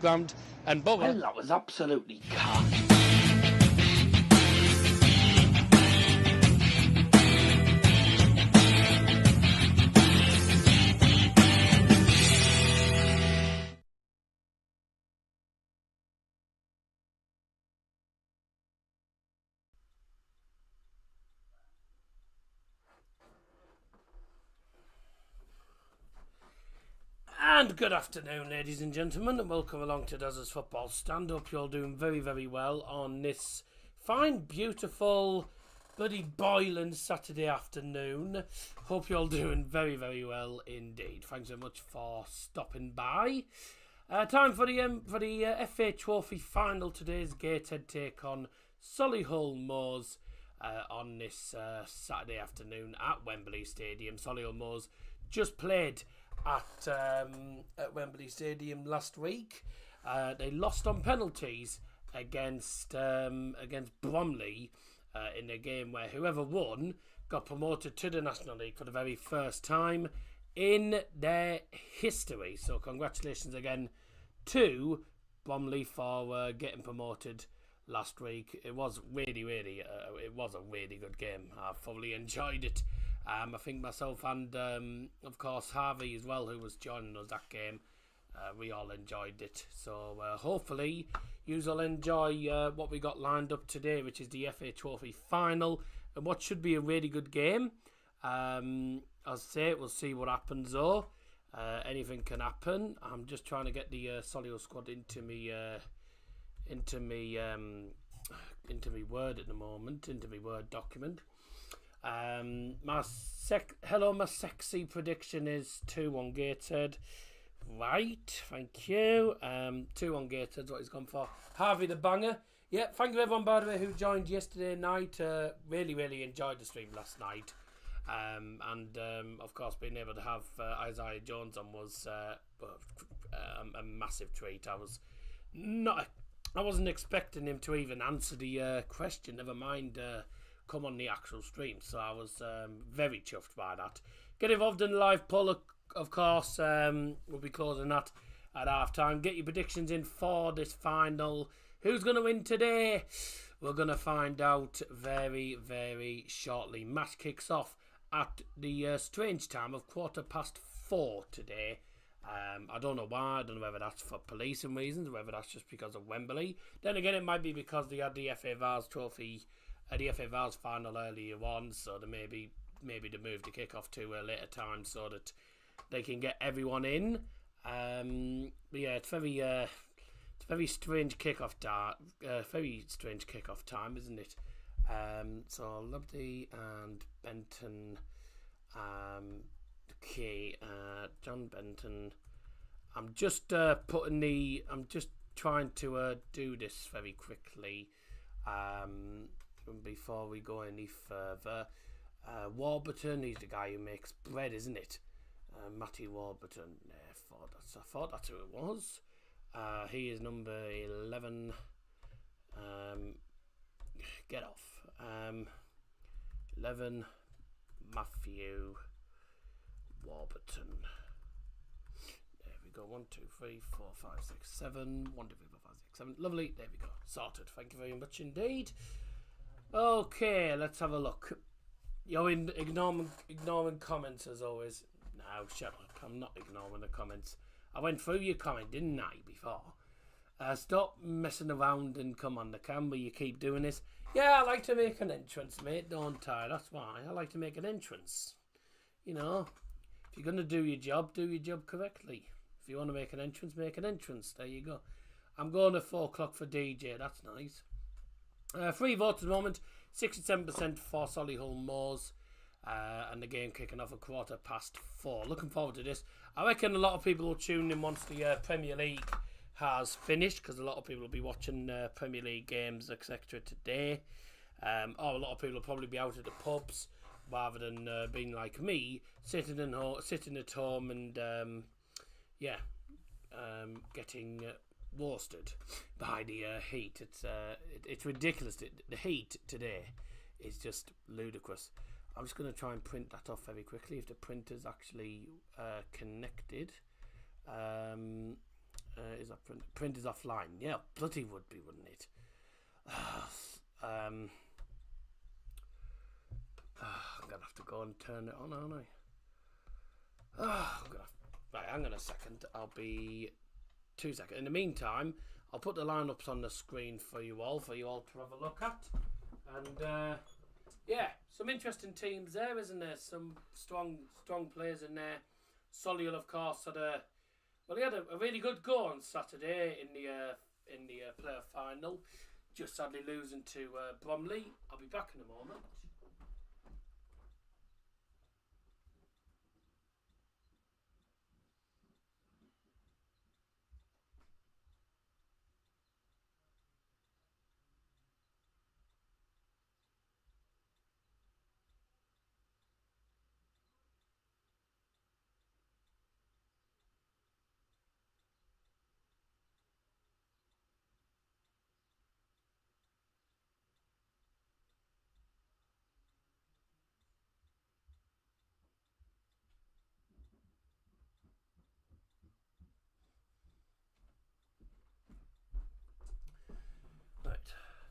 Ground and Bubba. Well, that was absolutely cock. And good afternoon, ladies and gentlemen, and welcome along to Dazzer's Football Stand-Up. You're doing very, very well on this fine, beautiful, bloody boiling Saturday afternoon. Hope you're all doing very, very well indeed. Thanks so much for stopping by. Time for the FA Trophy final. Today's Gateshead take on Solihull Moors on this Saturday afternoon at Wembley Stadium. Solihull Moors just played at Wembley Stadium last week. They lost on penalties against Bromley in a game where whoever won got promoted to the National League for the very first time in their history. So congratulations again to Bromley for getting promoted last week. It was really, really, it was a really good game. I thoroughly enjoyed it. I think myself and, of course, Harvey as well, who was joining us that game, we all enjoyed it. So hopefully you will enjoy what we got lined up today, which is the FA Trophy final, and what should be a really good game. As I say, we'll see what happens though. Anything can happen. I'm just trying to get the Solihull squad into me Word at the moment, into my Word document. My sexy prediction is 2-1 Gateshead. Right, thank you. 2-1 Gateshead's what he's gone for. Harvey the Banger. Yeah, thank you everyone, by the way, who joined yesterday night. Really enjoyed the stream last night. Of course, being able to have Isaiah Jones on was a massive treat. I wasn't expecting him to even answer the question, never mind come on the actual stream. So I was very chuffed by that. Get involved in the live poll, of course. We'll be closing that at half time. Get your predictions in for this final. Who's going to win today? We're going to find out very shortly. Match kicks off at the strange time of 4:15 today. I don't know why. I don't know whether that's for policing reasons or whether that's just because of Wembley. Then again, it might be because they had the FA Vars Trophy, the FA Vars final earlier on, so they maybe they moved the kickoff to a later time so that they can get everyone in. But yeah, it's very strange kickoff time, isn't it? So Loveday and Benton, John Benton. I'm just trying to do this very quickly before we go any further. Warburton, he's the guy who makes bread, isn't it? Matty Warburton. I thought that's who it was. He is number 11. Get off. 11. Matthew Warburton. There we go. 1, 2, 3, 4, 5, 6, 7. 1, 2, 3, 4, 5, 6, 7. Lovely. There we go. Sorted. Thank you very much indeed. Okay, let's have a look. You're ignoring comments as always. No, shut up. I'm not ignoring the comments. I went through your comment, didn't I, before? Stop messing around and come on the camera. You keep doing this. Yeah, I like to make an entrance, mate. Don't I? That's why I like to make an entrance. You know, if you're going to do your job correctly. If you want to make an entrance, make an entrance. There you go. I'm going at 4 o'clock for DJ. That's nice. 3 votes at the moment. 67% for Solihull Moors. And the game kicking off at 4:15. Looking forward to this. I reckon a lot of people will tune in once the Premier League has finished, because a lot of people will be watching Premier League games, etc. today. Or a lot of people will probably be out at the pubs rather than being like me, sitting at home and getting roasted by the heat. It's ridiculous. The heat today is just ludicrous. I'm just going to try and print that off very quickly if the printer's actually connected. Is that print is offline? Yeah, bloody would be, wouldn't it? I'm gonna have to go and turn it on, aren't I? Hang on a second. I'll be 2 seconds. In the meantime, I'll put the lineups on the screen for you all to have a look at. And some interesting teams there, isn't there? Some strong players in there. Solihull, of course, had a really good go on Saturday in the playoff final. Just sadly losing to Bromley. I'll be back in a moment.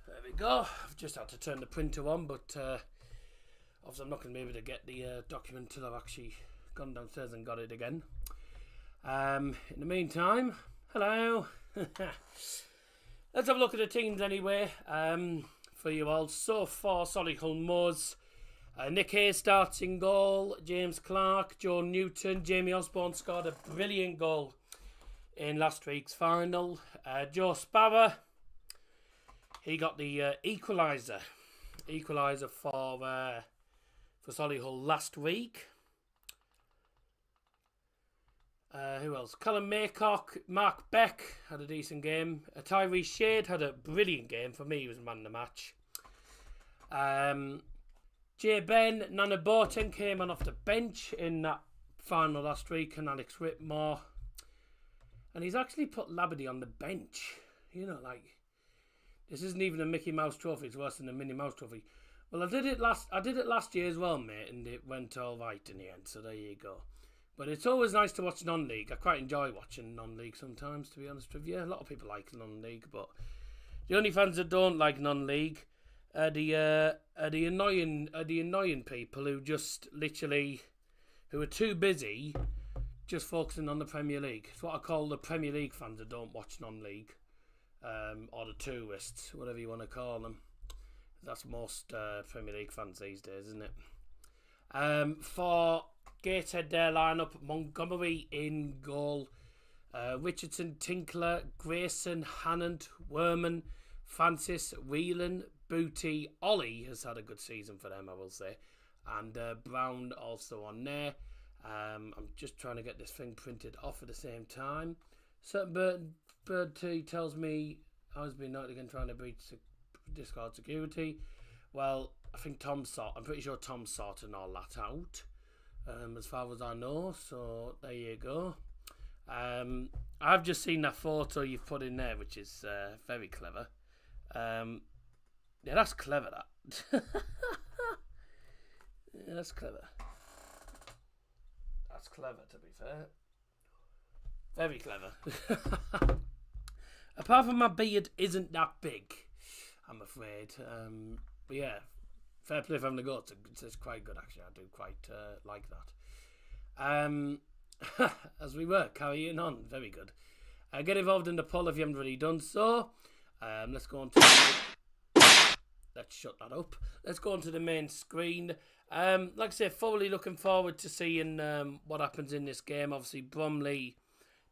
There we go. I've just had to turn the printer on, but obviously I'm not going to be able to get the document till I've actually gone downstairs and got it again. In the meantime, hello. Let's have a look at the teams anyway. For you all, so far, Solihull Moors. Nick Hayes starts in goal. James Clark, Joe Newton, Jamie Osborne scored a brilliant goal in last week's final. Joe Sparrow, he got the equaliser for Solihull last week. Who else? Colin Maycock, Mark Beck had a decent game. Tyree Shade had a brilliant game. For me, he was man of the match. Jay Ben, Nana Boateng came on off the bench in that final last week, and Alex Whitmore. And he's actually put Labadie on the bench. You know, like, this isn't even a Mickey Mouse trophy, it's worse than a Minnie Mouse trophy. Well, I did it last year as well, mate, and it went all right in the end, so there you go. But it's always nice to watch non-league. I quite enjoy watching non-league sometimes, to be honest with you. A lot of people like non-league, but the only fans that don't like non-league are the annoying people who just literally, who are too busy just focusing on the Premier League. It's what I call the Premier League fans that don't watch non-league, or the tourists, whatever you want to call them. That's most Premier League fans these days, isn't it? For Gateshead, their lineup: Montgomery in goal, Richardson, Tinkler, Grayson, Hannant, Werman, Francis, Whelan, Booty. Ollie has had a good season for them, I will say, and Brown also on there. I'm just trying to get this thing printed off at the same time. Certain Bird tells me has been noted again trying to breach Discord security. Well, I think I'm pretty sure Tom's sorting all that out, as far as I know, so there you go. I've just seen that photo you've put in there, which is very clever. Yeah, that's clever, that. Yeah, that's clever. That's clever, to be fair. Very clever. Apart from my beard isn't that big, I'm afraid. But yeah, fair play for having a go. It's quite good, actually. I do quite like that. As we were carrying on, very good. Get involved in the poll if you haven't already done so. Let's go on to... Let's shut that up. Let's go on to the main screen. Like I say, thoroughly looking forward to seeing what happens in this game. Obviously, Bromley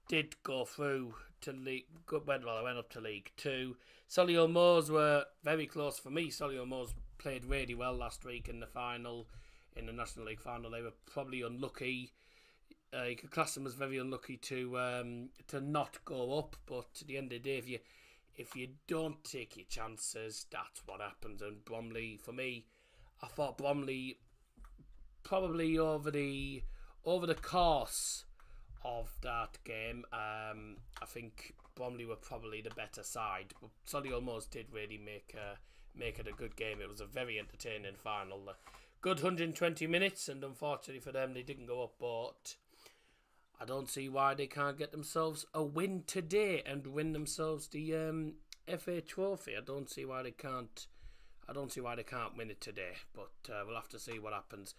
did go through to League... Well, I went up to League 2. Solihull Moors were very close for me. Solihull Moors played really well last week in the final, in the National League final. They were probably unlucky. You could class them as very unlucky to not go up. But at the end of the day, if you don't take your chances, that's what happens. And Bromley, for me, I thought Bromley probably over the course of that game, I think Bromley were probably the better side. But Solihull Moors did really make it a good game. It was a very entertaining final. Good 120 minutes, and unfortunately for them, they didn't go up. But I don't see why they can't get themselves a win today and win themselves the FA Trophy. I don't see why they can't win it today. But we'll have to see what happens.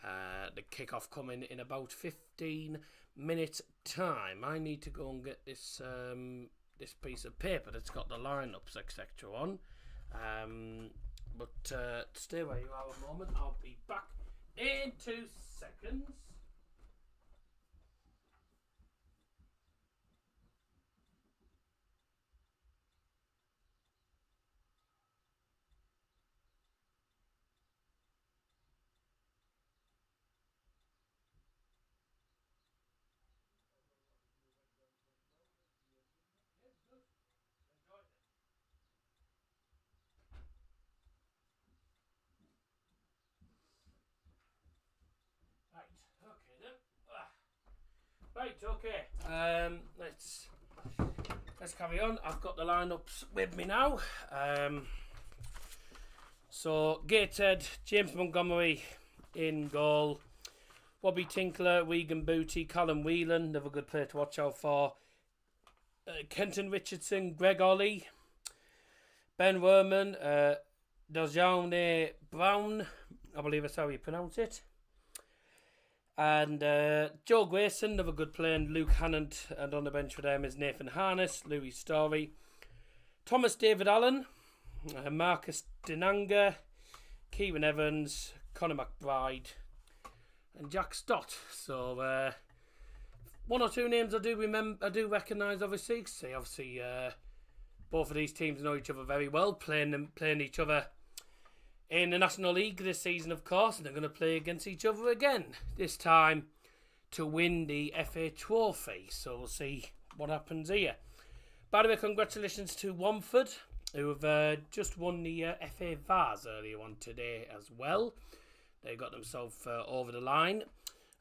The kickoff coming in about 15 minutes time. I need to go and get this this piece of paper that's got the lineups etc. on. But stay where you are a moment. I'll be back in 2 seconds. Right, okay. Let's carry on. I've got the lineups with me now. So Gateshead, James Montgomery in goal. Bobby Tinkler, Wigan Booty, Colin Whelan, another good player to watch out for. Kenton Richardson, Greg Ollie, Ben Werman, Dazzer Brown, I believe that's how you pronounce it. And Joe Grayson, another good player, and Luke Hannant, and on the bench for them is Nathan Harness, Louis Story, Thomas David Allen, Marcus Dinanga, Kieran Evans, Conor McBride, and Jack Stott. So one or two names I do recognise. Obviously, both of these teams know each other very well, playing each other in the National League this season, of course, and they're going to play against each other again, this time to win the FA Trophy. So we'll see what happens here. By the way, congratulations to Wamford, who have just won the FA Vase earlier on today as well. They got themselves over the line,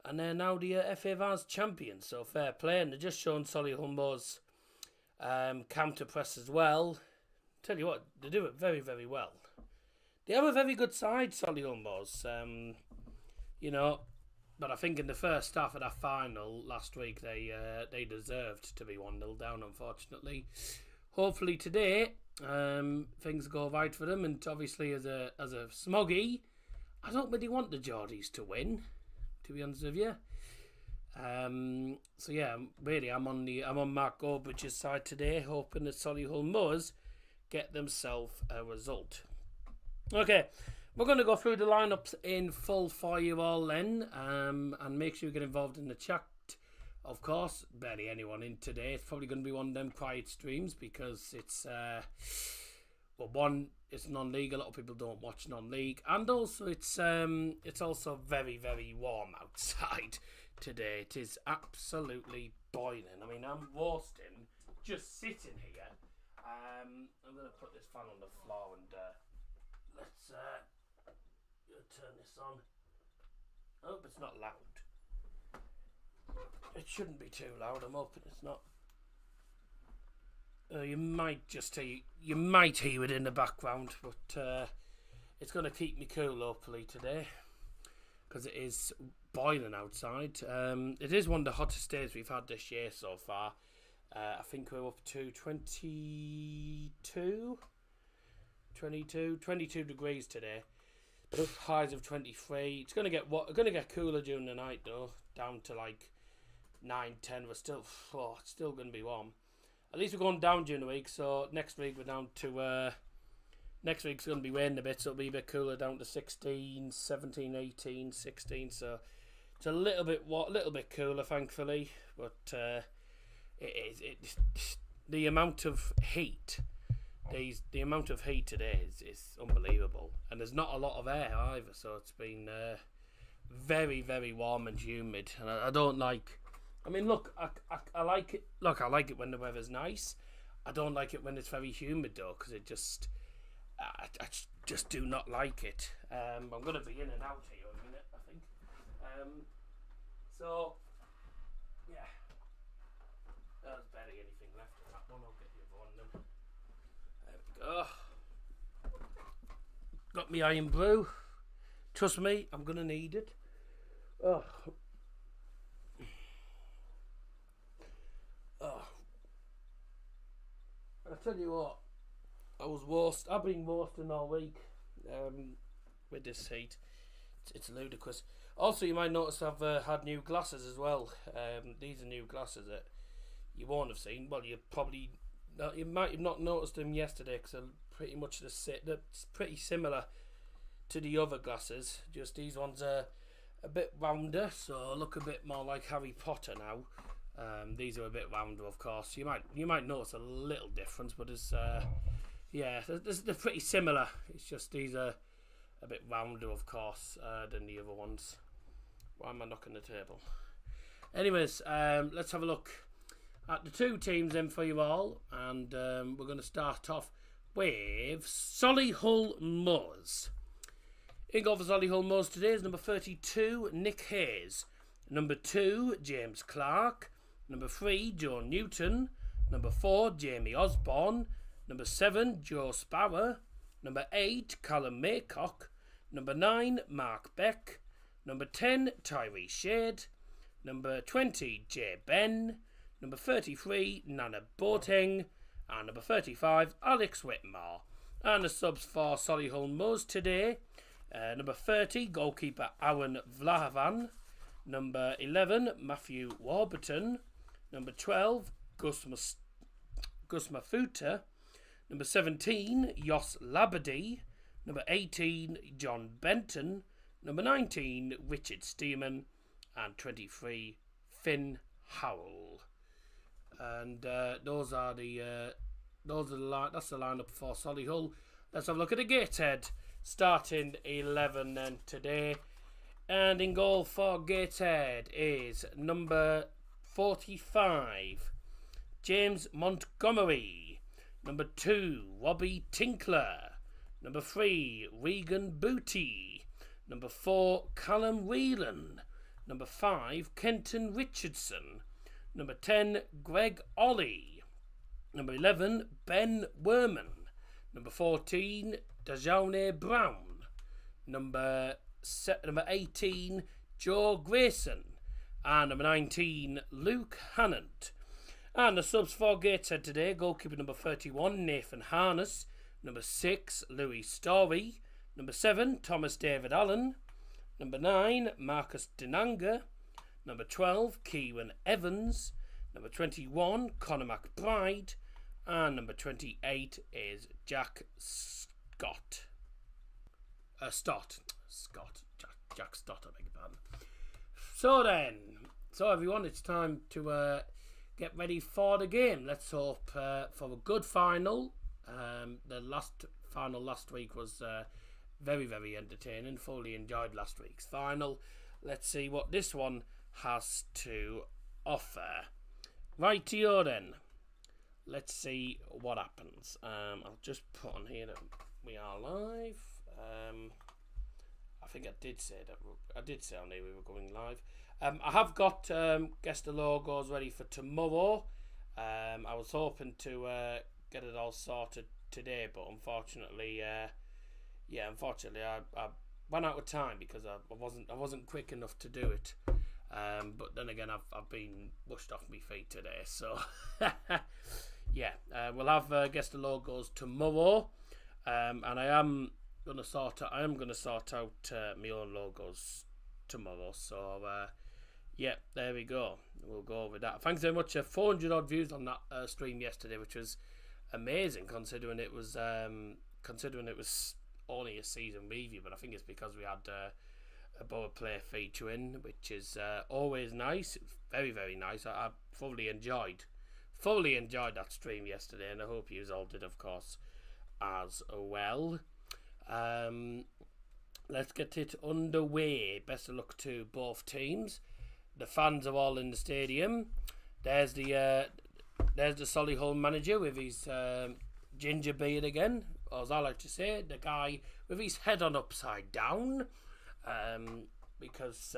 and they're now the FA Vase champions, so fair play. And they're just showing Solihull Moors counter press as well. Tell you what, they do it very, very well. They have a very good side, Solihull Moors. But I think in the first half of that final last week, they deserved to be 1-0 down, unfortunately. Hopefully today, things go right for them. And obviously, as a smoggy, I don't really want the Geordies to win, to be honest with you. So yeah, really, I'm on Mark Goldbridge's side today, hoping that Solihull Moors get themselves a result. Okay, we're going to go through the lineups in full for you all then, and make sure you get involved in the chat. Of course, barely anyone in today. It's probably going to be one of them quiet streams because it's it's non-league. A lot of people don't watch non-league, and also it's also very, very warm outside today. It is absolutely boiling. I mean, I'm roasting just sitting here. I'm going to put this fan on the floor and let's turn this on. I hope it's not loud. It shouldn't be too loud. I'm hoping it's not. You might hear it in the background, but it's going to keep me cool hopefully today because it is boiling outside. It is one of the hottest days we've had this year so far. I think we're up to 22 degrees today. Highs of 23. It's going to get cooler during the night though, down to like 9, 10. It's still going to be warm. At least we're going down during the week, so next week we're down to next week's going to be raining a bit, so it'll be a bit cooler, down to 16, 17, 18, 16. So it's a little bit cooler, thankfully. But the amount of heat. The amount of heat today is unbelievable, and there's not a lot of air either, so it's been very, very warm and humid, and I don't like. I mean, look, I like it. Look, I like it when the weather's nice. I don't like it when it's very humid though, because it just, I just do not like it. I'm going to be in and out here in a minute, I think. So, yeah, there's barely anything left of that one. I'll get the other one then. There we go. Got me iron brew. Trust me, I'm going to need it. Oh. I tell you what, I've been roasting all week with this heat. It's ludicrous. Also, you might notice I've had new glasses as well. These are new glasses that you won't have seen. Well, you might have not noticed them yesterday because they're pretty much they're pretty similar to the other glasses. Just these ones are a bit rounder, so look a bit more like Harry Potter now. These are a bit rounder, of course. You might notice a little difference, but they're pretty similar. It's just these are a bit rounder, of course, than the other ones. Why am I knocking the table? Anyways, let's have a look at the two teams then for you all, and we're going to start off with Solihull Moors. In goal for Solihull Moors today is number 32, Nick Hayes. Number 2, James Clark. Number 3, Joe Newton. Number 4, Jamie Osborne. Number 7, Joe Sparrow. Number 8, Callum Maycock. Number 9, Mark Beck. Number 10, Tyree Shade. Number 20, Jay Ben. Number 33, Nana Boateng. And number 35, Alex Whitmore. And the subs for Solihull Moors today. Number 30, goalkeeper Aaron Vlahavan. Number 11, Matthew Warburton. Number 12, Gus Mafuta. Number 17, Jos Labadie. Number 18, John Benton. Number 19, Richard Steeman. And 23, Finn Howell. And that's the lineup for Solihull. Let's have a look at the Gateshead starting 11 then today. And in goal for Gateshead is number 45, James Montgomery. Number 2, Robbie Tinkler. Number 3, Regan Booty. Number 4, Callum Whelan. Number 5, Kenton Richardson. Number 10, Greg Ollie. Number 11, Ben Werman. Number 14, Dajane Brown. Number 18, Joe Grayson. And number 19, Luke Hannant. And the subs for Gateshead today: goalkeeper number 31, Nathan Harness. Number 6, Louis Story. Number 7, Thomas David Allen. Number 9, Marcus Dinanga. Number 12, Kieran Evans. Number 21, Conor McBride. And number 28 is Jack Stott. Jack Stott, I beg your pardon. So everyone, it's time to get ready for the game. Let's hope for a good final. The last final last week was very, very entertaining. Fully enjoyed last week's final. Let's see what this one has to offer. Rightio then. Let's see what happens. I'll just put on here that we are live. I think I did say that. I did say on here we were going live. I have got guess the logos ready for tomorrow. I was hoping to get it all sorted today, but unfortunately, I ran out of time because I wasn't quick enough to do it. But then again, I've been pushed off my feet today, so we'll have guess the logos tomorrow, and I am gonna sort out my own logos tomorrow. So there we go. We'll go over that. Thanks very much. 400 odd views on that stream yesterday, which was amazing considering it was only a season review. But I think it's because we had a Borough Play feature in, which is always nice. It was very, very nice. I thoroughly enjoyed that stream yesterday, and I hope you all did, of course, as well. Let's get it underway. Best of luck to both teams. The fans are all in the stadium. There's the Solihull manager with his ginger beard again, or as I like to say, the guy with his head on upside down. Because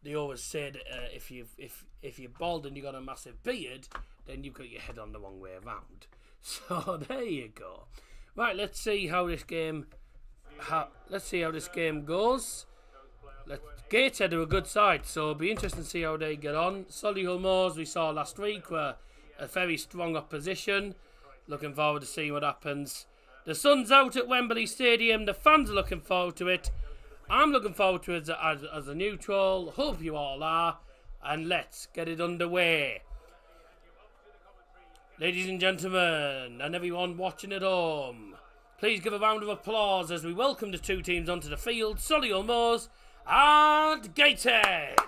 they always said if you're bald and you got a massive beard, then you've got your head on the wrong way around. So there you go. Right, let's see how this game goes. Gateshead are a good side, so it'll be interesting to see how they get on. Solihull Moors, we saw last week, were a very strong opposition. Looking forward to seeing what happens. The sun's out at Wembley Stadium. The fans are looking forward to it. I'm looking forward to it as a neutral. Hope you all are. And let's get it underway. Ladies and gentlemen, and everyone watching at home, please give a round of applause as we welcome the two teams onto the field, Solihull Moors and Gateshead.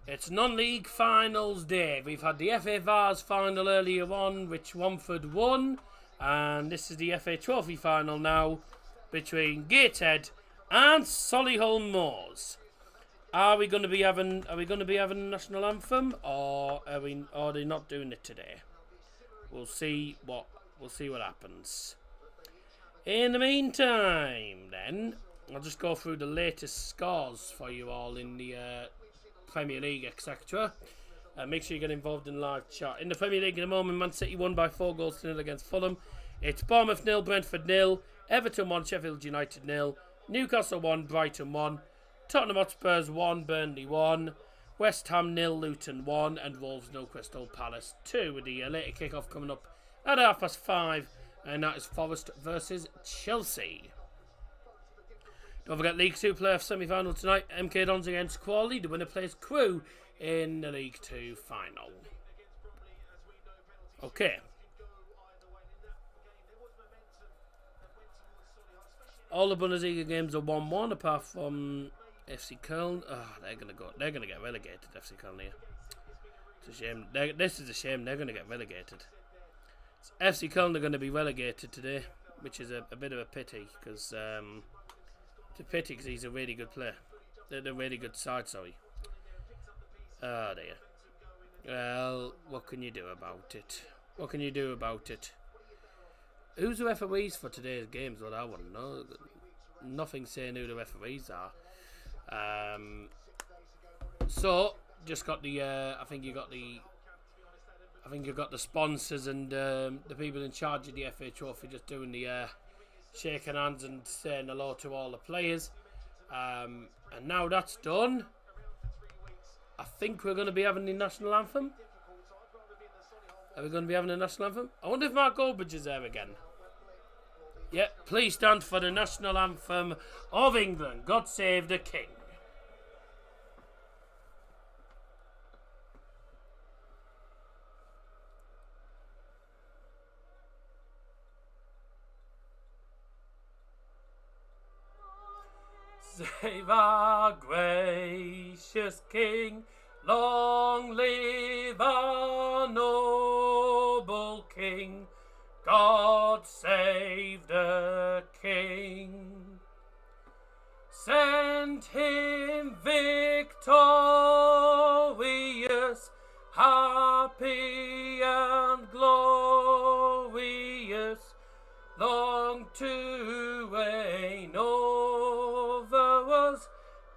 It's non-league finals day. We've had the FA Vars final earlier on, which Romford won, and this is the FA Trophy final now between Gateshead and Solihull Moors. Are we going to be having a national anthem, or are they not doing it today? We'll see what happens. In the meantime, then I'll just go through the latest scores for you all in the Premier League, etc. Make sure you get involved in live chat. In the Premier League at the moment, Man City won by 4-0 against Fulham. It's Bournemouth 0, Brentford 0, Everton 1, Sheffield United 0, Newcastle 1, Brighton 1, Tottenham Hotspurs 1, Burnley 1, West Ham 0, Luton 1, and Wolves 0, Crystal Palace 2. With the later kickoff coming up at 5:30 And that is Forest versus Chelsea. Don't forget League 2 playoff semi-final tonight. MK Dons against Crawley. The winner plays Crew in the League 2 final. Okay. All the Bundesliga games are 1-1 apart from FC Köln. Oh, they're gonna get relegated, FC Köln here. It's a shame. This is a shame. They're gonna get relegated. FC Köln are going to be relegated today, which is a bit of a pity because it's a pity because he's a really good player. They're a really good side, sorry. Oh dear. Well, what can you do about it? What can you do about it? Who's the referees for today's games? Well, I wouldn't know. Nothing saying who the referees are. So, just got the. I think you got the sponsors and the people in charge of the FA Trophy just doing the shaking hands and saying hello to all the players. And now that's done, I think we're going to be having the national anthem. Are we going to be having a national anthem? I wonder if Mark Goldbridge is there again. Yeah, please stand for the national anthem of England. God save the King. Save our gracious King, long live our noble King, God save the King. Send him victorious, happy and glorious, long to reign over us,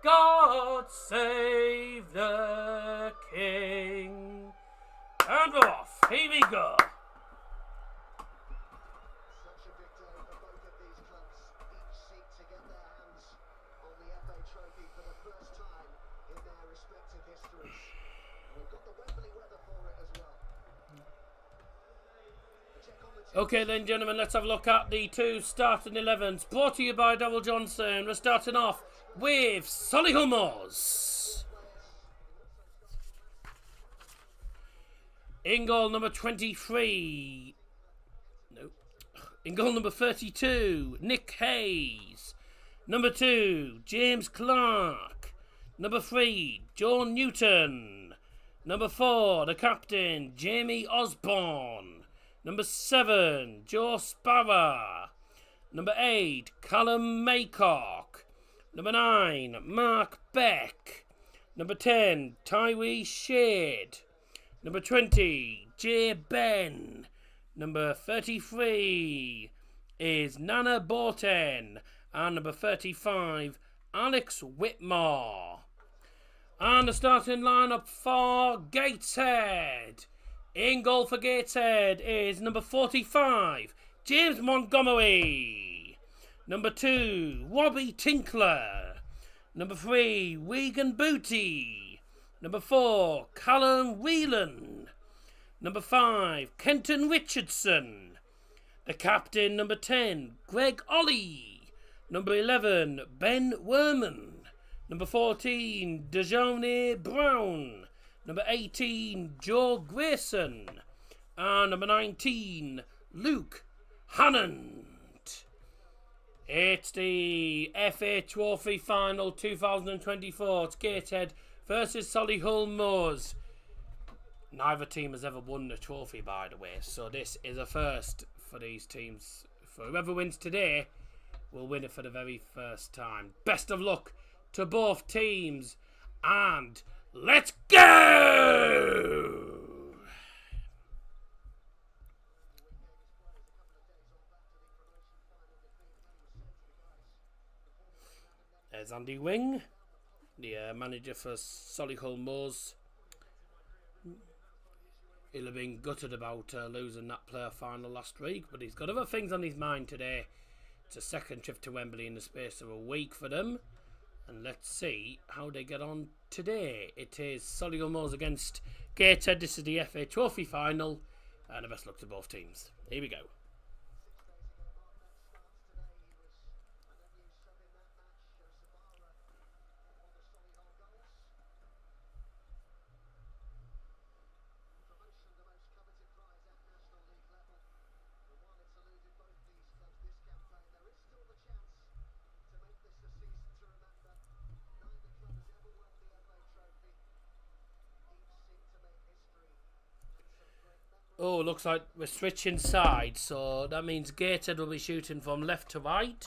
God save the King. And we're off. Here we go. Such a big day for both of these clubs. Each seek to get their hands on the FA Trophy for the first time in their respective histories. And we've got the Wembley weather for it as well. Okay then, gentlemen, let's have a look at the two starting 11s brought to you by Double Johnson. We're starting off with Solihull Moors. In goal number 23. No. In goal number 32, Nick Hayes. Number 2, James Clark. Number 3, John Newton. Number 4, the captain, Jamie Osborne. Number 7, Joe Sparrow. Number 8, Callum Maycock. Number 9, Mark Beck. Number 10, Tyree Shade. Number 20, Jay Ben. Number 33 is Nana Borten. And number 35, Alex Whitmore. And the starting lineup for Gateshead. In goal for Gateshead is number 45, James Montgomery. Number 2, Robbie Tinkler. Number 3, Wigan Booty. Number 4, Callum Whelan. Number 5, Kenton Richardson. The captain, number 10, Greg Ollie. Number 11, Ben Werman. Number 14, Dejone Brown. Number 18, Joe Grayson. And number 19, Luke Hannant. It's the FA Trophy Final 2024. It's Gateshead versus Solihull Moors. Neither team has ever won the trophy, by the way, so this is a first for these teams. For whoever wins today will win it for the very first time. Best of luck to both teams, and let's go! There's Andy Wing, the manager for Solihull Moors. He'll have been gutted about losing that player final last week, but he's got other things on his mind today. It's a second trip to Wembley in the space of a week for them. And let's see how they get on today. It is Solihull Moors against Gateshead. This is the FA Trophy final. And the best luck to both teams. Here we go. Oh, looks like we're switching sides, so that means Gateshead will be shooting from left to right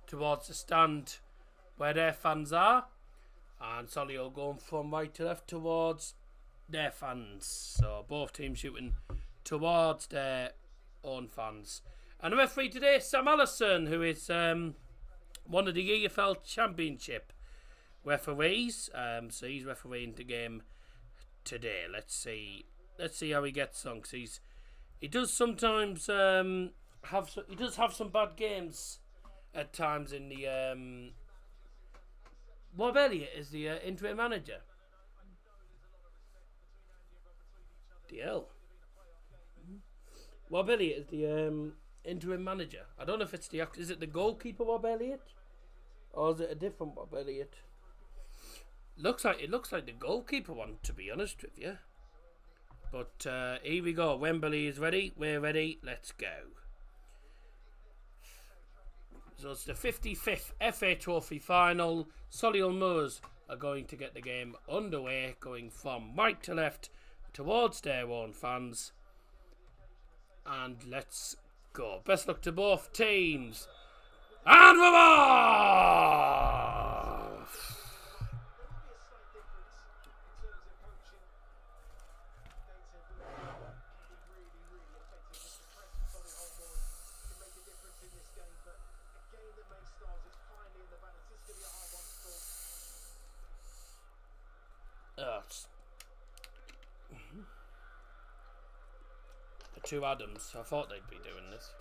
towards the stand where their fans are, and Solihull going from right to left towards their fans. So both teams shooting towards their own fans. And the referee today, Sam Allison, who is one of the EFL Championship referees. So he's refereeing the game today. Let's see how he gets on. Cause he does sometimes have some bad games at times in the. Rob Elliott is the interim manager. DL. Rob Elliott is the interim manager. I don't know if it's is it the goalkeeper Rob Elliott, or is it a different Rob Elliott? It looks like the goalkeeper one, to be honest with you. But here we go. Wembley is ready. We're ready. Let's go. So it's the 55th FA Trophy final. Solihull Moors are going to get the game underway, going from right to left towards their own fans. And let's go. Best luck to both teams. And we're off! The two Adams. I thought they'd be doing this.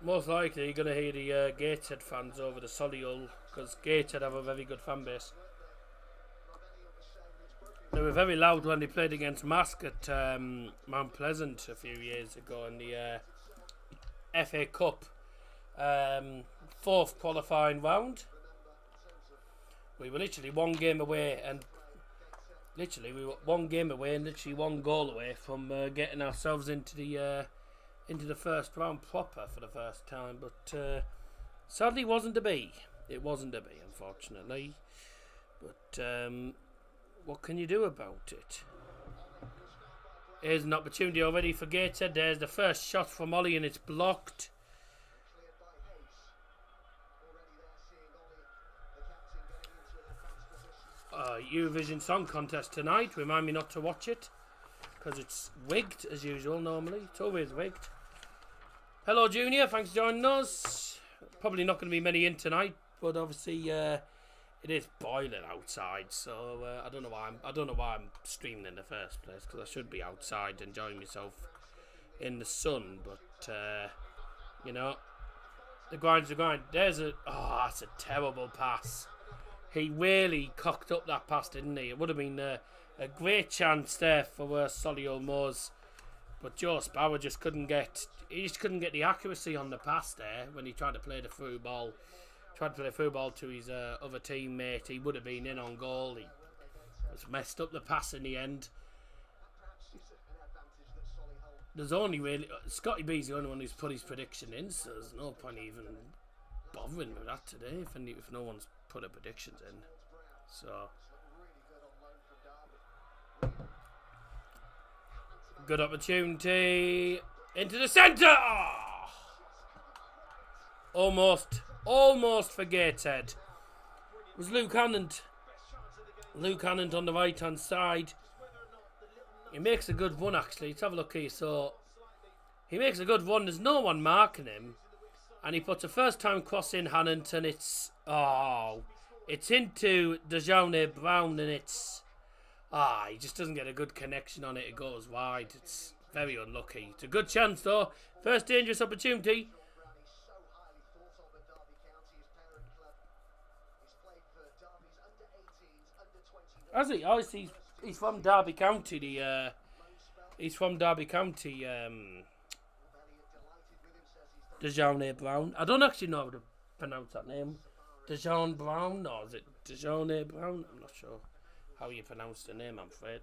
Most likely you're going to hear the Gateshead fans over the Solihull, because Gateshead have a very good fan base. They were very loud when they played against Mask at Mount Pleasant a few years ago in the FA Cup. Fourth qualifying round. We were literally one game away and literally one goal away from getting ourselves into the first round proper for the first time, but sadly wasn't to be. It wasn't to be, unfortunately. But what can you do about it? Here's an opportunity already for Gateshead. There's the first shot from Ollie and it's blocked. Eurovision Song Contest tonight. Remind me not to watch it, because it's wigged as usual normally. It's always wigged. Hello Junior, thanks for joining us. Probably not going to be many in tonight, but obviously it is boiling outside, so I don't know why I'm streaming in the first place, because I should be outside enjoying myself in the sun, but you know, the grind's the grind. That's a terrible pass. He really cocked up that pass, didn't he? It would have been a great chance there for Solihull Moors, but Joe Sparrow just couldn't get the accuracy on the pass there when he tried to play the through ball. Tried to play through ball to his other teammate. He would have been in on goal. He was messed up the pass in the end. There's only really Scotty B's the only one who's put his prediction in, so there's no point even bothering with that today if no one's put a predictions in. So good opportunity into the centre. Oh! Almost for Gateshead. It was Luke Hannant on the right hand side. He makes a good run actually. Let's have a look here. So he makes a good run. There's no one marking him. And he puts a first time cross in Hannant, and it's into Dazzer Brown, and he just doesn't get a good connection on it. It goes wide. It's very unlucky. It's a good chance though. First dangerous opportunity. Has he? Oh, he's from Derby County. He's from Derby County. Dazzer Brown. I don't actually know how to pronounce that name. Dazzer Brown, or is it Dazzer Brown? I'm not sure how you pronounce the name, I'm afraid.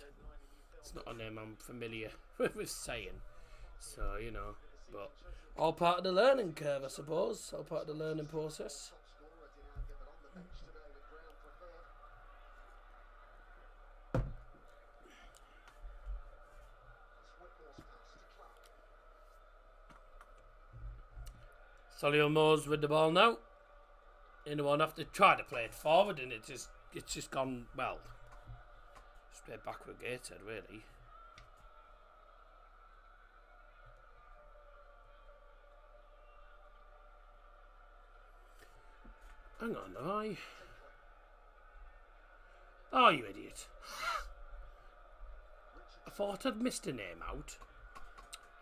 It's not a name I'm familiar with saying. So, you know, but all part of the learning curve, I suppose. All part of the learning process. Solihull with the ball now. Anyone have to try to play it forward, and it's just gone, well, straight back with Gateshead, really. Hang on, am I? Oh, you idiot. I thought I'd missed a name out.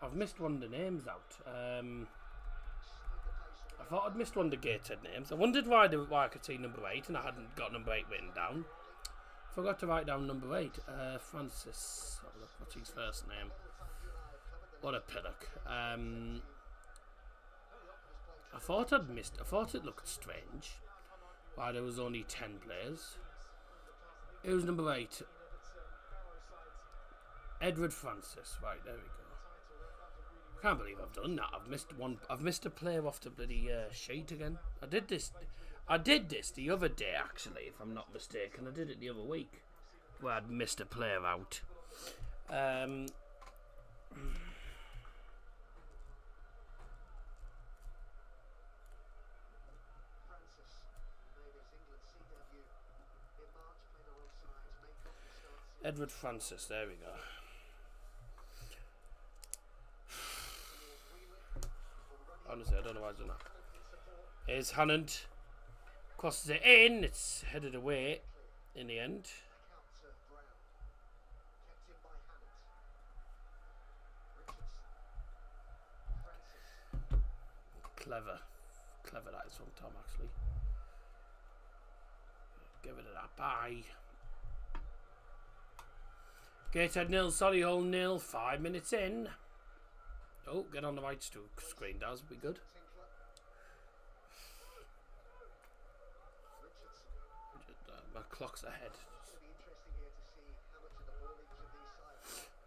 I've missed one of the names out. I thought I'd missed one of the Gateshead names. I wondered why I could see number 8 and I hadn't got number 8 written down. Forgot to write down number 8. Francis. What's his first name? What a pillock. I thought it looked strange why there was only 10 players. It was number 8. Edward Francis. Right, there we go. Can't believe I've done that. I've missed a player off the bloody sheet again. I did this the other day, actually, if I'm not mistaken. I did it the other week where I'd missed a player out. Edward Francis, there we go. Honestly, I don't know why I've done that. Here's Hannant. Crosses it in. It's headed away in the end. Clever. Clever that is from Tom, actually. Give it a that. Bye. Gateshead 0, Solihull 0. 5 minutes in. Oh, get on the right screen, Daz. Be good. My clock's ahead.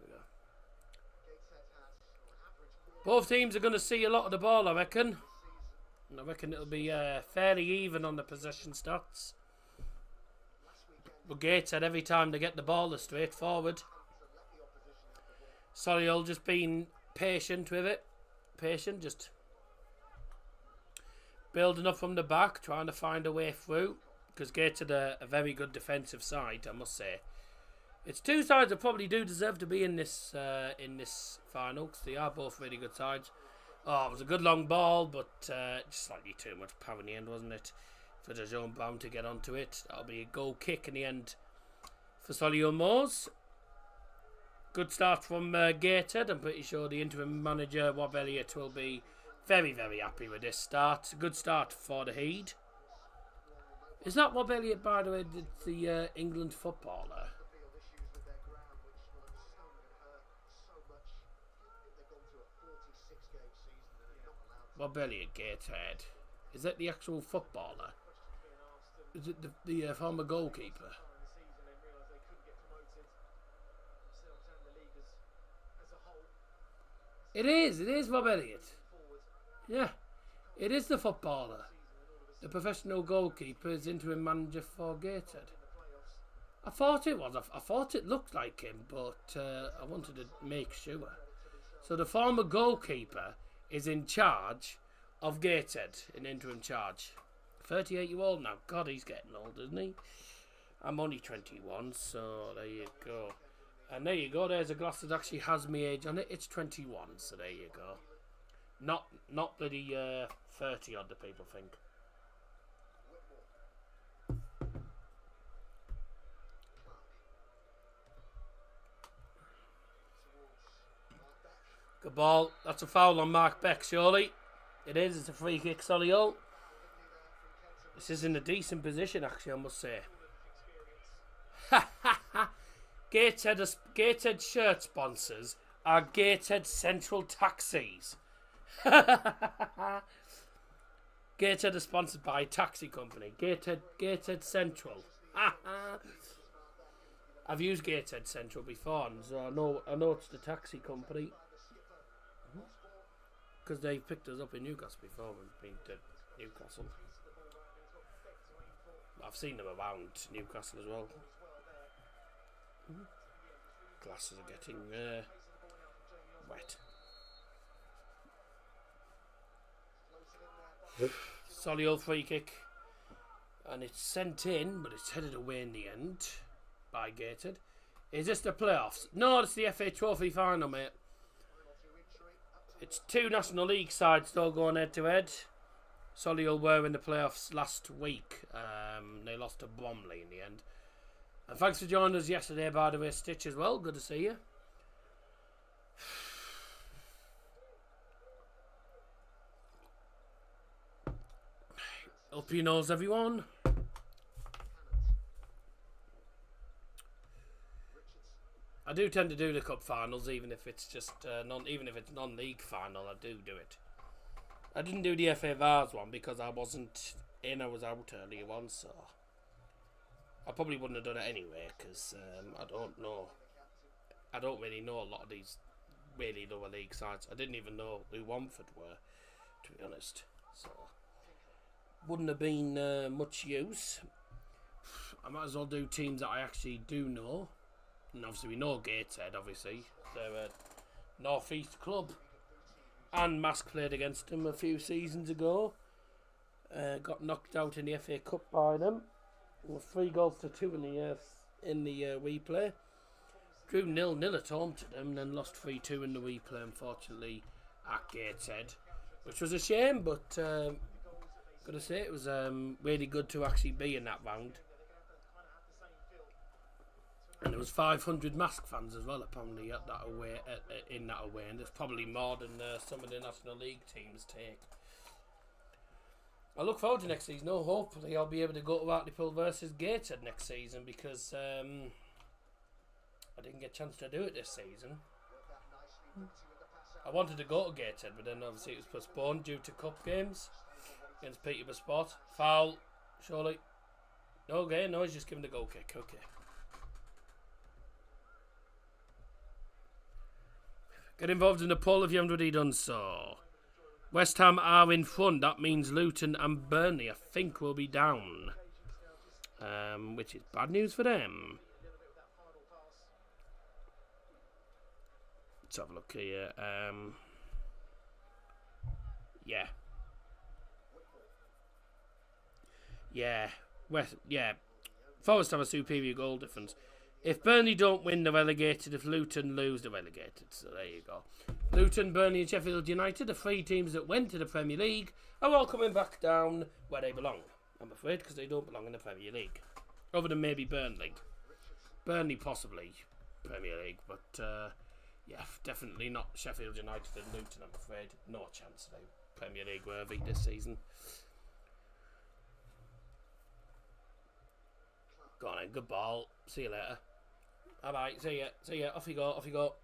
There we go. Both teams are going to see a lot of the ball, I reckon. And I reckon it'll be fairly even on the possession stats. But Gateshead, every time they get the ball, they're straight forward. Solihull just being patient with it. Patient, just building up from the back, trying to find a way through. Because Gateshead are a very good defensive side, I must say. It's two sides that probably do deserve to be in this final, because they are both really good sides. Oh, it was a good long ball, but just slightly too much power in the end, wasn't it? For Dazzer Brown to get onto it. That'll be a goal kick in the end for Solihull. Good start from Gateshead. I'm pretty sure the interim manager, Rob Elliott, will be very, very happy with this start. Good start for the Heed. Is that Rob Elliott, by the way, the England footballer? Rob Elliott, Gateshead. Is that the actual footballer? Is it the former goalkeeper? It is Rob Elliott. Yeah, it is the footballer. The professional goalkeeper is interim manager for Gateshead. I thought it was. I thought it looked like him, but I wanted to make sure. So the former goalkeeper is in charge of Gateshead, in interim charge. 38-year-old now. God, he's getting old, isn't he? I'm only 21, so there you go. And there you go. There's a glass that actually has my age on it. It's 21, so there you go. Not bloody 30 odd, the people think. Good ball. That's a foul on Mark Beck, surely. It is. It's a free kick, Solihull. This is in a decent position, actually, I must say. Ha ha ha. Gateshead shirt sponsors are Gateshead Central Taxis. Gateshead is sponsored by a taxi company. Gateshead Central. I've used Gateshead Central before, and so I know it's the taxi company. Because they picked us up in Newcastle before we've been to Newcastle. I've seen them around Newcastle as well. Glasses are getting wet. Solihull free kick. And it's sent in, but it's headed away in the end by Gateshead. Is this the playoffs? No, it's the FA Trophy final, mate. It's two National League sides still going head to head. Solihull were in the playoffs last week. They lost to Bromley in the end. And thanks for joining us yesterday, by the way, Stitch, as well. Good to see you. Up your nose, everyone. I do tend to do the cup finals, even if it's just non-league final. I do it. I didn't do the FA Vars one because I wasn't in. I was out earlier on, so I probably wouldn't have done it anyway because I don't know. I don't really know a lot of these really lower league sides. I didn't even know who Wamford were, to be honest. So wouldn't have been much use. I might as well do teams that I actually do know. And obviously we know Gateshead, obviously. They're a North East club. And Mask played against them a few seasons ago. Got knocked out in the FA Cup by them. 3-2 in the replay. Drew 0-0 at home to them, then lost 3-2 in the replay, unfortunately, at Gateshead. Which was a shame, but gotta say it was really good to actually be in that round. And there was 500 Mask fans as well, apparently, at that away, in that away, and there's probably more than some of the National League teams take. I look forward to next season. Oh, hopefully I'll be able to go to Hartlepool versus Gateshead next season because I didn't get a chance to do it this season. I wanted to go to Gateshead, but then obviously it was postponed due to cup games against Peterborough Sport. Foul, surely. Okay, no, he's just giving the goal kick. Okay. Get involved in the poll if you haven't already done so. West Ham are in front. That means Luton and Burnley, I think, will be down. Which is bad news for them. Let's have a look here. Yeah. Forest have a superior goal difference. If Burnley don't win, they're relegated. If Luton lose, they're relegated. So there you go. Luton, Burnley and Sheffield United, the three teams that went to the Premier League, are all coming back down where they belong. I'm afraid, because they don't belong in the Premier League. Other than maybe Burnley. Burnley possibly Premier League, but yeah, definitely not Sheffield United and Luton, I'm afraid. No chance they're Premier League worthy this season. Go on then, good ball. See you later. Alright, see ya. Off you go.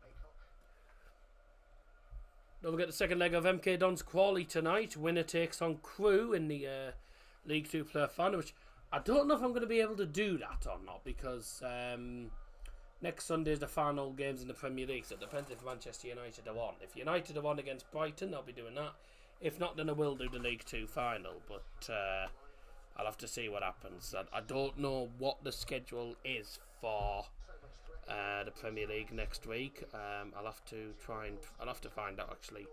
Don't forget the second leg of MK Dons Crawley tonight. Winner takes on Crewe in the League 2 player final, which I don't know if I'm going to be able to do that or not, because next Sunday is the final games in the Premier League, so it depends if Manchester United are on. If United are on against Brighton, I'll be doing that. If not, then I will do the League 2 final, but I'll have to see what happens. I don't know what the schedule is for the Premier League next week. I'll have to find out actually.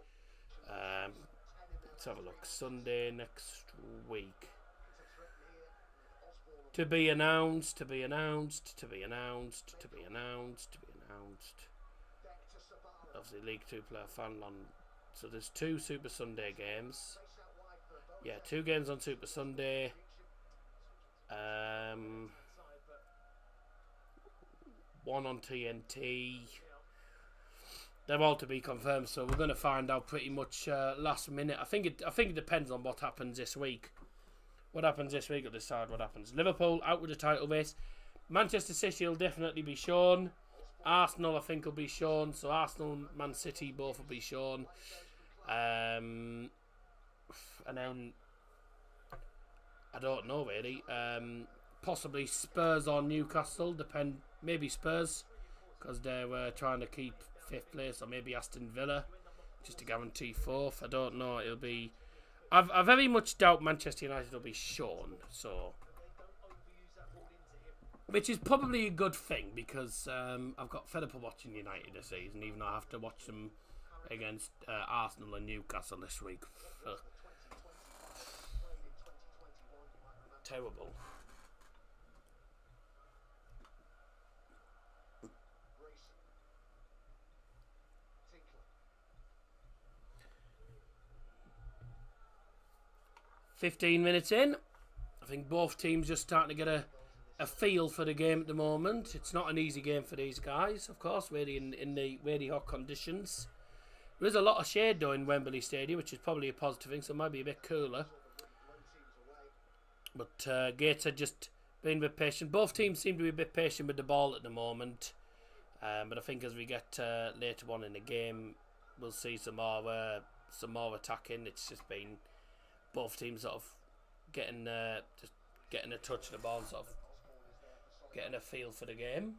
Let's have a look. Sunday next week. To be announced. Obviously, League 2 player final on. So there's 2 Super Sunday games. Yeah, 2 games on Super Sunday. One on TNT. They're all to be confirmed, so we're going to find out pretty much last minute. I think it depends on what happens this week. What happens this week will decide what happens. Liverpool out with the title race. Manchester City will definitely be shown. Arsenal, I think, will be shown. So Arsenal, Man City, both will be shown. And then I don't know really. Possibly Spurs or Newcastle. Maybe Spurs, because they're trying to keep 5th place, or maybe Aston Villa, just to guarantee 4th. I don't know. It'll be. I very much doubt Manchester United will be shown. So, which is probably a good thing, because I've got fed up of watching United this season, even though I have to watch them against Arsenal and Newcastle this week. terrible. Grayson. Tinkler. 15 minutes in. I think both teams just starting to get a feel for the game at the moment. It's not an easy game for these guys, of course, really in the really hot conditions. There is a lot of shade though in Wembley Stadium, which is probably a positive thing, so it might be a bit cooler. But Gateshead just being a bit patient. Both teams seem to be a bit patient with the ball at the moment. But I think as we get later on in the game, we'll see some more attacking. It's just been both teams sort of getting just getting a touch of the ball, sort of getting a feel for the game.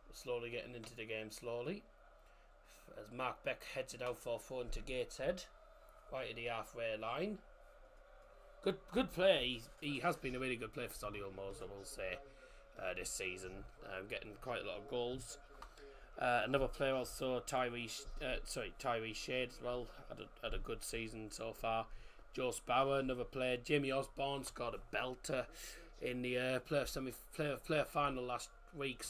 We're slowly getting into the game slowly. As Mark Beck heads it out for throw into Gateshead, right at the halfway line. Good play. He has been a really good player for Solihull, I will say, this season. Getting quite a lot of goals. Another player also, Tyree Shade as well, had a good season so far. Joe Sparrow, another player. Jamie Osborne scored a belter in the player final last week,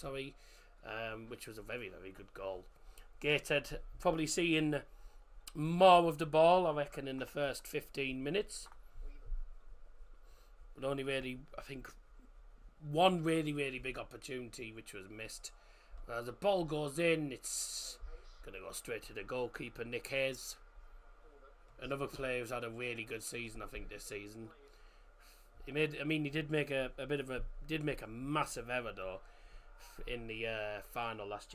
which was a very, very good goal. Gateshead probably seeing more of the ball, I reckon, in the first 15 minutes. But only really, I think, one really, really big opportunity which was missed. As the ball goes in, it's going to go straight to the goalkeeper, Nick Hayes. Another player who's had a really good season, I think, this season. He did make a massive error though in the final last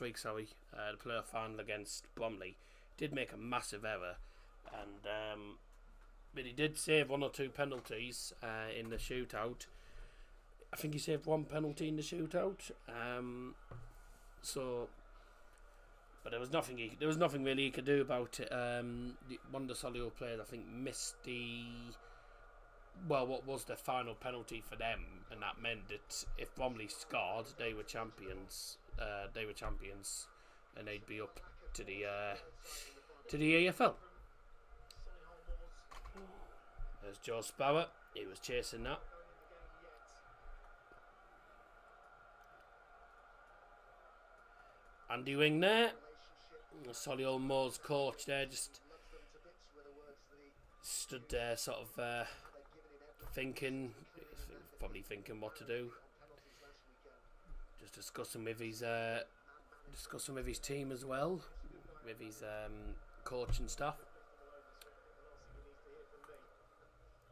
week. The player final against Bromley. Did make a massive error, and but he did save one or two penalties in the shootout. I think he saved one penalty in the shootout. But there was nothing really he could do about it. One of the Solihull players, I think, missed what was the final penalty for them, and that meant that if Bromley scored, they were champions. And they'd be up to the AFL. There's Joe Sparrow. He was chasing that. Andy Wing there. Solihull Moore's coach there just stood there sort of thinking what to do. Just discussing with his team as well, with his coach and staff.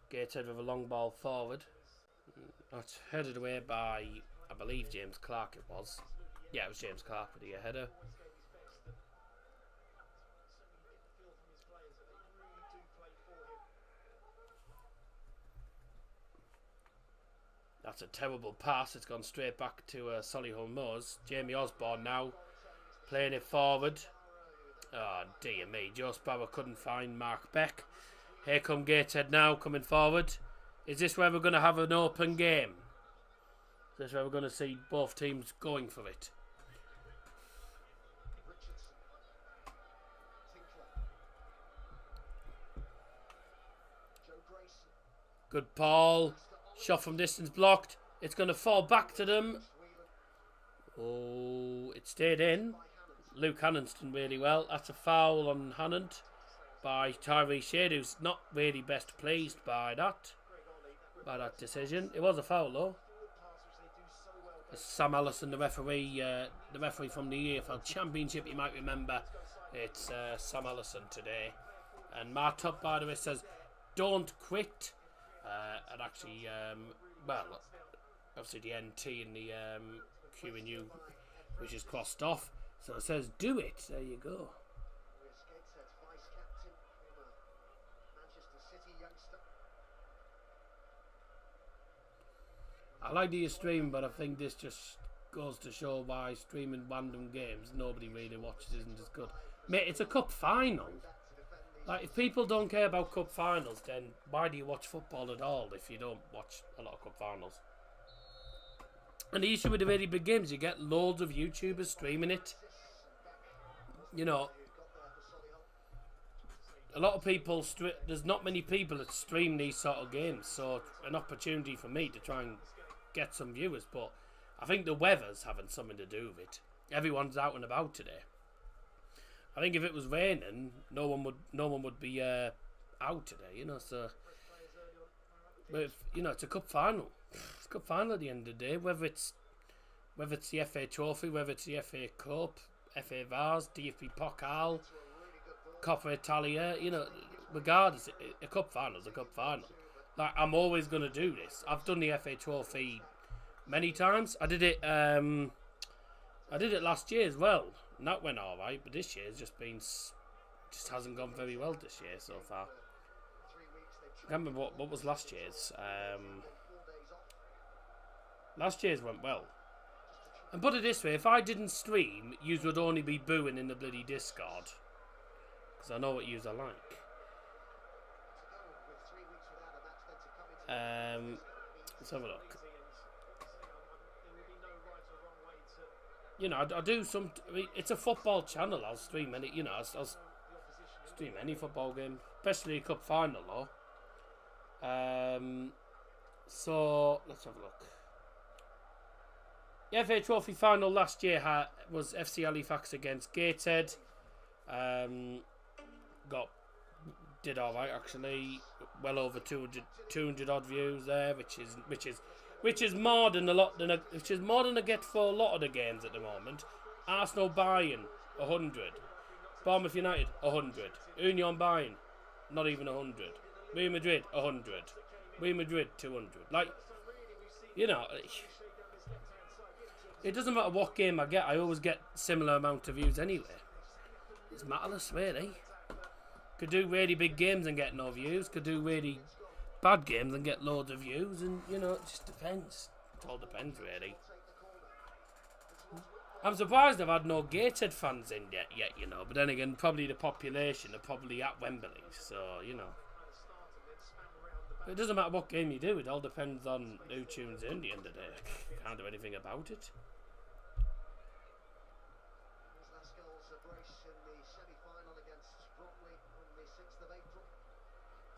Gateshead with a long ball forward. That's headed away by, I believe, James Clark it was. Yeah, it was James Clark with the header. That's a terrible pass. It's gone straight back to Solihull Moors. Jamie Osborne now playing it forward. Oh, dear me. Joe Sparrow couldn't find Mark Beck. Here come Gateshead now coming forward. Is this where we're going to have an open game? Is this where we're going to see both teams going for it? Good ball. Shot from distance blocked. It's going to fall back to them. Oh, it stayed in. Luke Hannant's done really well. That's a foul on Hannant by Tyree Shade, who's not really best pleased by that decision. It was a foul though. Sam Allison, the referee from the EFL Championship, you might remember. It's Sam Allison today. And Mark Top, by the way, says, "Don't quit." And actually, obviously the NT and the Q and U, which is crossed off. So it says, "Do it." There you go. I like the stream, but I think this just goes to show why streaming random games nobody really watches isn't as good. Mate, it's a cup final. Like, if people don't care about cup finals, then why do you watch football at all if you don't watch a lot of cup finals? And the issue with the really big games, you get loads of YouTubers streaming it. You know, a lot of people, there's not many people that stream these sort of games, so an opportunity for me to try and get some viewers. But I think the weather's having something to do with it. Everyone's out and about today. I think if it was raining, no one would be out today, you know. So, but if, you know, it's a cup final. It's a cup final at the end of the day. Whether it's the FA Trophy, whether it's the FA Cup, FA Vars, DFB Pokal, Coppa Italia, you know, regardless, a cup final is a cup final. Like, I'm always going to do this. I've done the FA Trophy many times. I did it last year as well, and that went all right. But this year's just hasn't gone very well this year so far. I can't remember what was last year's. Last year's went well. And put it this way, if I didn't stream, yous would only be booing in the bloody Discord. Because I know what yous are like. Let's have a look. You know, I do some... I mean, it's a football channel. I'll stream any... You know, I'll stream any football game. Especially a cup final, though. So, let's have a look. The FA Trophy final last year was FC Halifax against Gateshead. Did all right actually. Well over 200 odd views there, which is more than I get for a lot of the games at the moment. Arsenal Bayern 100, Bournemouth United 100, Union Bayern not even 100, Real Madrid 100, Real Madrid 200. Like, you know. It doesn't matter what game I get, I always get similar amount of views anyway. It's matterless, really. Could do really big games and get no views. Could do really bad games and get loads of views. And, you know, it just depends. It all depends, really. I'm surprised I've had no Gateshead fans in yet, you know. But then again, probably the population are probably at Wembley. So, you know. It doesn't matter what game you do. It all depends on who tunes in at the end of the day. Can't do anything about it.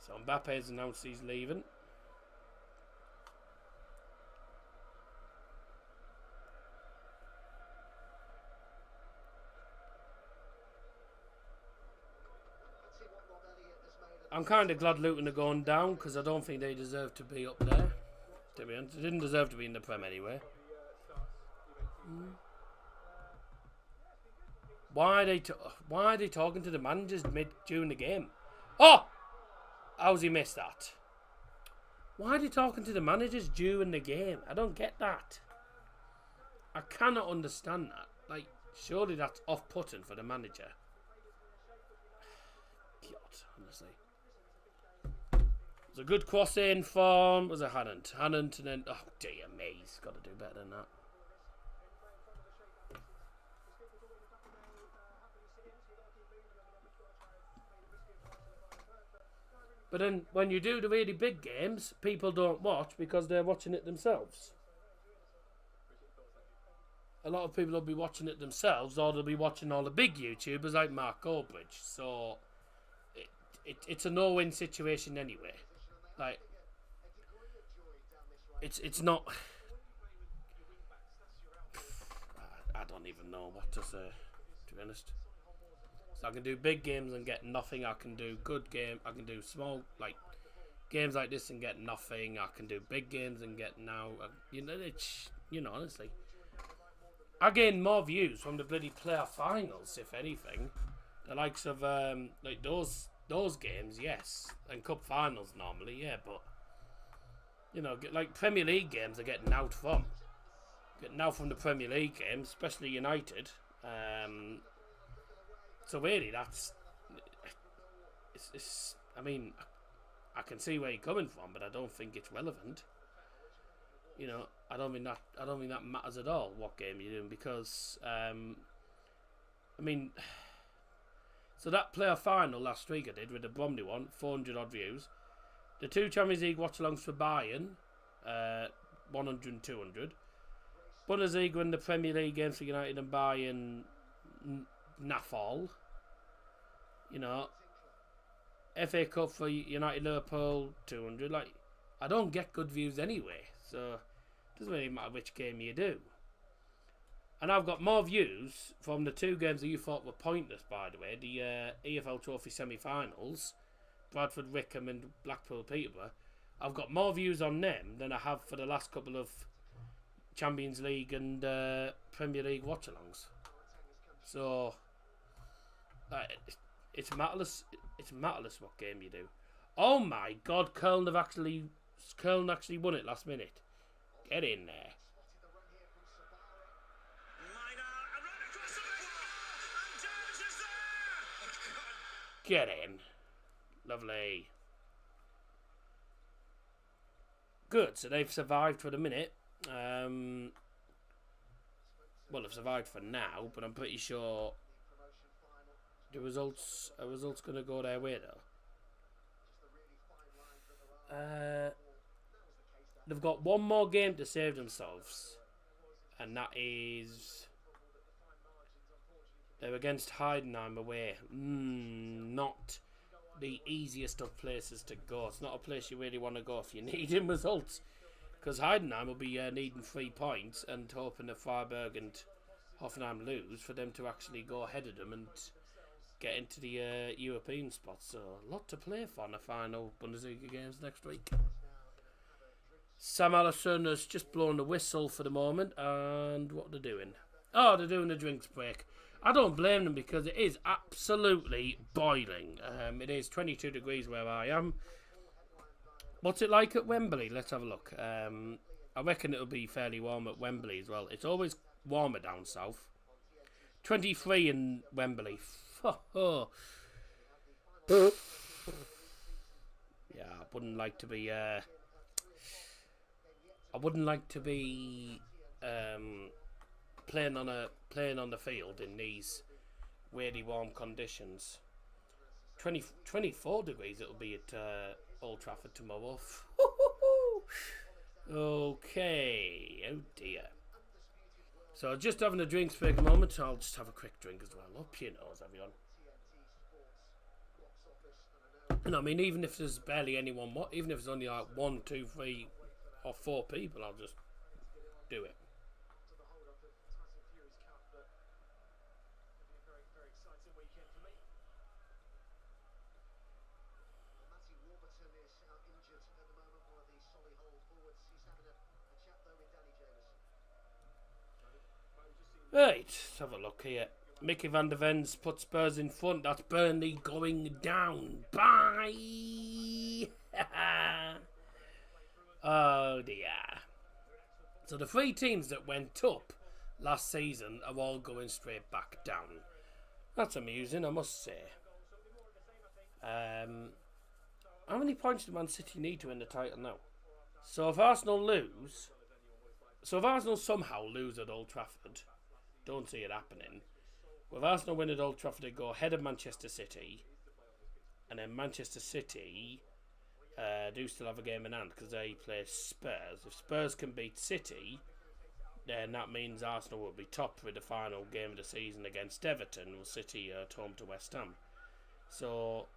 So Mbappe's announced he's leaving. I'm kind of glad Luton are going down because I don't think they deserve to be up there. To be honest, they didn't deserve to be in the Prem anyway. Why are they talking to the managers during the game? Oh! How's he missed that? Why are they talking to the managers during the game? I don't get that. I cannot understand that. Like, surely that's off-putting for the manager. God, honestly. It was a good cross-in form. Was it Hannant? Hannant and then... Oh, dear me. He's got to do better than that. But then, when you do the really big games, people don't watch because they're watching it themselves. A lot of people will be watching it themselves, or they'll be watching all the big YouTubers like Mark Goldbridge. So, it's a no-win situation anyway. Like, it's not... I don't even know what to say, to be honest. So I can do big games and get nothing. I can do good game. I can do small, like, games like this and get nothing. I can do big games and get now. You know, honestly, I gain more views from the bloody player finals, if anything. The likes of like those games, yes, and cup finals normally, yeah. But you know, like Premier League games, are getting out from the Premier League games, especially United. So really, it's. I mean, I can see where you're coming from, but I don't think it's relevant. You know, I don't think that matters at all. What game you're doing, because I mean, so that player final last week I did with the Bromley one, 400 odd views. The two Champions League watch-alongs for Bayern, 100 and 200. Bundesliga and the Premier League games for United and Bayern. Nafal, you know, FA Cup for United Liverpool 200. Like, I don't get good views anyway, so it doesn't really matter which game you do. And I've got more views from the 2 games that you thought were pointless, by the way. The EFL Trophy semi-finals, Bradford Wickham and Blackpool Peterborough. I've got more views on them than I have for the last couple of Champions League and Premier League watch-alongs. So it's matterless. It's matterless what game you do. Oh my God, Köln actually won it last minute. Get in there. Get in. Lovely. Good, so they've survived for the minute. Well, they've survived for now, but I'm pretty sure the results going to go their way, though. They've got one more game to save themselves, and that is they're against Heidenheim away. Not the easiest of places to go. It's not a place you really want to go if you're needing results, because Heidenheim will be needing 3 points and hoping that Freiburg and Hoffenheim lose for them to actually go ahead of them and get into the European spots. So a lot to play for in the final Bundesliga games next week. Sam Allison has just blown the whistle for the moment, and what they're doing? Oh, they're doing a drinks break. I don't blame them because it is absolutely boiling. It is 22 degrees where I am. What's it like at Wembley? Let's have a look. I reckon it'll be fairly warm at Wembley as well. It's always warmer down south. 23 in Wembley. Yeah, I wouldn't like to be playing on the field in these really warm conditions. 24 degrees it'll be at Old Trafford tomorrow. Okay, oh dear. So just having a drinks break a moment. I'll just have a quick drink as well. Up your nose, everyone. And I mean, even if there's barely anyone, even if there's only like 1, 2, 3 or 4 people, I'll just do it. Right, let's have a look here. Mickey van der Ven's put Spurs in front. That's Burnley going down. Bye! Oh dear. So the 3 teams that went up last season are all going straight back down. That's amusing, I must say. How many points do Man City need to win the title now? So if Arsenal somehow lose at Old Trafford, don't see it happening. With Arsenal win at Old Trafford, they go ahead of Manchester City, and then Manchester City do still have a game in hand because they play Spurs. If Spurs can beat City, then that means Arsenal will be top with the final game of the season against Everton, with City at home to West Ham. So,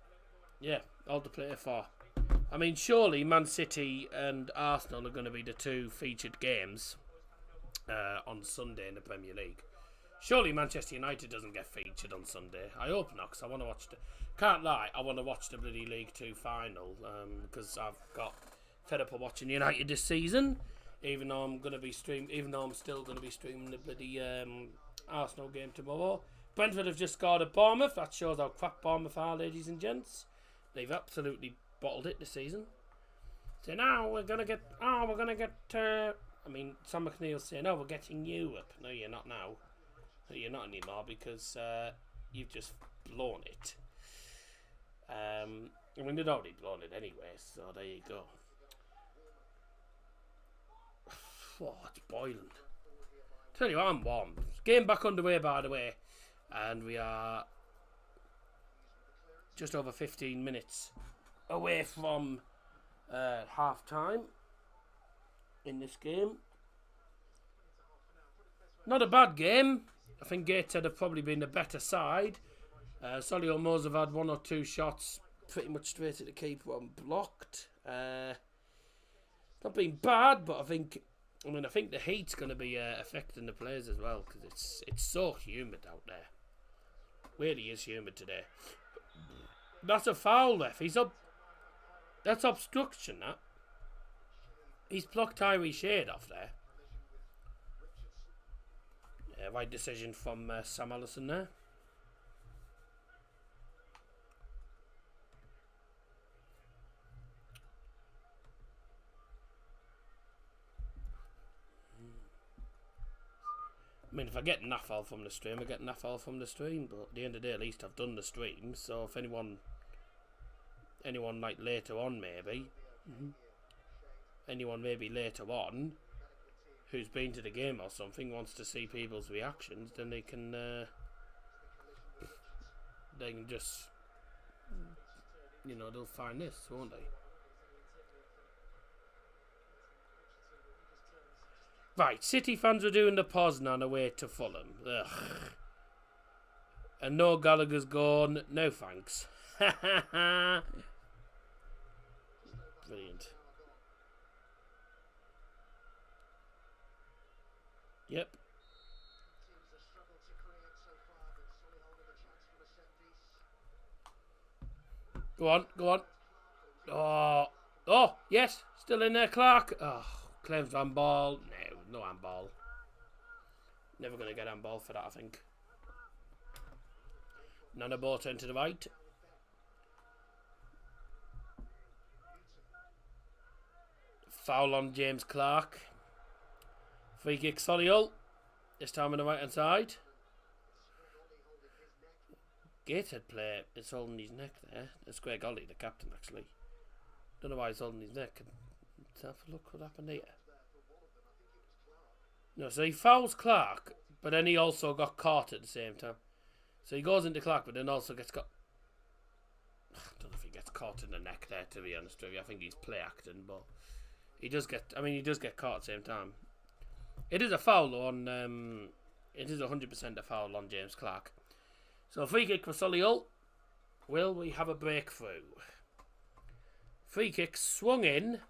yeah, all to play for. I mean, surely Man City and Arsenal are going to be the 2 featured games on Sunday in the Premier League. Surely Manchester United doesn't get featured on Sunday. I hope not, because I want to watch can't lie, I want to watch the bloody League 2 final, because I've got fed up of watching United this season, even though I'm still going to be streaming the bloody Arsenal game tomorrow. Brentford have just scored at Bournemouth. That shows how crap Bournemouth are, ladies and gents. They've absolutely bottled it this season. So now we're going to get, I mean, Sam McNeil's saying, we're getting Europe. No, you're not now. No, you're not anymore, because you've just blown it. I mean, they'd already blown it anyway, so there you go. Oh, it's boiling. Tell you, I'm warm. Game back underway, by the way, and we are just over 15 minutes away from half time in this game. Not a bad game. I think Gateshead have probably been the better side. Solihull have had 1 or 2 shots pretty much straight at the keeper unblocked. Not been bad, but I think the heat's going to be affecting the players as well, because it's so humid out there. Really is humid today. That's a foul, ref. He's up. That's obstruction, that. He's plucked Tyree Shade off there. Yeah, right decision from Sam Allison there. I mean, if I get enough all from the stream, I get enough all from the stream. But at the end of the day, at least I've done the stream. So if anyone like later on maybe, anyone maybe later on who's been to the game or something wants to see people's reactions, then they can just, you know, they'll find this, won't they? Right, City fans were doing the Poznan away to Fulham. Ugh. And no Gallagher's gone. No thanks. Brilliant. Yep. Go on, go on. Oh, yes, still in there, Clark. Oh, claims handball. No handball. Never going to get handball for that, I think. Nana Bota to the right. Foul on James Clark. Free kick Solihull. This time on the right hand side. Gateshead player is holding his neck there. It's Greg Ollie, the captain, actually. Don't know why he's holding his neck. Let's have a look what happened here. No, so he fouls Clark, but then he also got caught at the same time. So he goes into Clark, but then also gets caught. I don't know if he gets caught in the neck there, to be honest with you. I think he's play acting, but he does get caught at the same time. It is a foul on. It is 100% a foul on James Clark. So free kick for Solihull. Will we have a breakthrough? Free kick swung in.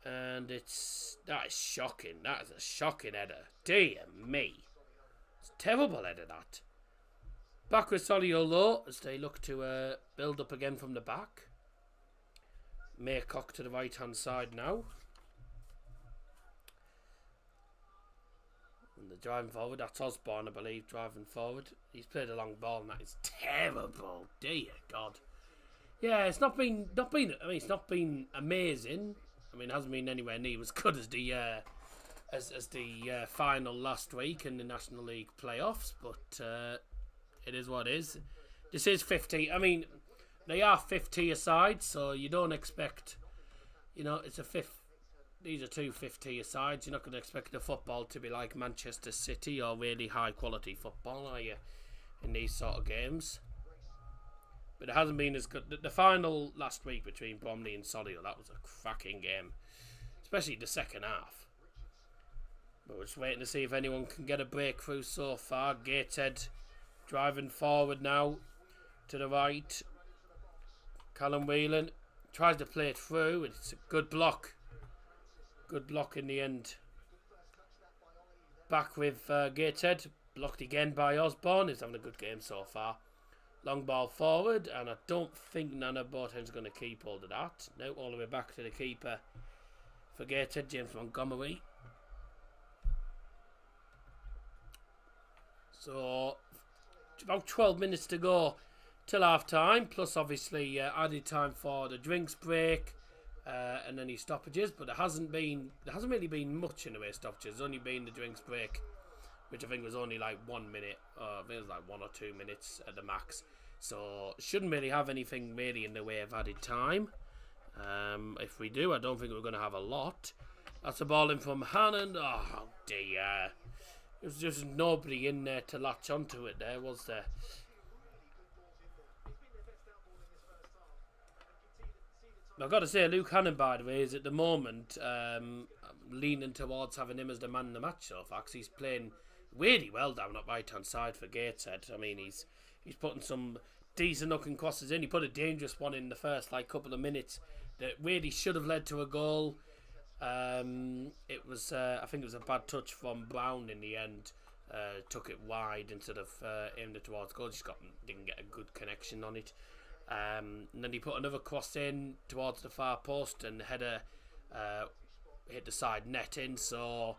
And that is shocking. That is a shocking header. Dear me. It's a terrible header, that. Back with Solihull though, as they look to build up again from the back. Maycock to the right hand side now. And the driving forward, that's Osborne, I believe, driving forward. He's played a long ball and that is terrible. Dear God. Yeah, it's not been amazing. I mean, it hasn't been anywhere near as good as the final last week in the National League playoffs, but it is what it is. This is 50. I mean, they are 50 aside, so you don't expect, you know, it's a fifth. These are two 50 sides. You're not going to expect the football to be like Manchester City or really high quality football, are you, in these sort of games? But it hasn't been as good. The final last week between Bromley and Solihull, that was a cracking game. Especially the second half. But we're just waiting to see if anyone can get a breakthrough so far. Gateshead driving forward now to the right. Callum Whelan tries to play it through. It's a good block. Good block in the end. Back with Gateshead. Blocked again by Osborne. He's having a good game so far. Long ball forward, and I don't think Nana Boateng's going to keep hold of that. Now all the way back to the keeper for Gateshead, James Montgomery. So, about 12 minutes to go till half time, plus obviously added time for the drinks break and any stoppages. But there hasn't really been much in the way of stoppages. There's only been the drinks break, which I think was only like 1 minute. I think it was like 1 or 2 minutes at the max. So shouldn't really have anything really in the way of added time. If we do, I don't think we're going to have a lot. That's a ball in from Hannon. Oh dear. There was just nobody in there to latch onto it there, was there? I've got to say, Luke Hannon, by the way, is at the moment leaning towards having him as the man in the match so far, because he's playing really well down that right hand side for Gateshead. I mean, he's putting some decent looking crosses in. He put a dangerous one in the first couple of minutes that really should have led to a goal. It was I think it was a bad touch from Brown in the end. Took it wide instead of aimed it towards goal. Just didn't get a good connection on it. And then he put another cross in towards the far post, and the header hit the side netting. So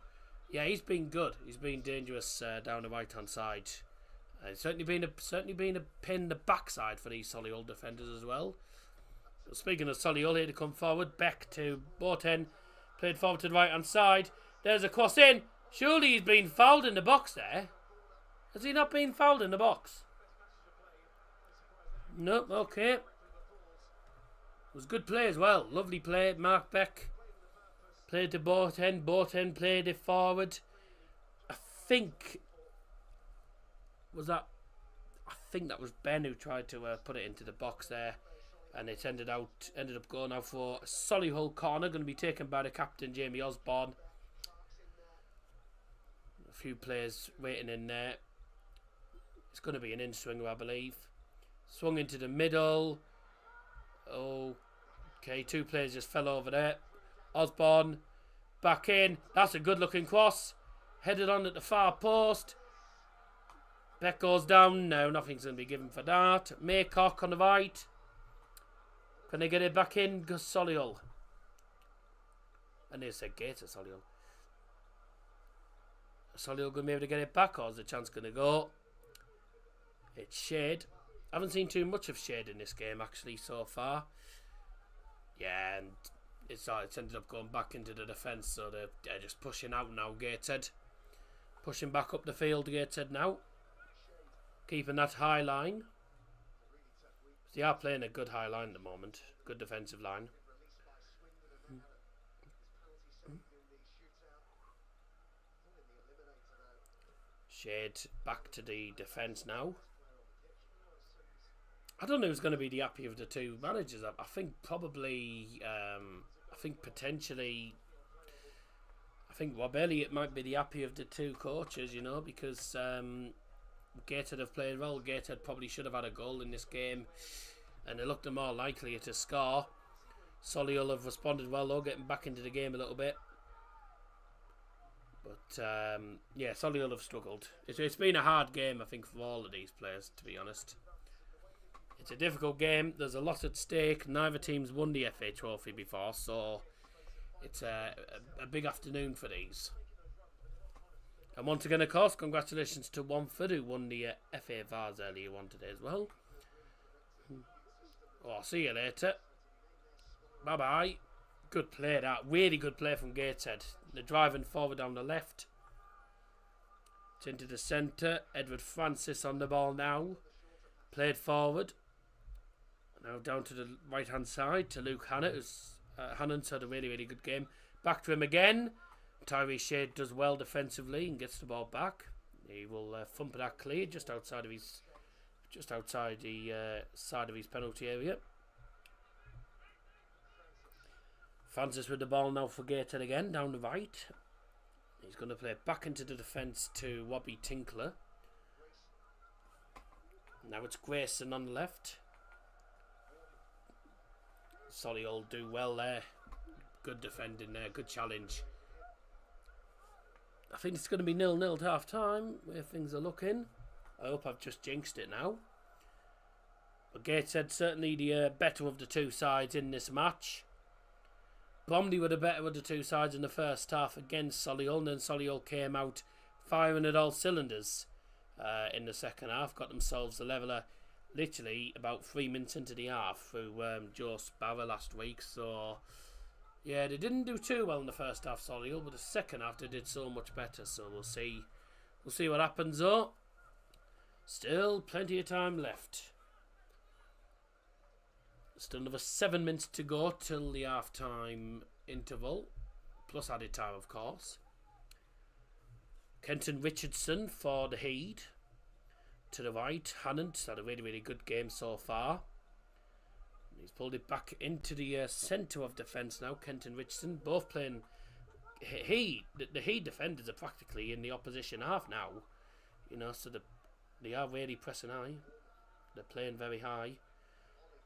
yeah, he's been good. He's been dangerous down the right hand side. Certainly been a pin in the backside for these Solihull defenders as well. So speaking of Solihull, here to come forward, Beck to Boateng, played forward to the right hand side. There's a cross in. Surely he's been fouled in the box there. Has he not been fouled in the box? Nope, okay. It was good play as well. Lovely play. Mark Beck played to Boateng. Boateng played it forward. I think that was Ben who tried to put it into the box there, and it ended up going out for a Solihull corner, going to be taken by the captain Jamie Osborne. A few players waiting in there. It's going to be an in-swinger, I believe. Swung into the middle. Okay, 2 players just fell over there. Osborne back in. That's a good looking cross. Headed on at the far post. Beck goes down. No, nothing's going to be given for that. Maycock on the right. Can they get it back in? Solihull. And they said Gates at Solihull. Solihull going to be able to get it back, or is the chance going to go? It's Shade. I haven't seen too much of Shade in this game actually so far. Yeah, and it's ended up going back into the defence, so they're just pushing out now. Gateshead pushing back up the field. Gateshead now keeping that high line. They are playing a good high line at the moment. Good defensive line. Shade back to the defence now. I don't know who's going to be the happy of the two managers. I think probably, potentially, Rob Elliott might be the happy of the two coaches, you know, because Gateshead have played well. Gateshead probably should have had a goal in this game, and they looked more likely to score. Solihull have responded well though, getting back into the game a little bit. But yeah, Solihull have struggled. It's been a hard game, I think, for all of these players, to be honest. It's a difficult game. There's a lot at stake. Neither team's won the FA Trophy before, so it's a big afternoon for these. And once again, of course, congratulations to Wamford, who won the FA Vars earlier on today as well. Oh, I'll see you later. Bye-bye. Good play, that. Really good play from Gateshead. They're driving forward down the left. It's into the centre. Edward Francis on the ball now. Played forward. Now down to the right-hand side to Luke Hannett, who's Hannon's had a really, really good game. Back to him again. Tyree Shade does well defensively and gets the ball back. He will thump that clear just outside the side of his penalty area. Francis with the ball now for Gateshead again, down the right. He's going to play it back into the defence to Wobby Tinkler. Now it's Grayson on the left. Solihull do well there. Good defending there, good challenge. I think it's going to be 0-0 at half time, where things are looking. I hope I've just jinxed it now. But Gateshead certainly the better of the two sides in this match. Bromley were the better of the two sides in the first half against Solihull, and then Solihull came out firing at all cylinders in the second half. Got themselves a leveller literally about 3 minutes into the half through Joe Sparrow last week. So yeah, they didn't do too well in the first half, Solihull, but the second half they did so much better. So we'll see what happens though. Still plenty of time left. Still another 7 minutes to go till the half-time interval, plus added time, of course. Kenton Richardson for the Heed. To the right, Hannant's had a really, really good game so far. He's pulled it back into the centre of defence now, Kenton Richardson. Both playing... The Heed defenders are practically in the opposition half now. You know, so they are really pressing high. They're playing very high.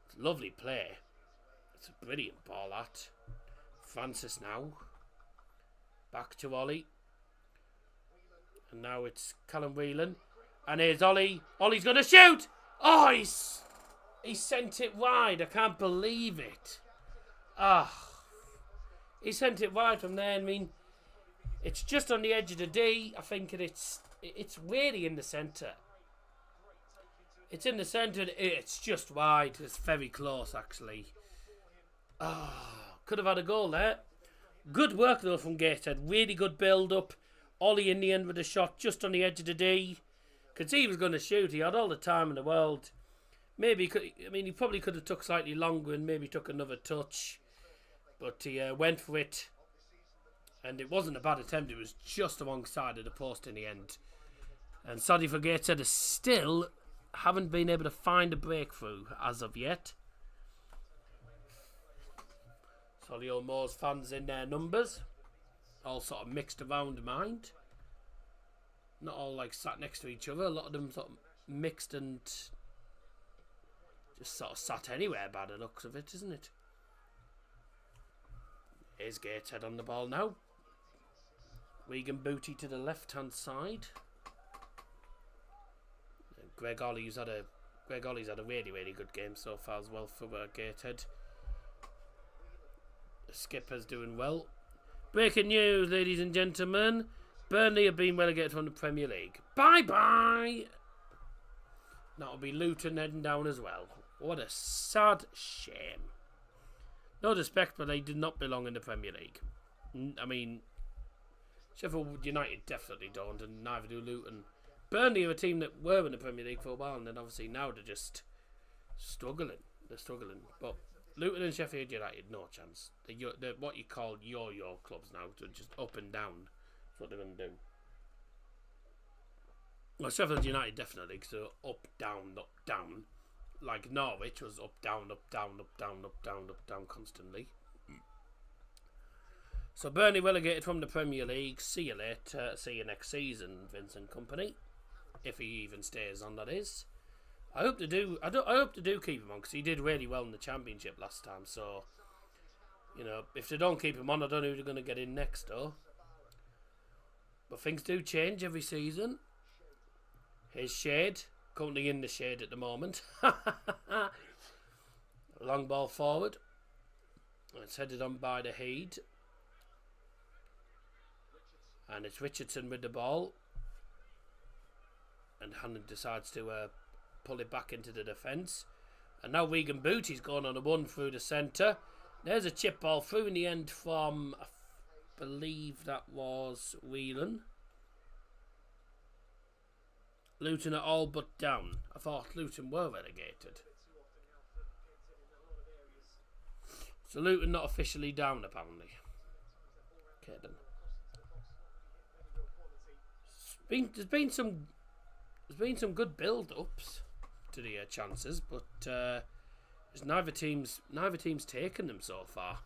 It's a lovely play. It's a brilliant ball, that. Francis now. Back to Ollie. And now it's Callum Whelan. And here's Ollie. Ollie's going to shoot! Oh, he sent it wide. I can't believe it. He sent it wide from there. I mean, it's just on the edge of the D. I think it's really in the centre. It's in the centre. It's just wide. It's very close, actually. Could have had a goal there. Good work, though, from Gateshead. Really good build-up. Ollie in the end with a shot just on the edge of the D. Could see he was going to shoot. He had all the time in the world. Maybe he probably could have took slightly longer and maybe took another touch. But he went for it. And it wasn't a bad attempt. It was just alongside of the post in the end. And sadly for Gateshead, still haven't been able to find a breakthrough as of yet. Solihull Moors fans in their numbers. All sort of mixed around mind. Not all like sat next to each other. A lot of them sort of mixed and just sort of sat anywhere by the looks of it, isn't it? Here's Gateshead on the ball now. Wigan Booty to the left hand side. Greg Ollie's had a really, really good game so far as well for Gateshead. The skipper's doing well. Breaking news, ladies and gentlemen. Burnley have been relegated from the Premier League. Bye-bye! That'll be Luton heading down as well. What a sad shame. No disrespect, but they did not belong in the Premier League. I mean, Sheffield United definitely don't, and neither do Luton. Burnley are a team that were in the Premier League for a while, and then obviously now they're just struggling. They're struggling. But Luton and Sheffield United, no chance. They're what you call yo-yo clubs now. They're just up and down. That's what they're going to do. Well, Sheffield United definitely, because they're up, down. Like Norwich was up, down constantly. So Burnley relegated from the Premier League. See you later. See you next season, Vincent Kompany. If he even stays on, that is. I hope to do. I hope to do keep him on because he did really well in the Championship last time. So, you know, if they don't keep him on, I don't know who they're going to get in next, though. But things do change every season. Here's Shade, currently in the shade at the moment. Long ball forward. It's headed on by the Heed. And it's Richardson with the ball. And Hannon decides to pull it back into the defence. And now Wigan Booty's gone on a one through the centre. There's a chip ball through in the end from, I believe that was Whelan. Luton are all but down. I thought Luton were relegated. So Luton not officially down apparently. Okay then. There's been some good build-ups to the chances, but there's neither team's taken them so far.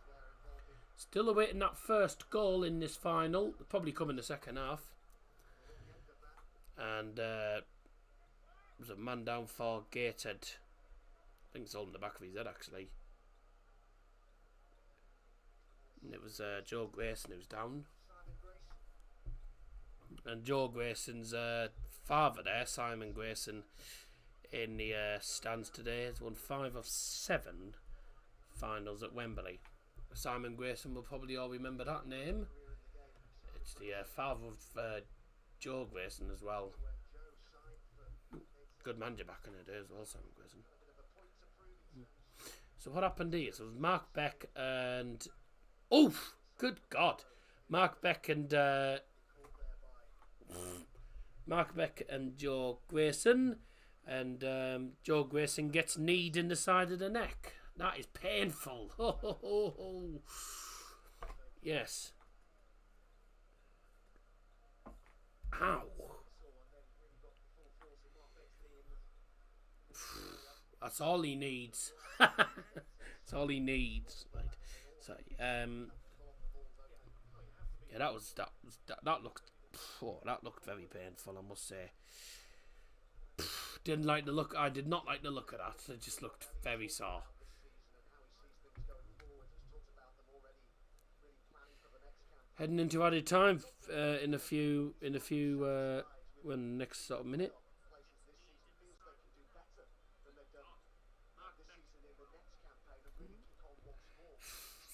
Still awaiting that first goal in this final. It'll probably come in the second half. And there's a man down for Gateshead. I think it's holding the back of his head actually. And it was Joe Grayson who was down. And Joe Grayson's father there, Simon Grayson, in the stands today, has won 5 of 7 finals at Wembley. Simon Grayson will probably all remember that name. It's the father of Joe Grayson as well. Good manager back in the day as well, Simon Grayson. So what happened here? So it was Mark Beck and... Oof! Good God! Mark Beck and Joe Grayson. And Joe Grayson gets kneed in the side of the neck. That is painful. Ho, ho, ho, ho. Yes. Ow. That's all he needs. That's all he needs. Right. So yeah, that looked very painful, I must say. didn't like the look. I did not like the look of that. It just looked very sore. Heading into added time in a few next sort of minute.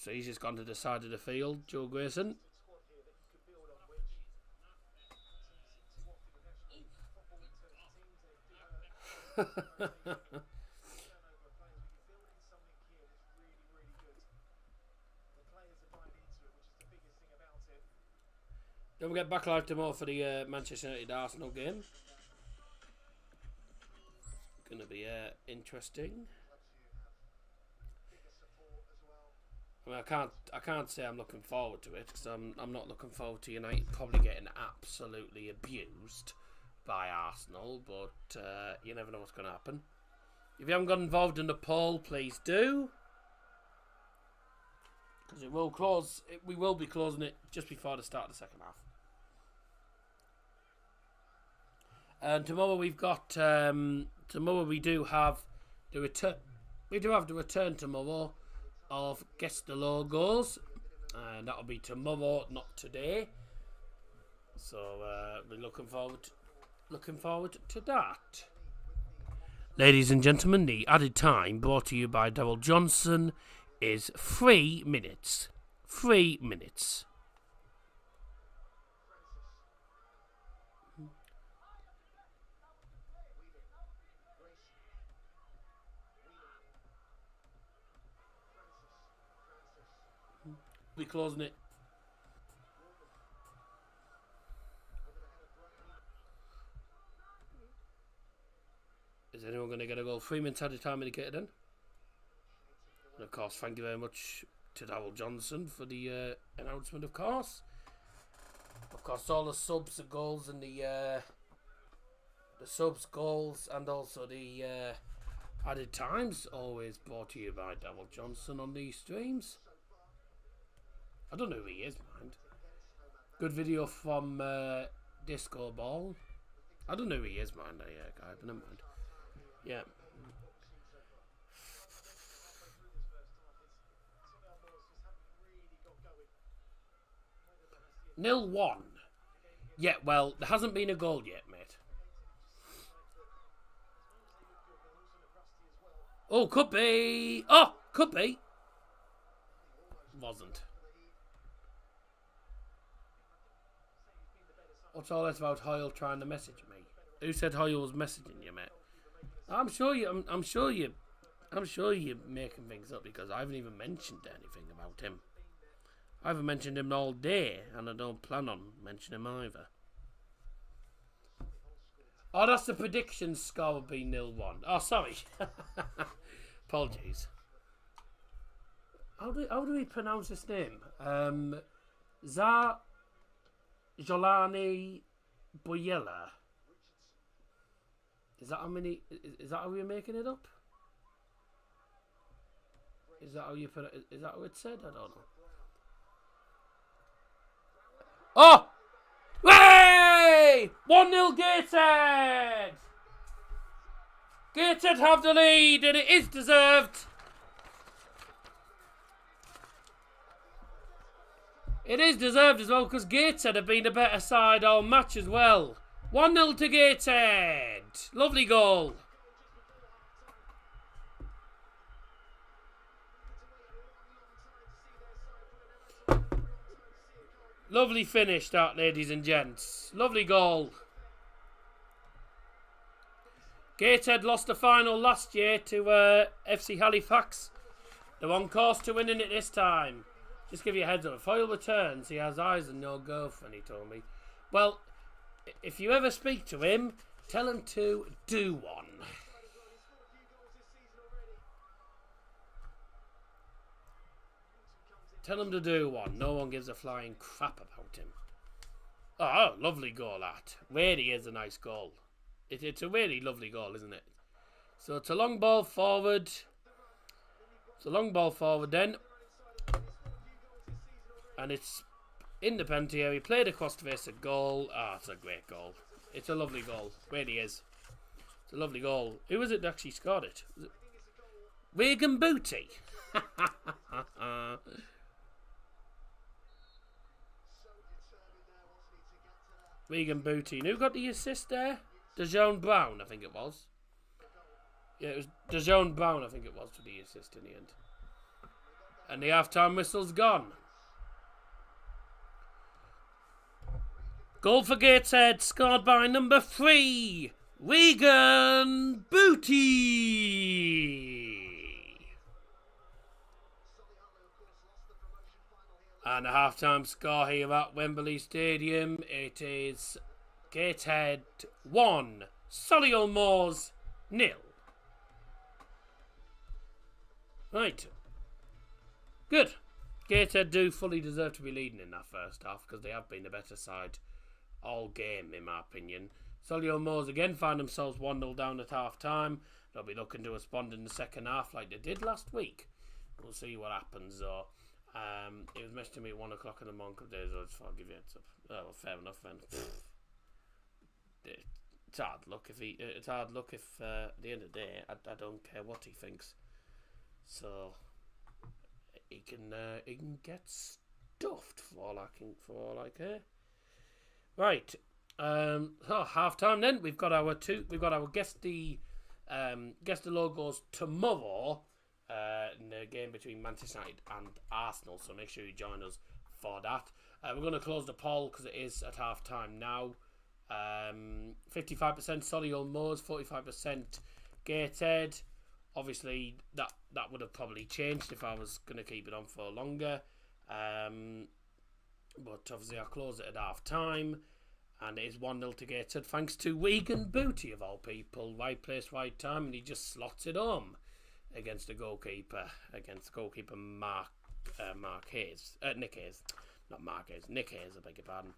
So he's just gone to the side of the field, Joe Grayson. Don't forget back live tomorrow for the Manchester United Arsenal game. Gonna be interesting. I mean, I can't say I'm looking forward to it because I'm not looking forward to United probably getting absolutely abused by Arsenal, but you never know what's going to happen. If you haven't got involved in the poll, please do, because it will close. We will be closing it just before the start of the second half. And tomorrow we've got tomorrow we do have the return. We do have the return tomorrow of Guess the Logos, and that'll be tomorrow, not today. So we're looking forward to that. Ladies and gentlemen, the added time brought to you by Daryl Johnson is 3 minutes. 3 minutes. We're closing it. Is anyone going to get a goal? 3 minutes at a time indicated in. And of course, thank you very much to Daryl Johnson for the announcement, of course. Of course, all the subs, the goals, and the subs, goals, and also the added times, always brought to you by Daryl Johnson on these streams. I don't know who he is, mind. Good video from Disco Ball. I don't know who he is, mind. Guy, but never mind. Yeah. Nil 1. Yeah, well, there hasn't been a goal yet, mate. Oh, could be. Oh, could be. Wasn't. What's all this about Hoyle trying to message me? Who said Hoyle was messaging you, mate? I'm sure you're making things up because I haven't even mentioned anything about him. I haven't mentioned him all day, and I don't plan on mentioning him either. Oh, that's the prediction score would be 0-1. Oh, sorry. Apologies. How do we pronounce his name? Jolani Boyella. Is that how you're making it up? Is that how you put it? Is that how it said? I don't know. Oh! Way! 1-0 Gateshead! Gateshead have the lead, and it is deserved. It is deserved as well, because Gateshead have been a better side all match as well. 1-0 to Gateshead. Lovely goal. Lovely finish that, ladies and gents. Lovely goal. Gateshead lost the final last year to FC Halifax. They're on course to winning it this time. Just give you a heads up. If Hoyle returns, he has eyes on your girlfriend, he told me. Well, if you ever speak to him, tell him to do one. Tell him to do one. No one gives a flying crap about him. Oh, lovely goal, that. Really is a nice goal. It's a really lovely goal, isn't it? So it's a long ball forward. It's a long ball forward then. And it's in the penalty area. Played across the face of goal. Ah, it's a great goal. It's a lovely goal. Really is. It's a lovely goal. Who was it that actually scored it? Was it Wigan Booty? Wigan Booty. And who got the assist there? Dazzer Brown, I think it was. Yeah, it was Dazzer Brown, I think it was, for the assist in the end. And the half-time whistle's gone. Goal for Gateshead, scored by number 3, Wigan Booty. And a half-time score here at Wembley Stadium. It is Gateshead 1, Solihull Moors 0. Right. Good. Gateshead do fully deserve to be leading in that first half because they have been the better side all game, in my opinion. Solihull Moors again find themselves 1-0 down at half time. They'll be looking to respond in the second half like they did last week. We'll see what happens though. It was mentioned to me at 1 o'clock in the morning of days, so I'll give you a heads up. Oh, well, fair enough then. It's hard luck if at the end of the day I don't care what he thinks. So he can get stuffed for all I care. Right. Half time then. We've got our guest the logos tomorrow in the game between Manchester United and Arsenal. So make sure you join us for that. We're going to close the poll because it is at half time now. 55% Solihull Moors, 45% Gateshead. Obviously that would have probably changed if I was going to keep it on for longer. But obviously I'll close it at half time. And it is 1-0 to Gateshead thanks to Wigan Booty of all people. Right place, right time, and he just slots it home against the goalkeeper. Nick Hayes. Not Mark Hayes. Nick Hayes, I beg your pardon.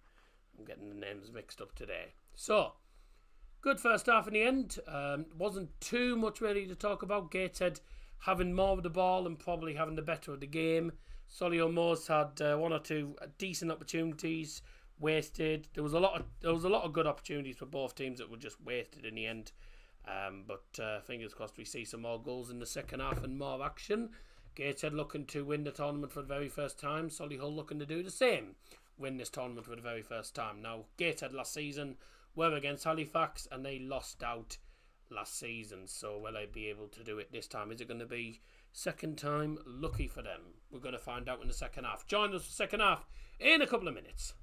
I'm getting the names mixed up today. So, good first half in the end. Wasn't too much really to talk about. Gateshead having more of the ball and probably having the better of the game. Solihull Moors had 1 or 2 decent opportunities wasted. There was a lot of good opportunities for both teams that were just wasted in the end. But fingers crossed we see some more goals in the second half and more action. Gateshead looking to win the tournament for the very first time. Solihull looking to do the same. Win this tournament for the very first time. Now, Gateshead last season were against Halifax and they lost out last season. So will they be able to do it this time? Is it going to be second time lucky for them? We're going to find out in the second half. Join us for the second half in a couple of minutes.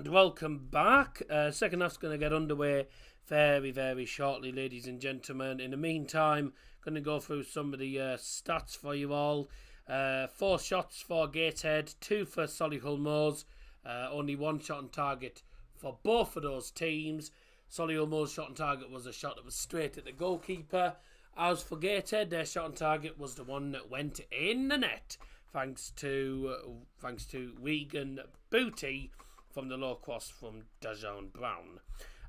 And welcome back. Second half's going to get underway very, very shortly, ladies and gentlemen. In the meantime, going to go through some of the stats for you all. 4 shots for Gateshead, 2 for Solihull Moors. Only 1 shot on target for both of those teams. Solihull Moors' shot on target was a shot that was straight at the goalkeeper. As for Gateshead, their shot on target was the one that went in the net, thanks to Wigan Booty from the low cross from Dazzer and Brown.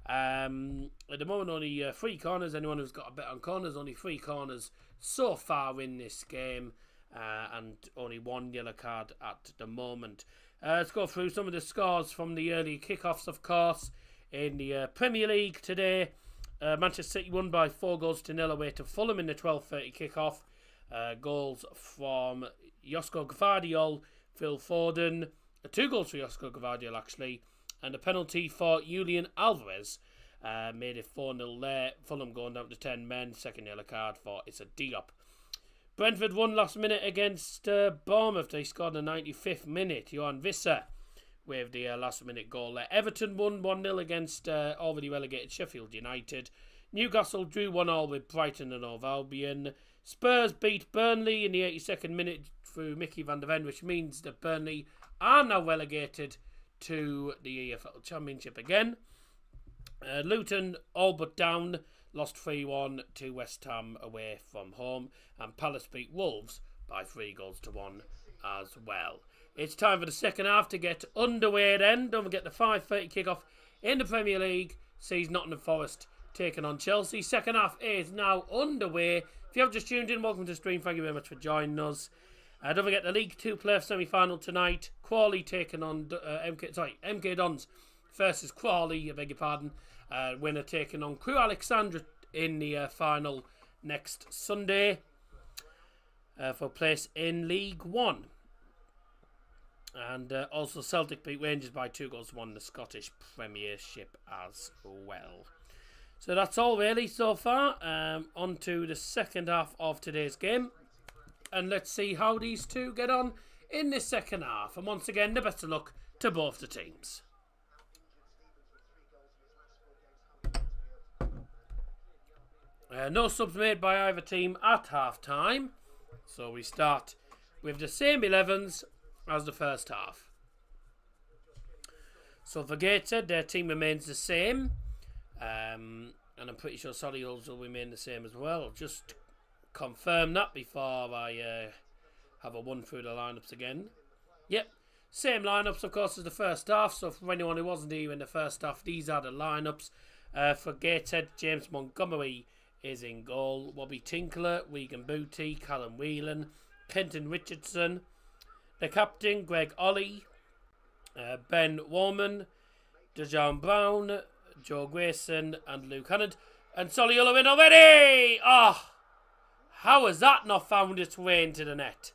At the moment, only 3 corners. Anyone who's got a bet on corners, only 3 corners so far in this game, and only 1 yellow card at the moment. Let's go through some of the scores from the early kickoffs, of course. In the Premier League today, Manchester City won by 4-0 away to Fulham in the 12:30 kickoff. Goals from Josko Gvardiol, Phil Foden, 2 goals for Josko Gvardiol actually, and a penalty for Julian Alvarez made it 4-0 there. Fulham going down to 10 men, second yellow card for Issa Diop. Brentford won last minute against Bournemouth. They scored in the 95th minute. Johan Visser with the last minute goal there. Everton won 1-0 against already relegated Sheffield United. Newcastle drew 1-1 with Brighton and Hove Albion. Spurs beat Burnley in the 82nd minute through Mickey van der Ven, which means that Burnley are now relegated to the EFL Championship again. Luton, all but down, lost 3-1 to West Ham away from home. And Palace beat Wolves by 3-1 as well. It's time for the second half to get underway then. Don't forget the 5:30 kickoff in the Premier League sees Nottingham Forest taking on Chelsea. Second half is now underway. If you have just tuned in, welcome to the stream. Thank you very much for joining us. Don't forget the League 2 playoff semi-final tonight. Crawley taking on MK Dons versus Crawley, I beg your pardon. Winner taking on Crew Alexandra in the final next Sunday for place in League 1. And also Celtic beat Rangers by 2-1 in the Scottish Premiership as well. So that's all really so far. On to the second half of today's game. And let's see how these two get on in this second half. And once again, the best of luck to both the teams. No subs made by either team at half time. So we start with the same 11s as the first half. So for Gateshead, their team remains the same. And I'm pretty sure Solihull's will remain the same as well. I'll just confirm that before I have a run through the lineups again. Yep, same lineups of course as the first half. So for anyone who wasn't here in the first half, these are the lineups. For Gateshead, James Montgomery is in goal. Bobby Tinkler, Wigan Booty, Callum Whelan, Kenton Richardson. The captain, Greg Ollie, Ben Warman, Dejan Brown, Joe Grayson and Luke Hannard. And Solihull are in already! Oh, how has that not found its way into the net?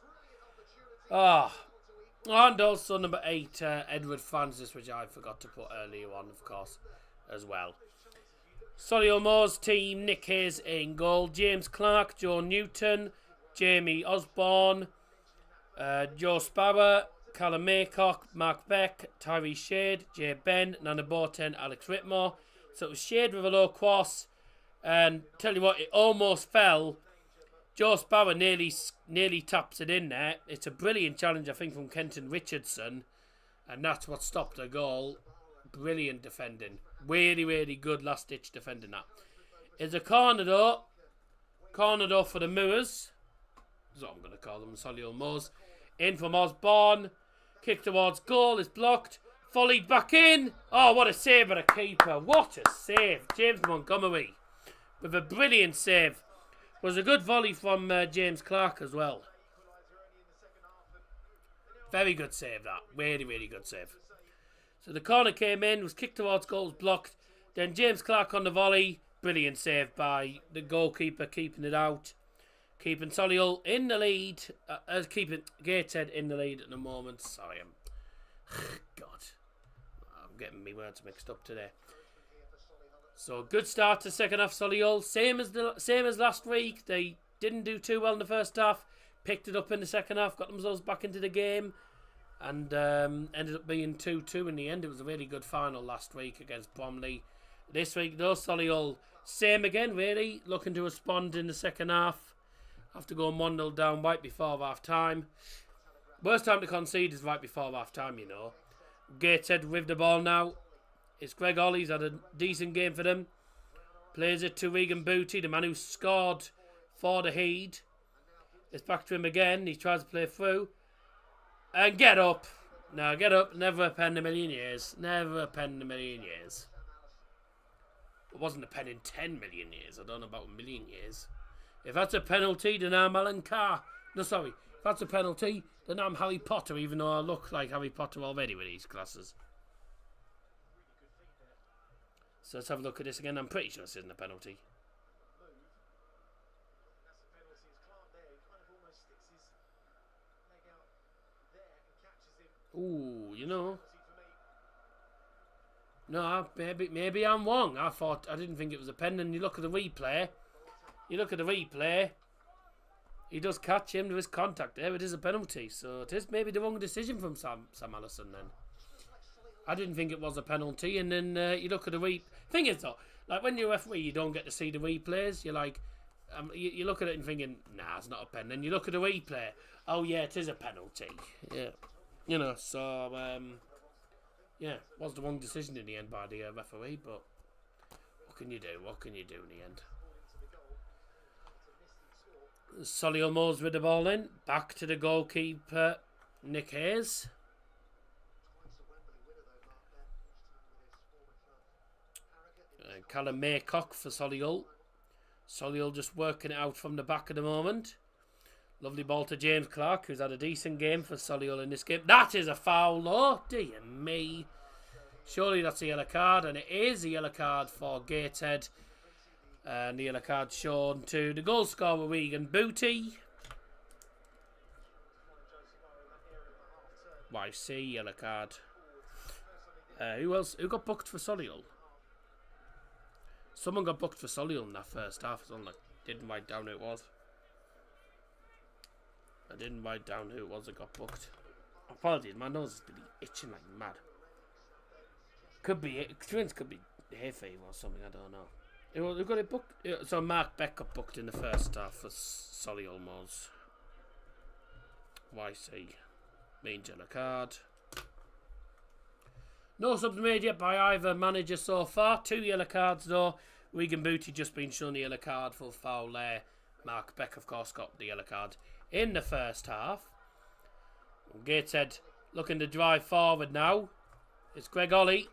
Oh, and also number 8, Edward Francis, which I forgot to put earlier on, of course, as well. Solihull Moors team, Nick Hayes in goal, James Clark, Joe Newton, Jamie Osborne, Joe Sparrow, Callum Maycock, Mark Beck, Tyree Shade, Jay Ben, Nana Boten, Alex Whitmore. So it was Shade with a low cross. And tell you what, it almost fell. Joe Sparrow nearly taps it in there. It's a brilliant challenge, I think, from Kenton Richardson. And that's what stopped the goal. Brilliant defending. Really, really good last-ditch defending that. It's a corner though. Corner though for the Moors. That's what I'm going to call them, Solihull Moors. In from Osborne. Kick towards goal is blocked. Volleyed back in. Oh, what a save by the keeper. What a save. James Montgomery with a brilliant save. Was a good volley from James Clark as well. Very good save that. Really, really good save. So the corner came in, was kicked towards goal, was blocked. Then James Clark on the volley. Brilliant save by the goalkeeper, keeping it out. Keeping Solihull in the lead. Keeping Gateshead in the lead at the moment. Sorry, God. I'm getting my words mixed up today. So good start to second half Solihull. Same as last week. They didn't do too well in the first half. Picked it up in the second half. Got themselves back into the game. And ended up being 2-2 in the end. It was a really good final last week against Bromley. This week, though, Solihull, same again, really. Looking to respond in the second half. After going 1-0 down right before half-time. Worst time to concede is right before half-time, you know. Gateshead with the ball now. It's Greg Ollie's had a decent game for them. Plays it to Regan Booty, the man who scored for the Heed. It's back to him again. He tries to play through. And get up. No, get up. Never a pen in a million years. Never a pen in a million years. It wasn't a pen in 10 million years. I don't know about a million years. If that's a penalty, then I'm Alan Carr. No, sorry. If that's a penalty, then I'm Harry Potter, even though I look like Harry Potter already with these glasses. So let's have a look at this again. I'm pretty sure this isn't a penalty. Ooh, you know. No, maybe I'm wrong. I didn't think it was a pen. And you look at the replay. He does catch him. There is contact there. It is a penalty. So it is maybe the wrong decision from Sam Allison then. I didn't think it was a penalty. And then you look at the replay. Thing is though, like when you're a referee, you don't get to see the replays. You're like, you look at it and thinking, nah, it's not a pen. Then you look at the replay. Oh yeah, it is a penalty. Yeah. You know, so, yeah, was the wrong decision in the end by the referee, but what can you do? What can you do in the end? Solihull Moors with the ball in. Back to the goalkeeper, Nick Hayes. Callum Maycock for Solihull. Solihull just working it out from the back at the moment. Lovely ball to James Clark, who's had a decent game for Solihull in this game. That is a foul, though. Dear me. Surely that's a yellow card, and it is a yellow card for Gateshead. And the yellow card shown to the goal scorer, Regan Booty. YC, yellow card. Who else? Who got booked for Solihull? Someone got booked for Solihull in that first half. I didn't write down who it was. I didn't write down who it was that got booked. Apologies, my nose is really itching like mad. Could be twins, could be hay fever or something, I don't know. Who got it booked? So Mark Beck got booked in the first half for Solihull Moors. YC. Means yellow card. No subs made yet by either manager so far. 2 yellow cards though. Regan Booty just been shown the yellow card for foul there. Mark Beck of course got the yellow card in the first half. Gateshead looking to drive forward now. It's Greg Ollie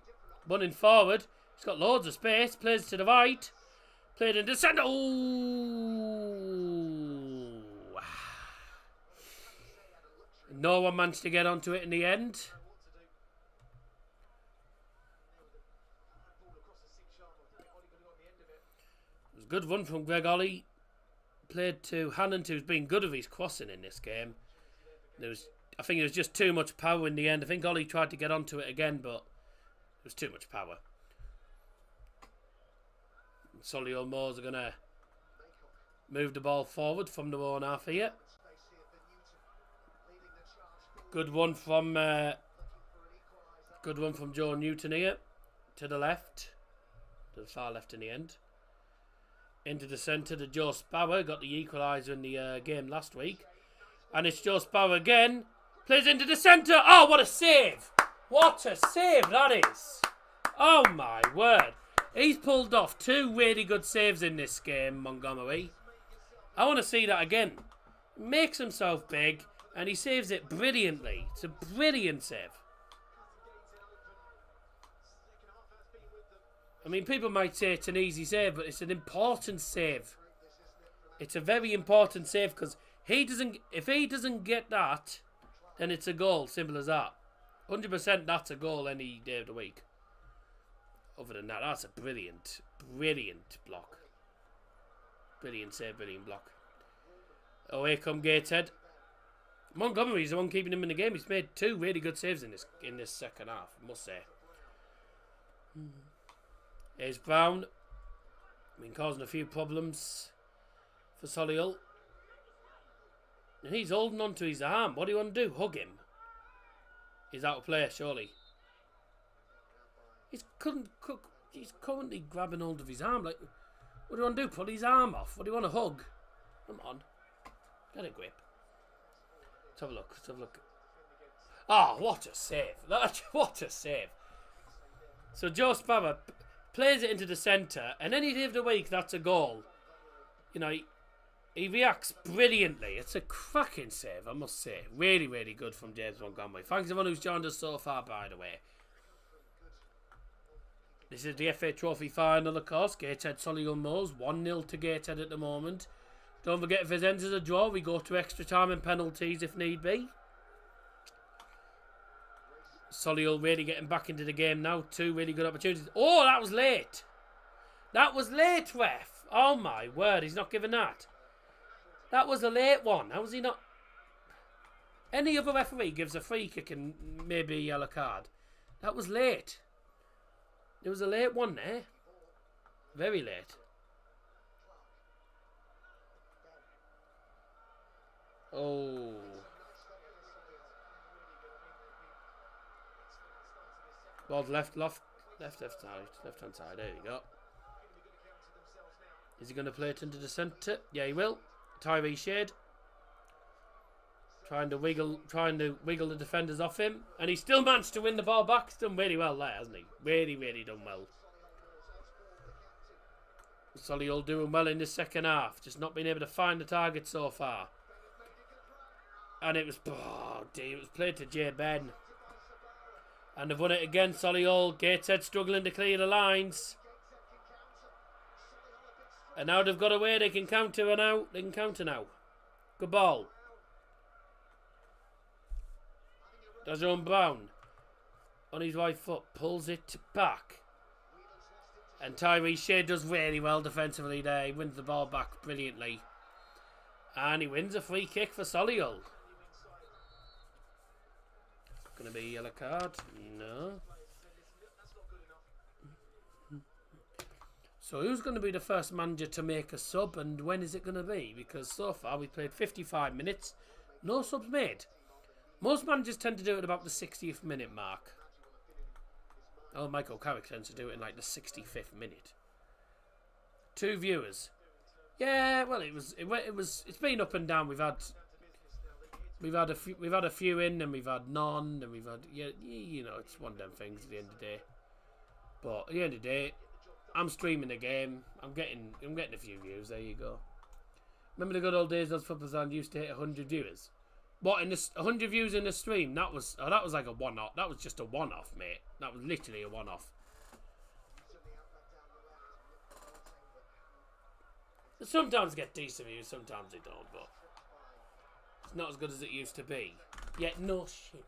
running forward. He's got loads of space. Plays to the right. Played into centre. Ooh. No one managed to get onto it in the end. It was a good run from Greg Ollie. Played to Hannon, who's been good of his crossing in this game. I think it was just too much power in the end. I think Ollie tried to get onto it again, but it was too much power. Solihull Moors are going to move the ball forward from their own half here. Good one from Joe Newton here. To the left. To the far left in the end. Into the centre to Joe Sparrow. Got the equaliser in the game last week. And it's Joe Sparrow again. Plays into the centre. Oh, what a save. What a save that is. Oh, my word. He's pulled off 2 really good saves in this game, Montgomery. I want to see that again. Makes himself big. And he saves it brilliantly. It's a brilliant save. I mean, people might say it's an easy save, but it's an important save. It's a very important save because if he doesn't get that, then it's a goal. Simple as that. 100% that's a goal any day of the week. Other than that, that's a brilliant, brilliant block. Brilliant save, brilliant block. Oh, here come Gateshead. Montgomery's the one keeping him in the game. He's made 2 really good saves in this second half, I must say. Here's Brown. Been causing a few problems for Solihull. And he's holding on to his arm. What do you want to do? Hug him. He's out of play, surely. He's currently grabbing hold of his arm. Like, what do you want to do? Pull his arm off? What do you want to hug? Come on. Get a grip. Let's have a look. Let's have a look. Oh, what a save. What a save. So Joe Sparrow plays it into the centre, and any day of the week, that's a goal. You know, he reacts brilliantly. It's a cracking save, I must say. Really, really good from James Montgomery. Thanks everyone who's joined us so far, by the way. This is the FA Trophy final, of course. Gateshead, Solihull Moors. 1-0 to Gateshead at the moment. Don't forget, if it ends as a draw, we go to extra time and penalties if need be. Solihull really getting back into the game now. 2 really good opportunities. Oh, that was late. That was late, ref. Oh, my word. He's not giving that. That was a late one. How was he not? Any other referee gives a free kick and maybe a yellow card. That was late. There was a late one there. Very late. Oh. Ball's left hand side. There you go. Is he going to play it into the centre? Yeah, he will. Tyree Shade trying to wiggle the defenders off him, and he still managed to win the ball back. He's done really well there, hasn't he? Really, really done well. Solihull doing well in the second half, just not being able to find the target so far. And it was played to Jay Ben. And they've won it again, Solihull. Gateshead struggling to clear the lines. And now they've got away, they can counter now. They can counter now. Good ball. Dazzer and Brown on his right foot pulls it back. And Tyree Shea does really well defensively there. He wins the ball back brilliantly. And he wins a free kick for Solihull. Going to be a yellow card? No. So who's going to be the first manager to make a sub, and when is it going to be? Because so far we played 55 minutes, no subs made. Most managers tend to do it at about the 60th minute mark. Oh, Michael Carrick tends to do it in like the 65th minute. 2 viewers. Yeah, well, it's been up and down. We've had a few in, and we've had none, and we've had you know, it's one of them things at the end of the day. But at the end of the day, I'm streaming the game. I'm getting a few views. There you go. Remember the good old days those footballers used to hit 100 viewers? What, in this 100 views in the stream? That was like a one-off. That was just a one-off, mate. That was literally a one-off. Sometimes get decent views, sometimes they don't, but it's not as good as it used to be. Yeah, no shit.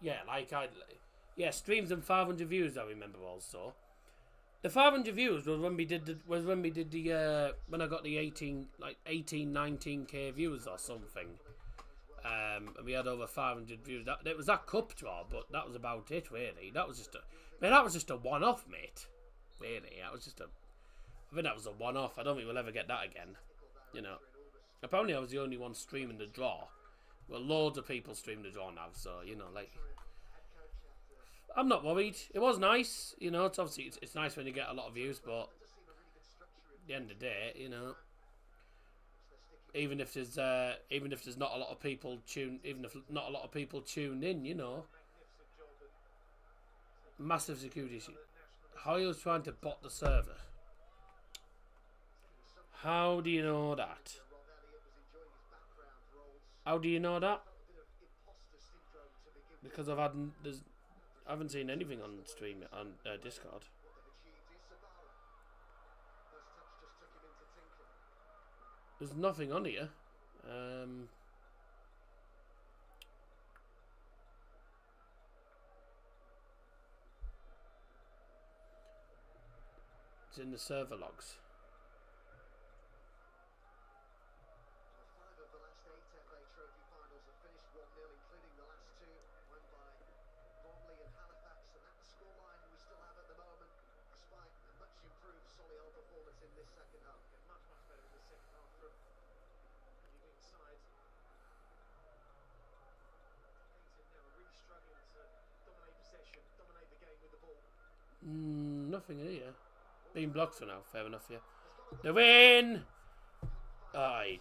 Yeah, yeah, streams and 500 views. I remember also. The 500 views was when we did when I got the 19k views or something. And we had over 500 views. It was that cup draw, but that was about it really. That was just a one-off, mate. Really, I think that was a one-off. I don't think we'll ever get that again. You know, apparently I was the only one streaming the draw. Well, loads of people stream the draw now, so you know, like, I'm not worried. It was nice, you know. It's obviously it's nice when you get a lot of views, but at the end of the day, you know, even if there's not a lot of people tune in, you know, massive security issue. Hoyle's trying to bot the server. How do you know that? How do you know that? Because I haven't seen anything on stream on Discord. There's nothing on here. It's in the server logs. 5 of the last 8 FA Trophy finals have finished 1-0, including the last 2 won by Bromley and Halifax, and that's the scoreline we still have at the moment, despite a much improved Solihull performance in this second half. Much better in the second half from the winning side. Nothing in here. Being blocked for now. Fair enough, yeah. The win! I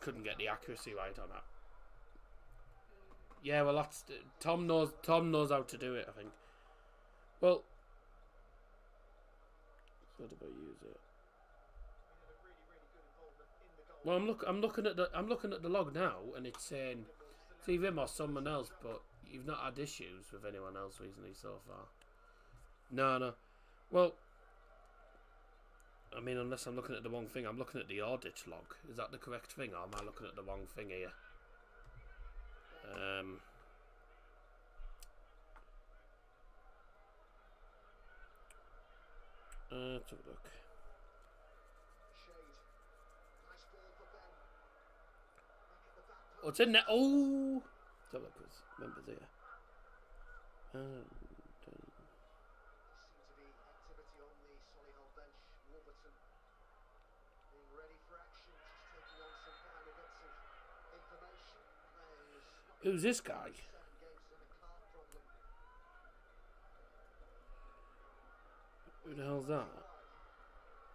couldn't get the accuracy right on that. Yeah, well, that's Tom knows how to do it, I think. Well, what did I use it? Well, I'm looking at the log now, and it's saying it's either him or someone else, but you've not had issues with anyone else recently so far. No. Well, I mean, unless I'm looking at the wrong thing, I'm looking at the audit log. Is that the correct thing, or am I looking at the wrong thing here? Let's have a look. Oh, it's in there. Oh! Let's have a look. There's members here. Seems to be activity on the Solihull bench. Warburton being ready for action, just taking on some final bits of information. Who's this guy? 7 games and a card problem. Who the hell's that?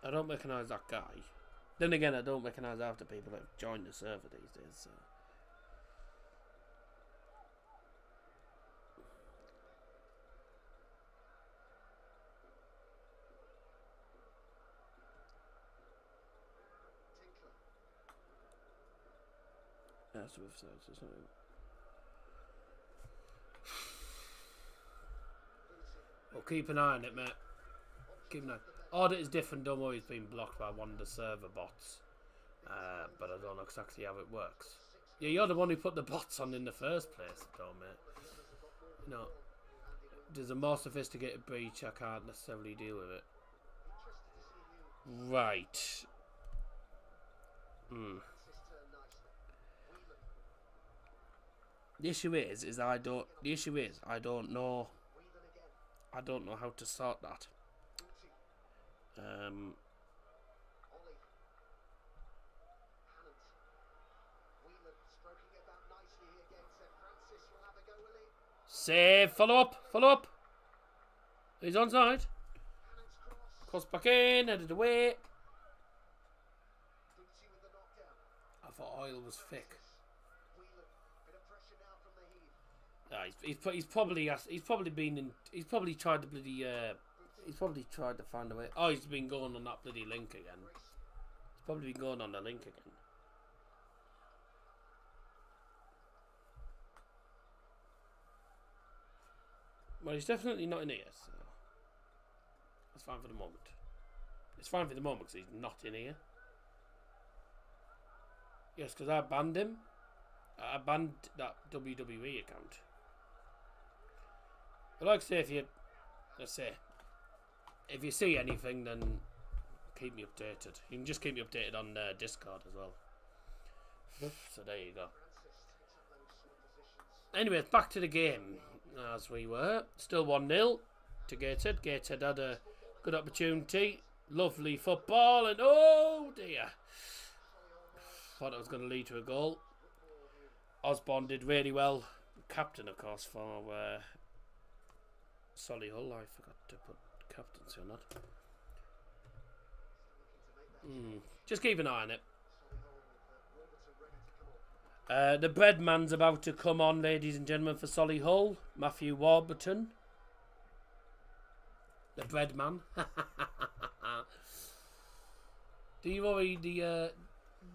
I don't recognise that guy. Then again, I don't recognise half the people that have joined the server these days. So. That's with sides or something. Well, keep an eye on it, mate. Keep an eye. Audit is different. Don't worry, it's been blocked by one of the server bots. But I don't know exactly how it works. Yeah, you're the one who put the bots on in the first place, though, mate. You know, there's a more sophisticated breach. I can't necessarily deal with it. Right. The issue is I don't know how to sort that. Save, follow up. He's onside. Cross back in, headed away. I thought oil was thick. He's probably tried to find a way. Oh, he's been going on that bloody link again. He's probably been going on the link again. Well, he's definitely not in here, so that's fine for the moment. It's fine for the moment because he's not in here. Yes, because I banned him. I banned that WWE account. But like I say, if you see anything, then keep me updated. You can just keep me updated on Discord as well. So there you go. Anyways, back to the game. As we were. Still 1-0 to Gateshead. Gateshead had a good opportunity. Lovely football. And oh dear. Thought it was going to lead to a goal. Osborne did really well. Captain, of course, for Solihull. I forgot to put captaincy on that. Just keep an eye on it. The bread man's about to come on, ladies and gentlemen, for Solihull. Matthew Warburton. The bread man. Do you worry Does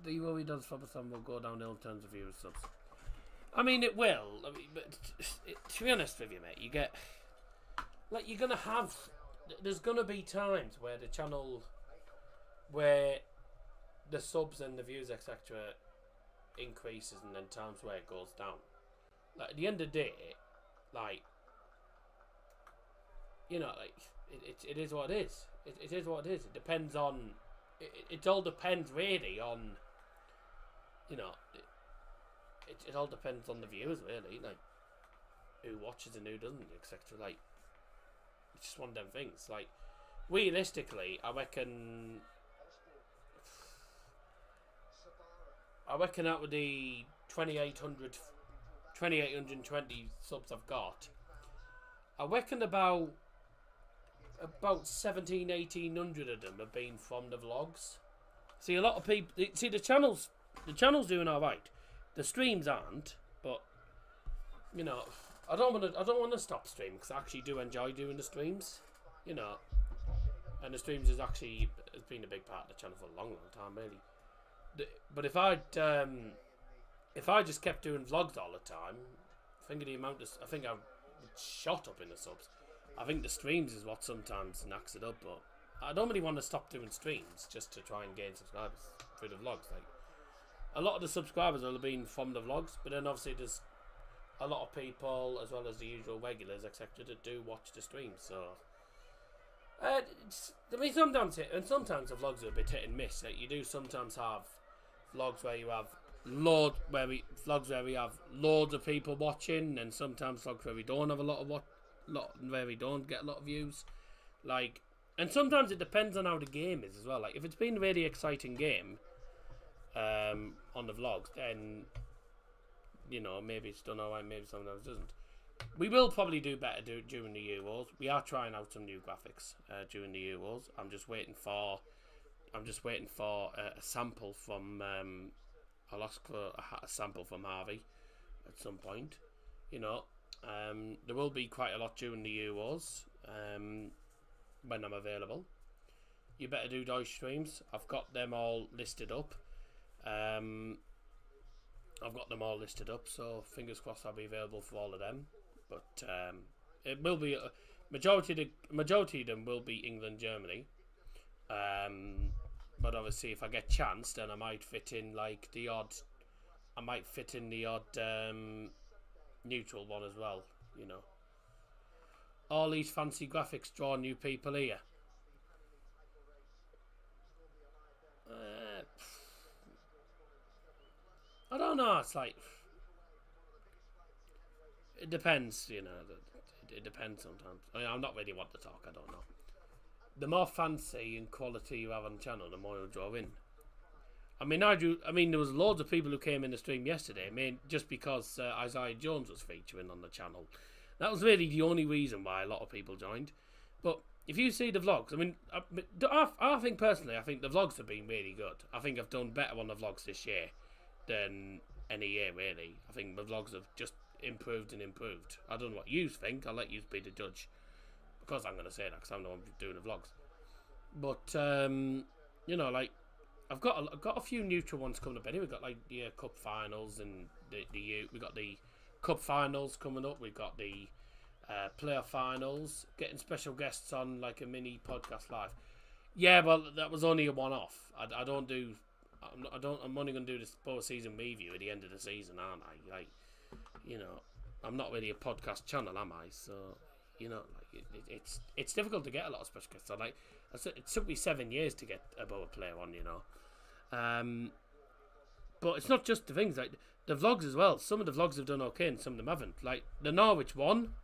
Faberson will go downhill in terms of viewers subs? I mean, it will. I mean, but to be honest with you, mate, you get you're gonna have. There's gonna be times where the channel, where the subs and the views, etc., increases, and then times where it goes down. Like at the end of the day, it is what it is. It is what it is. It depends on. It all depends really on. It all depends on the viewers really, like who watches and who doesn't, etc. Like it's just one of them things. Like realistically, I reckon out of the 2,820 subs I've got, I reckon about about 1,700-1,800 of them have been from the vlogs. See, a lot of people... See, the channel's doing alright. The streams aren't, but, you know, I don't want to stop streaming, because I actually do enjoy doing the streams, you know. And the streams has been a big part of the channel for a long time, really. But if I just kept doing vlogs all the time, I think I shot up in the subs. I think the streams is what sometimes knacks it up, but I don't really want to stop doing streams just to try and gain subscribers through the vlogs. Like, a lot of the subscribers will have been from the vlogs, but then obviously there's a lot of people, as well as the usual regulars, etc., that do watch the streams. So, sometimes the vlogs are a bit hit and miss. Like, you do sometimes have vlogs where you have vlogs where we have loads of people watching, and sometimes vlogs where we don't have a lot of where we don't get a lot of views. Like, and sometimes it depends on how the game is as well. Like, if it's been a really exciting game on the vlogs, then, you know, maybe it's done alright, maybe sometimes it doesn't. We will probably do better during the Euros. We are trying out some new graphics during the Euros. I'm just waiting for a sample from I'll ask for a sample from Harvey at some point. You know, there will be quite a lot during the Euros when I'm available. You better do Deutsch streams. I've got them all listed up. So fingers crossed I'll be available for all of them. But it will be majority of them will be England, Germany. But obviously, if I get chance, then I might fit in like the odd neutral one as well. You know, all these fancy graphics draw new people here. I don't know. It's like, it depends. You know, it depends sometimes. I mean, I'm not really want to talk. I don't know. The more fancy and quality you have on the channel, the more you'll draw in. I mean, there was loads of people who came in the stream yesterday. I mean, just because Isaiah Jones was featuring on the channel. That was really the only reason why a lot of people joined. But if you see the vlogs, I mean, I think personally, I think the vlogs have been really good. I think I've done better on the vlogs this year than any year, really. I think the vlogs have just improved and improved. I don't know what you think. I'll let you be the judge. Of course I'm going to say that because I'm the one doing the vlogs. But, you know, like, I've got a few neutral ones coming up anyway. We've got, like, the Cup Finals and we've got the Cup Finals coming up. We've got the Playoff Finals. Getting special guests on, like, a mini podcast live. Yeah, well, that was only a one-off. I'm only going to do this post-season review at the end of the season, aren't I? Like, you know, I'm not really a podcast channel, am I? So, you know, like, it's difficult to get a lot of special guests. So, like, it took me 7 years to get a Boa player on, you know. But it's not just the things, like the vlogs as well. Some of the vlogs have done okay and some of them haven't. Like the Norwich one,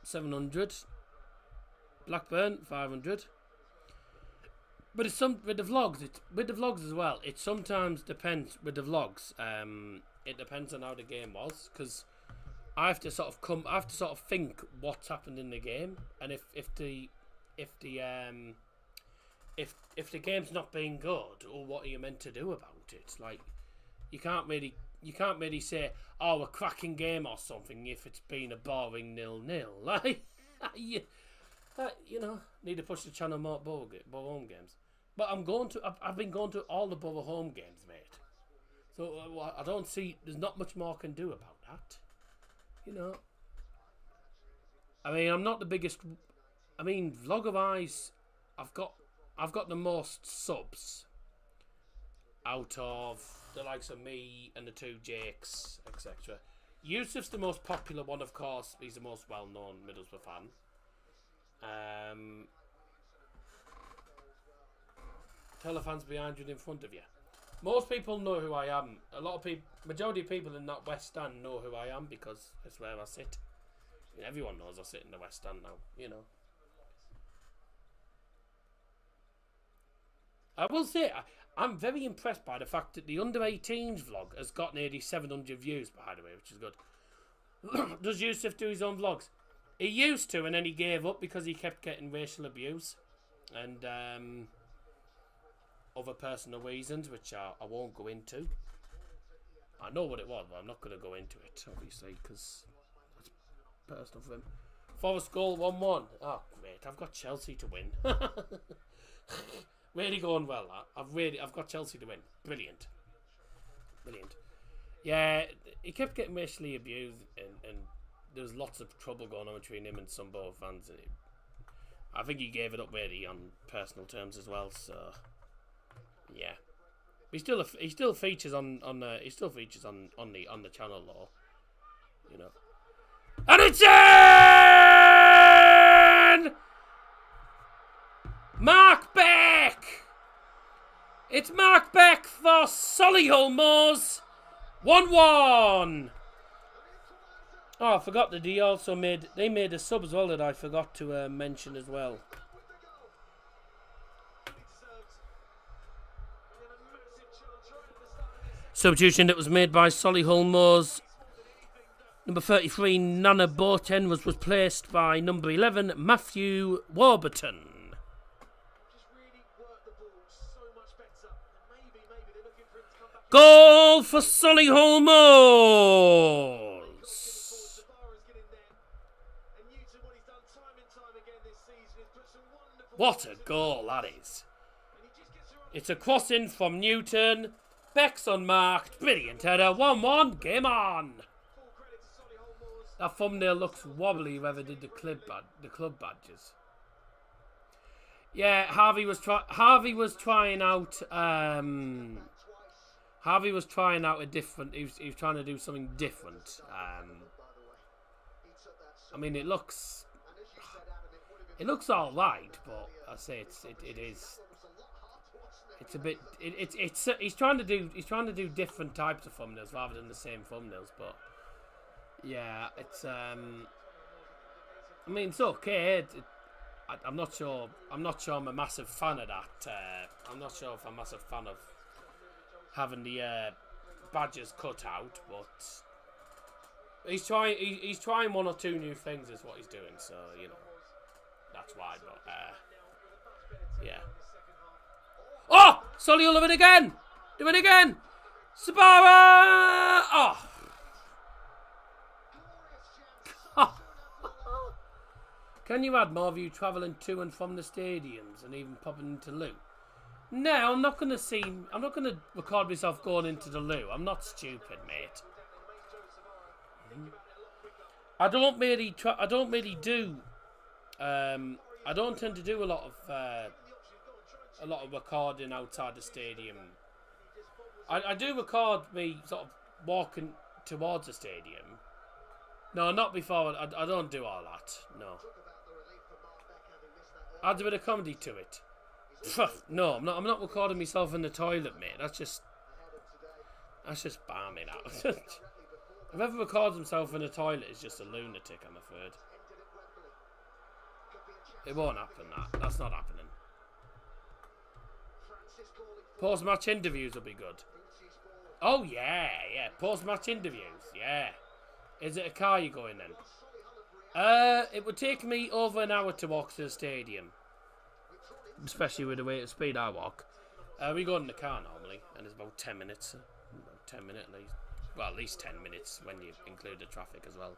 700, Blackburn 500. But it's with the vlogs as well. It sometimes depends with the vlogs. It depends on how the game was, because I have to sort of think what's happened in the game, and if the game's not being good, or what are you meant to do about it? Like, you can't really say, oh, a cracking game or something if it's been a boring 0-0. Like, you know, need to push the channel more Borough home games. But I've been going to all the Borough home games, mate. So I don't see, there's not much more I can do about that. You know, I mean, I'm not the biggest. I mean, vlogger-wise, I've got the most subs out of the likes of me and the two Jakes, etc. Yusuf's the most popular one, of course. He's the most well-known Middlesbrough fan. Tell the fans behind you and in front of you. Most people know who I am. Majority of people in that West Stand know who I am because that's where I sit. I mean, everyone knows I sit in the West Stand now, you know. I will say, I'm very impressed by the fact that the under-18s vlog has got nearly 700 views, by the way, which is good. Does Yusuf do his own vlogs? He used to, and then he gave up because he kept getting racial abuse and other personal reasons, which I won't go into. I know what it was, but I'm not going to go into it, obviously, because it's personal for him. Forest goal 1-1. Oh, great. I've got Chelsea to win. Really going well, that. I've got Chelsea to win. Brilliant. Yeah, he kept getting racially abused, and there was lots of trouble going on between him and some Borough fans. And I think he gave it up really on personal terms as well. So, yeah. He still features on the channel though, you know. And it's in! Mark Beck! It's Mark Beck for Solihull Moors. 1-1. Oh, I forgot that they made a sub as well that I forgot to mention as well. Substitution that was made by Solihull Moors. Number 33, Nana Boten, was replaced by number 11, Matthew Warburton. Goal for Solihull Moors. What a goal that is. It's a cross-in from Newton. Beck's unmarked. Brilliant header. 1-1. Game on. That thumbnail looks wobbly, whoever did the club badges. Yeah, Harvey was trying out a different. He was trying to do something different. I mean, it looks all right, but I say it is. It's a bit. He's trying to do different types of thumbnails rather than the same thumbnails, but yeah, it's. I mean, it's okay. I'm not sure. I'm a massive fan of that. I'm not sure if I'm a massive fan of having the badges cut out, but he's trying one or two new things is what he's doing. So you know, that's why. But yeah. Oh! Solihull do it again! Do it again! Sabara! Oh! Can you add more of you travelling to and from the stadiums and even popping into loo? No, I'm not going to record myself going into the loo. I'm not stupid, mate. I don't tend to do a lot of recording outside the stadium. I do record me sort of walking towards the stadium. No, not before. I don't do all that. No. Add a bit of comedy to it. No, I'm not recording myself in the toilet, mate. That's just balmy now. Whoever records himself in the toilet is just a lunatic, I'm afraid. It won't happen, that's not happening. Post-match interviews will be good. Oh, yeah. Post-match interviews, yeah. Is it a car you go in then? It would take me over an hour to walk to the stadium. Especially with the rate of speed I walk. We go in the car normally, and it's about 10 minutes. About 10 minutes at least. Well, at least 10 minutes when you include the traffic as well.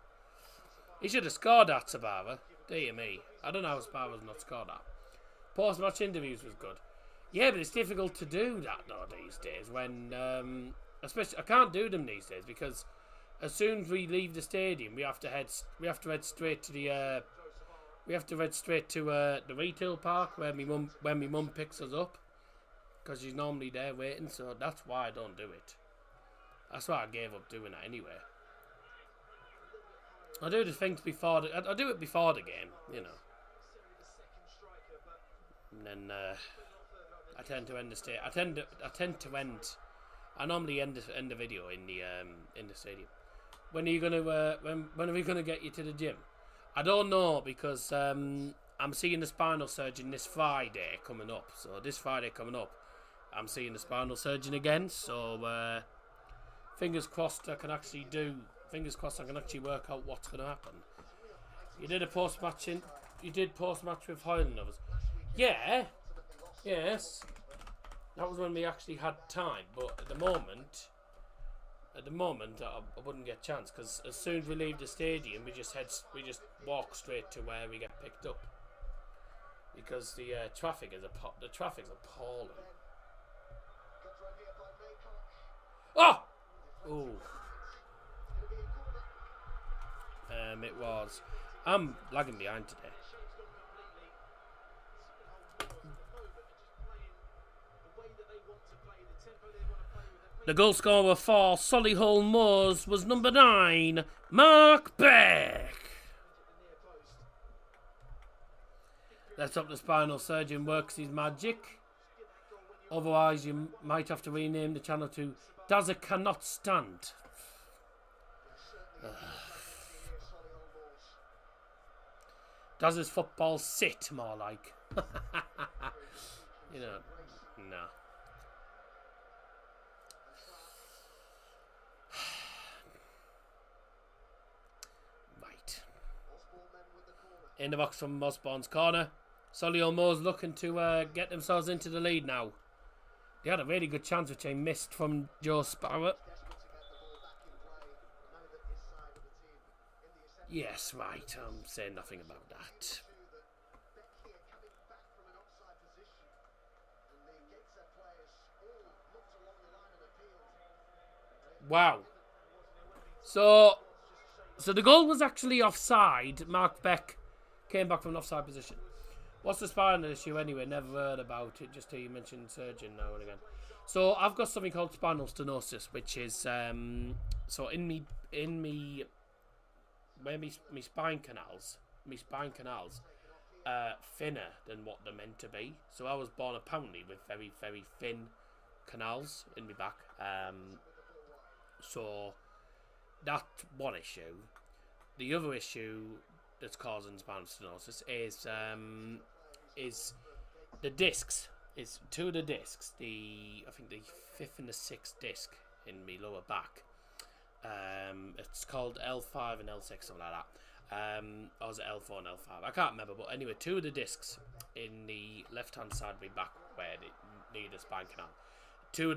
He should have scored that, Sabara. Dear me. I don't know how Sabara's not scored that. Post-match interviews was good. Yeah, but it's difficult to do that though these days. When, especially, I can't do them these days because as soon as we leave the stadium, we have to head straight to the the retail park where my mum picks us up because she's normally there waiting. So that's why I don't do it. That's why I gave up doing that anyway. I do the things before. I do it before the game, you know. And then I tend to end the stadium. I normally end the video in the stadium. When are you gonna? When are we gonna get you to the gym? I don't know because I'm seeing the spinal surgeon this Friday coming up. So this Friday coming up, I'm seeing the spinal surgeon again. So fingers crossed I can actually work out what's gonna happen. You did a post-match in... You did post-match with Highlanders. Yeah. Yes. That was when we actually had time. But at the moment, I wouldn't get a chance. Because as soon as we leave the stadium, we just walk straight to where we get picked up. Because the traffic is traffic's appalling. Oh! Ooh. It was. I'm lagging behind today. The goal scorer for Solihull Moors was number 9, Mark Beck. Let's hope the spinal surgeon works his magic. Otherwise, you might have to rename the channel to Dazzer Cannot Stand. Dazzer's football sit, more like. You know, no. Right. In the box from Osborne's corner. Solihull Moors looking to get themselves into the lead now. They had a really good chance which they missed from Joe Sparrow. Yes, right. I'm saying nothing about that. Wow. So the goal was actually offside. Mark Beck came back from an offside position. What's the spinal issue anyway? Never heard about it. Just hear you mention surgeon now and again. So I've got something called spinal stenosis, which is so in me where my spine canals thinner than what they're meant to be. So I was born apparently with very, very thin canals in my back. So that's one issue. The other issue that's causing spinal stenosis is the discs. Is two of the discs. I think the 5th and the 6th disc in my lower back. It's called L5 and L6, something like that. Or was it L4 and L5? I can't remember, but anyway, two of the discs in the left-hand side of my back where they need a spine canal. Two of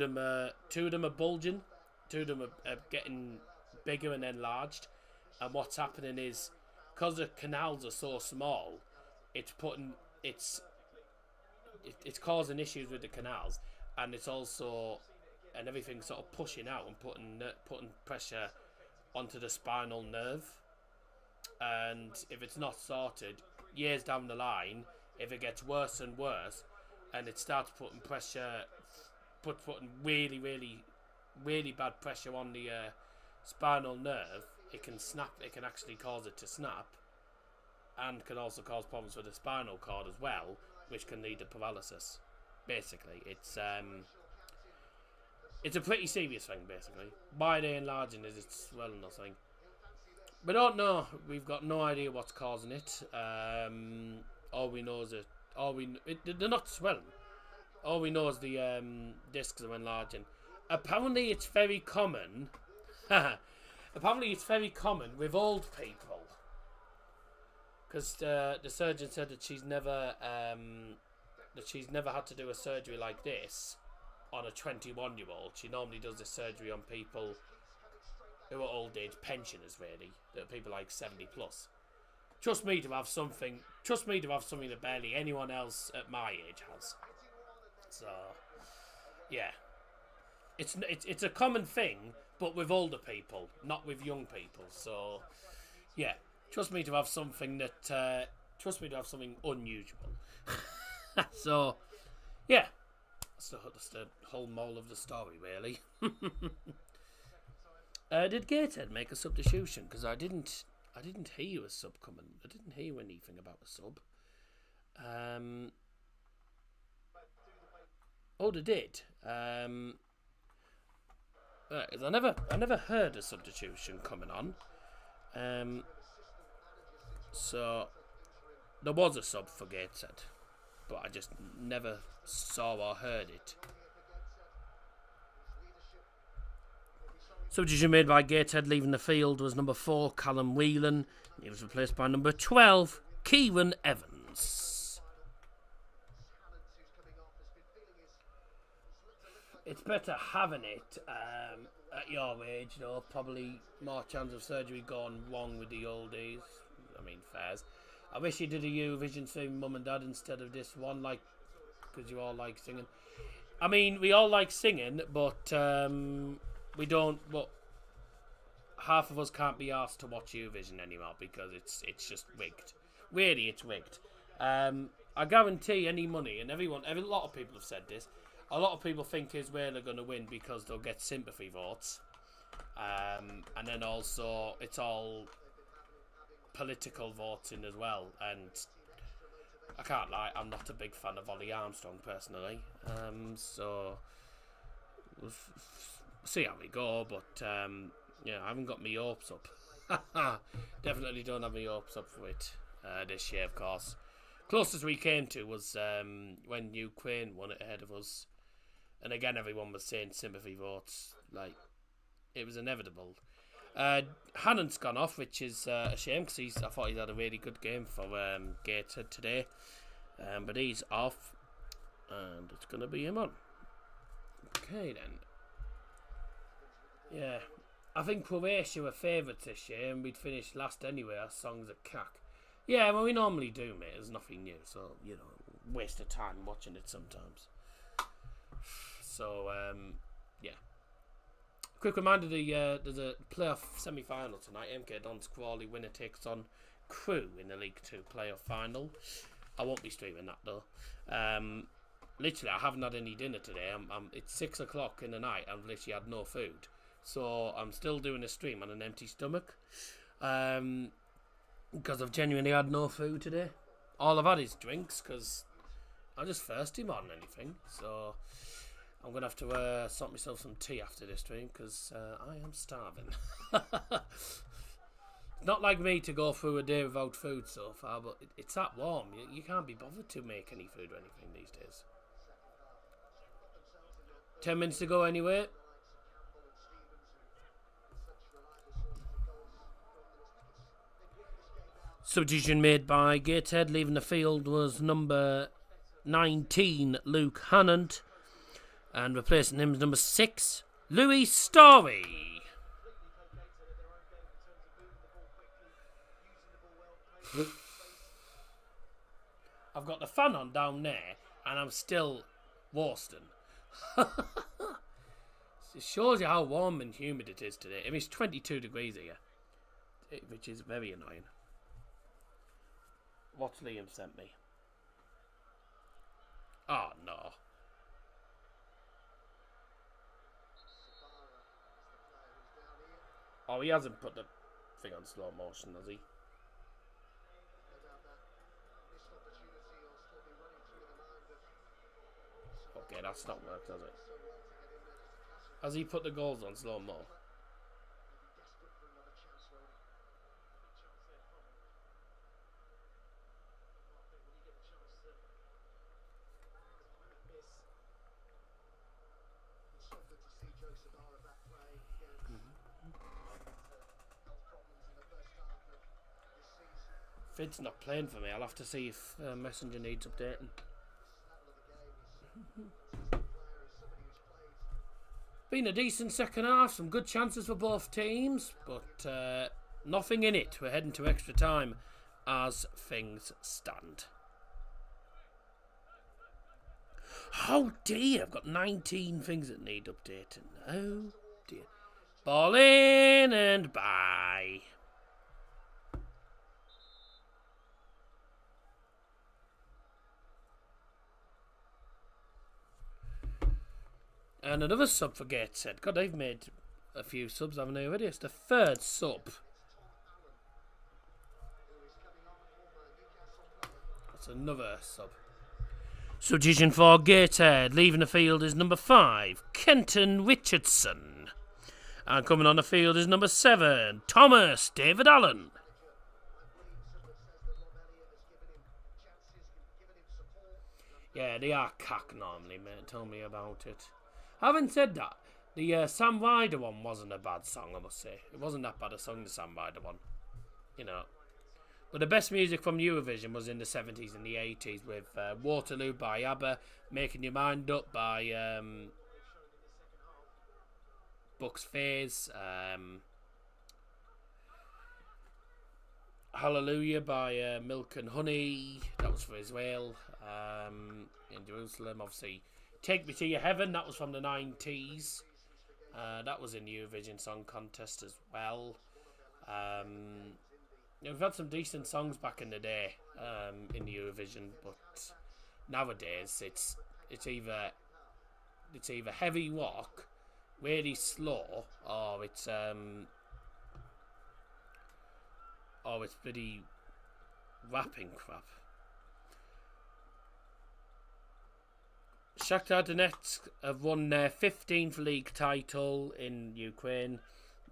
them are bulging. Two of them are getting bigger and enlarged. And what's happening is, because the canals are so small, it's causing issues with the canals, and it's also, and everything's sort of pushing out and putting pressure onto the spinal nerve. And if it's not sorted, years down the line, if it gets worse and worse, and it starts putting pressure, putting really, really, really bad pressure on the spinal nerve, it can snap. It can actually cause it to snap, and can also cause problems with the spinal cord as well, which can lead to paralysis. Basically, it's a pretty serious thing. Basically, why they're enlarging is it's swelling or something. We don't know. We've got no idea what's causing it. All we know is they're not swelling. All we know is the discs are enlarging. Apparently, it's very common. Apparently, it's very common with old people. Because the surgeon said that she's never had to do a surgery like this on a 21-year-old. She normally does this surgery on people who are old age pensioners, really. That people like 70 plus. Trust me to have something that barely anyone else at my age has. So, yeah, it's a common thing, but with older people, not with young people. So, yeah. Trust me to have something something unusual. So, yeah. That's the whole moral of the story, really. Did Gateshead make a substitution? Because I didn't hear a sub coming. I didn't hear anything about a sub. Oh, they did. I never heard a substitution coming on. So there was a sub for Gateshead, but I just never saw or heard it. Substitution made by Gateshead. Leaving the field was number 4, Callum Whelan. He was replaced by number 12, Kieran Evans. It's better having it at your age, though. Probably more chance of surgery gone wrong with the oldies. I mean, fairs. I wish you did a Eurovision thing, Mum and Dad, instead of this one, like, because you all like singing. I mean, we all like singing, but we don't. But half of us can't be asked to watch Eurovision anymore because it's just rigged. Really, it's rigged. I guarantee any money, and a lot of people have said this. A lot of people think Israel are going to win because they'll get sympathy votes, and then also it's all political voting as well. And I can't lie, I'm not a big fan of Ollie Armstrong personally. So we'll see how we go. But yeah, I haven't got my hopes up. Definitely don't have my hopes up for it this year, of course. Closest we came to was when Ukraine won it ahead of us. And again, everyone was saying sympathy votes. Like, it was inevitable. Hannon's gone off, which is a shame because I thought he had a really good game for Gateshead today. But he's off. And it's going to be him on. Okay, then. Yeah. I think Croatia were favourites this year, and we'd finished last anyway. Our song's a cack. Yeah, well, we normally do, mate. There's nothing new. So, you know, waste of time watching it sometimes. So, yeah. Quick reminder, there's a playoff semi-final tonight. MK Dons Crawley winner takes on Crewe in the League 2 playoff final. I won't be streaming that, though. Literally, I haven't had any dinner today. It's 6 o'clock in the night. I've literally had no food. So, I'm still doing a stream on an empty stomach. Because I've genuinely had no food today. All I've had is drinks, because I'm just thirsty more than anything. So I'm going to have to sort myself some tea after this stream, because I am starving. Not like me to go through a day without food so far, but it's that warm. You can't be bothered to make any food or anything these days. 10 minutes to go anyway. Substitution made by Gateshead. Leaving the field was number 19, Luke Hannant. And replacing him is number 6, Louis Story. I've got the fan on down there, and I'm still roasting. It shows you how warm and humid it is today. I mean, it's 22 degrees here, which is very annoying. What Liam sent me. Oh, no. Oh, he hasn't put the thing on slow motion, has he? Okay, that's not worked, has it? Has he put the goals on slow mo? Fid's not playing for me. I'll have to see if Messenger needs updating. Been a decent second half. Some good chances for both teams, but nothing in it. We're heading to extra time as things stand. Oh dear, I've got 19 things that need updating. Oh dear. Ball in and bye. And another sub for Gateshead. God, they've made a few subs, haven't they already? It's the 3rd sub. That's another sub. Substitution for Gateshead. Leaving the field is number 5, Kenton Richardson. And coming on the field is number 7, Thomas David Allen. Yeah, they are cack normally, mate. Tell me about it. Having said that, The Sam Ryder one wasn't a bad song, I must say. It wasn't that bad a song, the Sam Ryder one. You know. But the best music from Eurovision was in the 70s and the 80s with Waterloo by ABBA, Making Your Mind Up by Bucks Fizz, Hallelujah by Milk and Honey, that was for Israel, in Jerusalem, obviously. Take Me to Your Heaven, that was from the 90s, that was in the Eurovision Song Contest as well. We've had some decent songs back in the day in the Eurovision, but nowadays it's either heavy rock, really slow, or it's pretty rapping crap. Shakhtar Donetsk have won their 15th league title in Ukraine,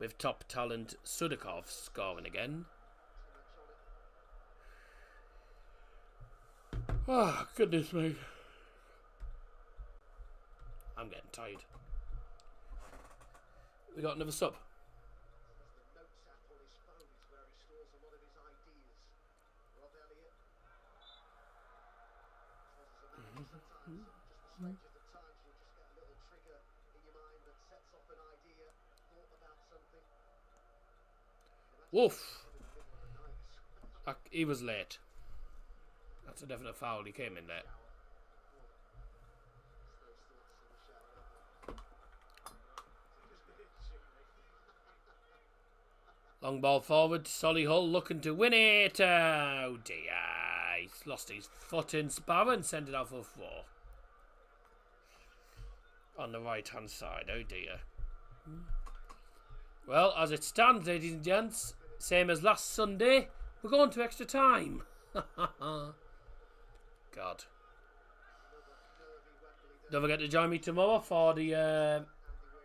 with top talent Sudakov scoring again. Oh, goodness me. I'm getting tired. We got another sub. Woof. He was late. That's a definite foul. He came in there. Long ball forward. Solihull looking to win it. Oh dear. He's lost his foot in Sparrow and sent it out for 4. On the right hand side. Oh dear. Well, as it stands, ladies and gents, same as last Sunday, we're going to extra time. God. Don't forget to join me tomorrow for the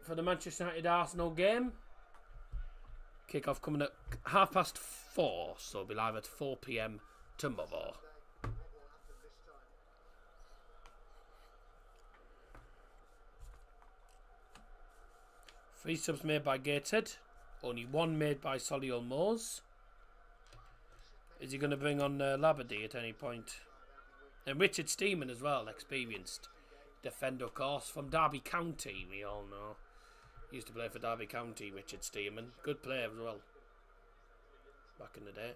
Manchester United Arsenal game. Kickoff coming at 4:30, so we'll be live at 4 PM tomorrow. Three subs made by Gateshead, only one made by Solihull Moors. Is he going to bring on Labadie at any point? And Richard Steeman as well, experienced defender, of course, from Derby County, we all know. He used to play for Derby County, Richard Steeman. Good player as well. Back in the day.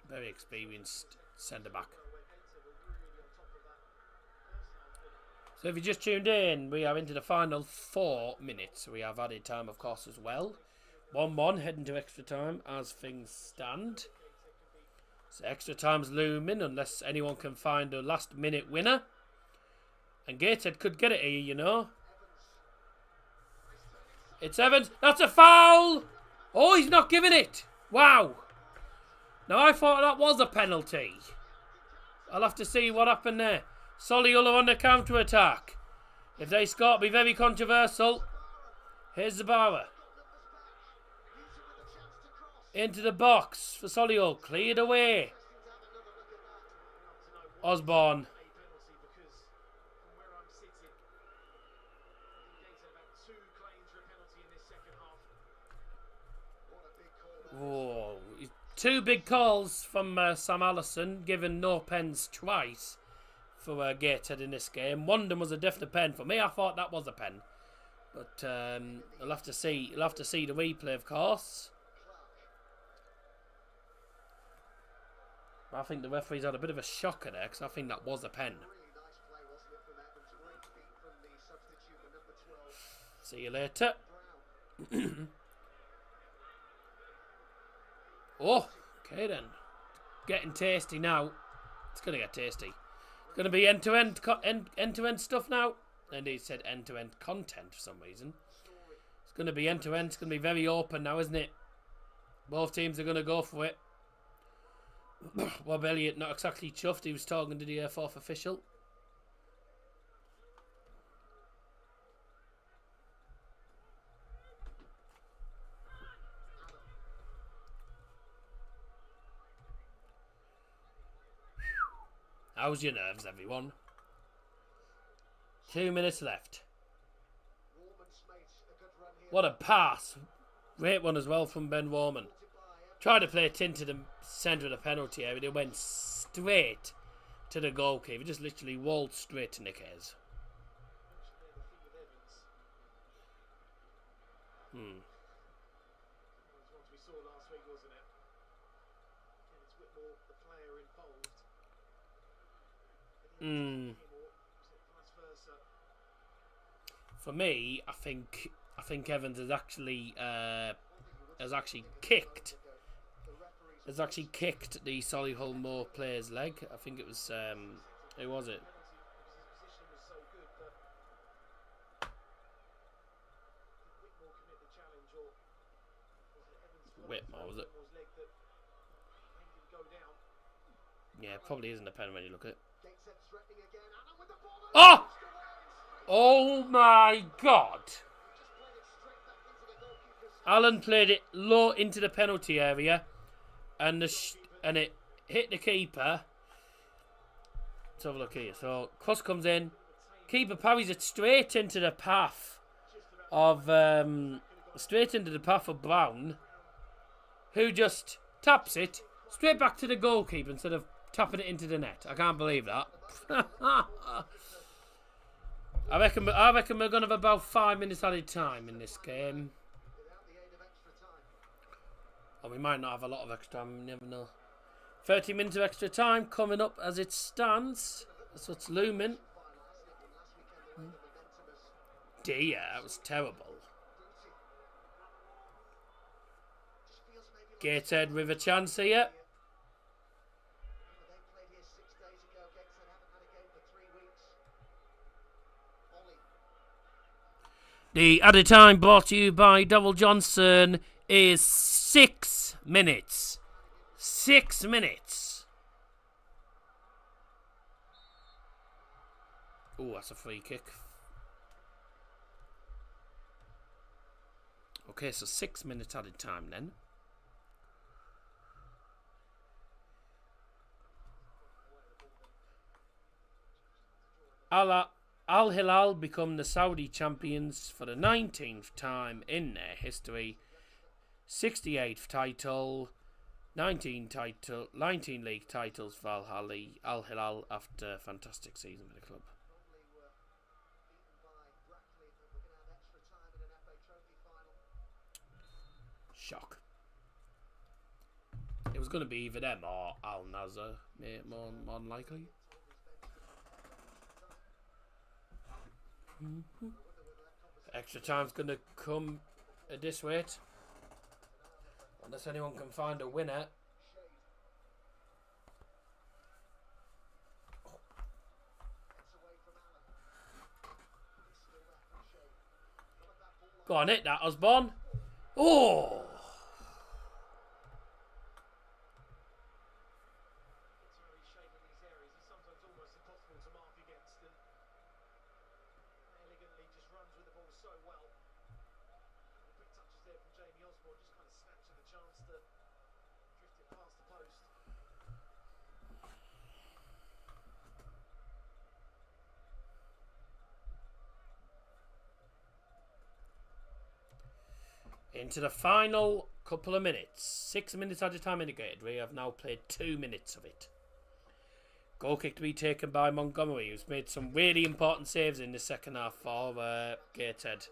Very experienced centre-back. So if you just tuned in, we are into the final 4 minutes. We have added time, of course, as well. 1-1 heading to extra time as things stand. So extra time's looming unless anyone can find a last minute winner. And Gateshead could get it here, you know. It's Evans. That's a foul! Oh, he's not giving it. Wow. Now, I thought that was a penalty. I'll have to see what happened there. Solihull are on the counter-attack. If they score, it'll be very controversial. Here's Zabara. Into the box for Solihull. Cleared away. Osborne. Whoa. 2 big calls from Sam Allison, given no pens twice for Gateshead in this game. One of them was a definite pen. For me, I thought that was a pen. But you'll have to see the replay, of course. I think the referee's had a bit of a shocker there, because I think that was a pen. See you later. Oh, okay then. Getting tasty now. It's going to get tasty. It's going to be end-to-end stuff now. And he said end-to-end content for some reason. It's going to be end-to-end. It's going to be very open now, isn't it? Both teams are going to go for it. Rob Elliott not exactly chuffed. He was talking to the 4th official. How's your nerves, everyone? 2 minutes left. What a pass. Great one as well from Ben Warman. Tried to play it into the centre of the penalty area. It went straight to the goalkeeper. Just literally walled straight to Nick Hayes. For me, I think Evans has actually kicked the Solihull Moore player's leg. I think it was who was it? Whitmore, was it? Yeah, it probably isn't a pen when you look at it. Oh! Oh my God! Allen played it low into the penalty area, and it hit the keeper. Let's have a look here. So cross comes in, keeper parries it straight into the path of Brown, who just taps it straight back to the goalkeeper instead of tapping it into the net. I can't believe that. I reckon we're going to have about 5 minutes added time in this game. Or we might not have a lot of extra time, you never know. 30 minutes of extra time coming up as it stands. That's what's looming. Dear, that was terrible. Gateshead with a chance here. The added time brought to you by Double Johnson is 6 minutes. 6 minutes. Oh, that's a free kick. Okay, so 6 minutes added time then. Al Hilal become the Saudi champions for the 19th time in their history. 68th title, 19 league titles for Al Hilal after a fantastic season with the club. Shock. It was going to be either them or Al Nazar, more than likely. Extra time's going to come at this rate. Unless anyone can find a winner. Go on, hit that, Osborne. Oh! Into the final couple of minutes. 6 minutes at a time indicated. We have now played 2 minutes of it. Goal kick to be taken by Montgomery, who's made some really important saves in the second half for Gateshead.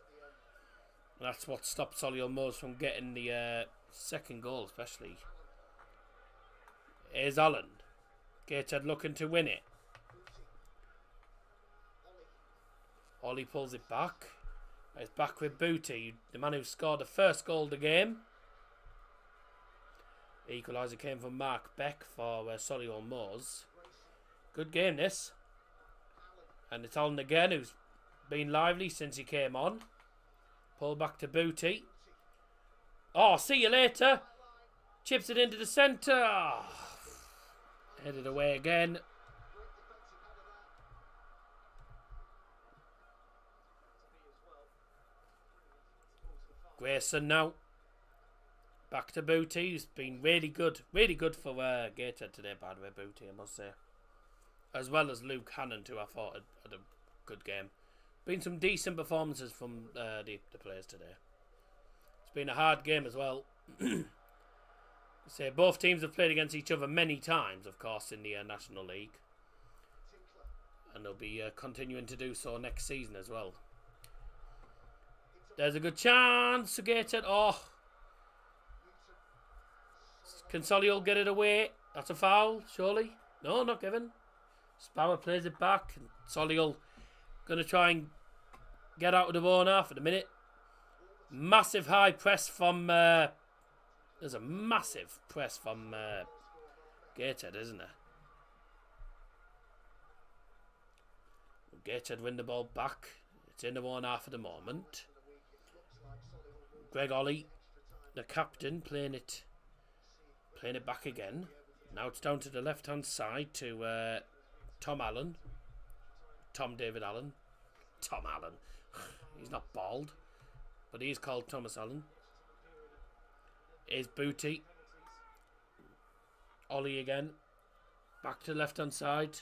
That's what stopped Solihull Moors from getting the second goal, especially. Here's Allen. Gateshead looking to win it. Ollie pulls it back. It's back with Booty, the man who scored the first goal of the game. The equaliser came from Mark Beck for Solihull Moors. Good game, this. And it's Allen again, who's been lively since he came on. Pull back to Booty. Oh, see you later. Chips it into the centre. Oh, headed away again. Grayson now. Back to Booty, who's been really good for Gateshead today, by the way, Booty, I must say. As well as Luke Hannon, who I thought had a good game. Been some decent performances from the players today. been a hard game as well. So both teams have played against each other many times, of course, in the National League. And they'll be continuing to do so next season as well. There's a good chance to get it. Oh. Can Solihull get it away? That's a foul, surely. No, not given. Sparrow plays it back. And Solihull going to try and get out of the own half at the minute. Massive high press from... there's a massive press from Gateshead, isn't there? Gateshead win the ball back. It's in the own half at the moment. Greg Ollie, the captain, playing it back again. Now it's down to the left-hand side to Tom David Allen. Tom Allen. He's not bald, but he's called Thomas Allen. Here's Booty. Ollie again. Back to the left-hand side.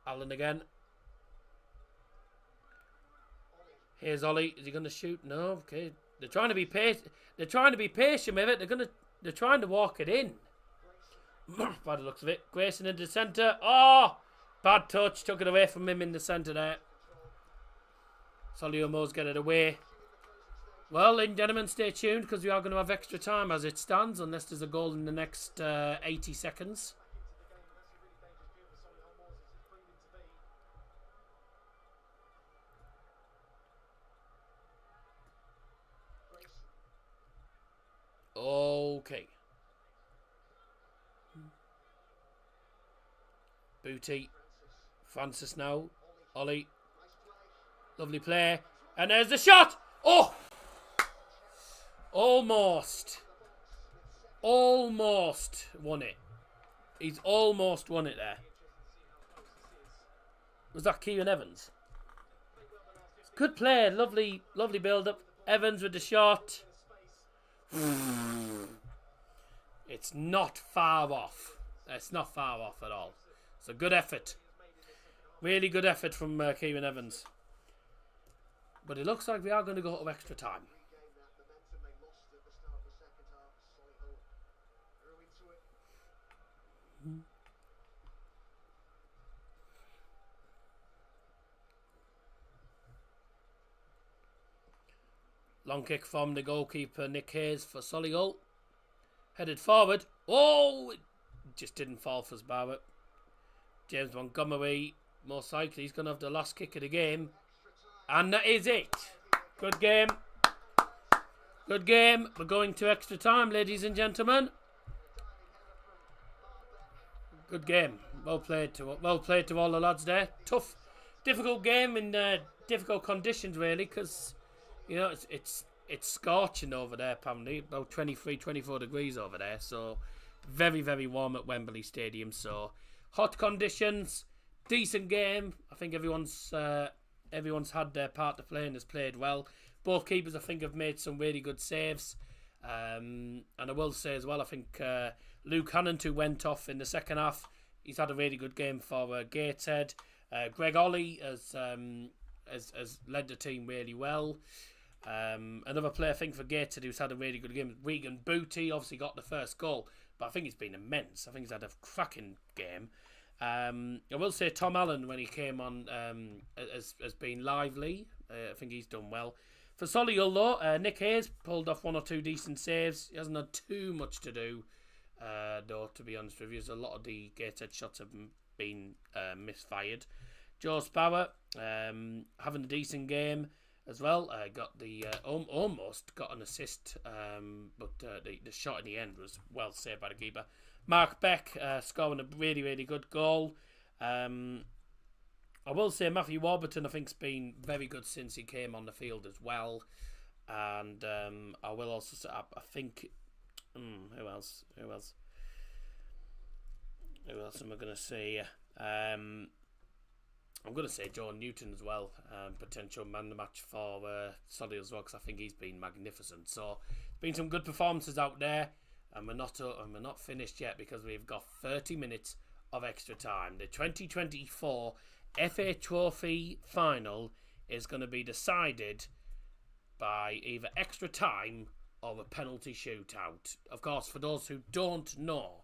Allen again. Here's Ollie. Is he going to shoot? No. Okay. They're trying to be patient. They're trying to be patient with it. They're trying to walk it in. By the looks of it. Grayson into the centre. Oh! Bad touch. Took it away from him in the centre there. Solihull get it away. Well, ladies and gentlemen, stay tuned because we are going to have extra time as it stands, unless there's a goal in the next 80 seconds. Okay. Booty. Francis now. Ollie. Lovely play. And there's the shot. Oh! Almost won it. He's almost won it there. Was that Kieran Evans? Good play. Lovely build-up. Evans with the shot. It's not far off. It's not far off at all. It's a good effort. Really good effort from Kieran Evans. But it looks like we are going to go to extra time. Long kick from the goalkeeper Nick Hayes for Solihull. Headed forward. Oh! It just didn't fall for Barrett. James Montgomery, most likely, he's going to have the last kick of the game. And that is it. Good game. Good game. We're going to extra time, ladies and gentlemen. Good game. Well played to all the lads there. Tough, difficult game in difficult conditions, really, because... You know, it's scorching over there, apparently. About 23, 24 degrees over there. So, very, very warm at Wembley Stadium. So, hot conditions. Decent game. I think everyone's had their part to play and has played well. Both keepers, I think, have made some really good saves. And I will say as well, I think Luke Hannon, who went off in the second half, he's had a really good game for Gateshead. Greg Ollie has led the team really well. Another player, I think, for Gateshead who's had a really good game, Regan Booty, obviously got the first goal, but I think he's been immense. I think he's had a cracking game. I will say Tom Allen, when he came on, has been lively. I think he's done well. For Solihull, though, Nick Hayes pulled off one or two decent saves. He hasn't had too much to do, though, to be honest with you. A lot of the Gateshead shots have been misfired. Joe Sparrow having a decent game as well. Got the almost got an assist, but the shot in the end was well saved by the keeper. Mark Beck scoring a really, really good goal. I will say Matthew Warburton, I think, has been very good since he came on the field as well. And I will also say, I think, who else am I going to say? I'm going to say Joe Newton as well, potential man of the match for Solihull as well, because I think he's been magnificent. So, been some good performances out there, and we're not finished yet because we've got 30 minutes of extra time. The 2024 FA Trophy final is going to be decided by either extra time or a penalty shootout. Of course, for those who don't know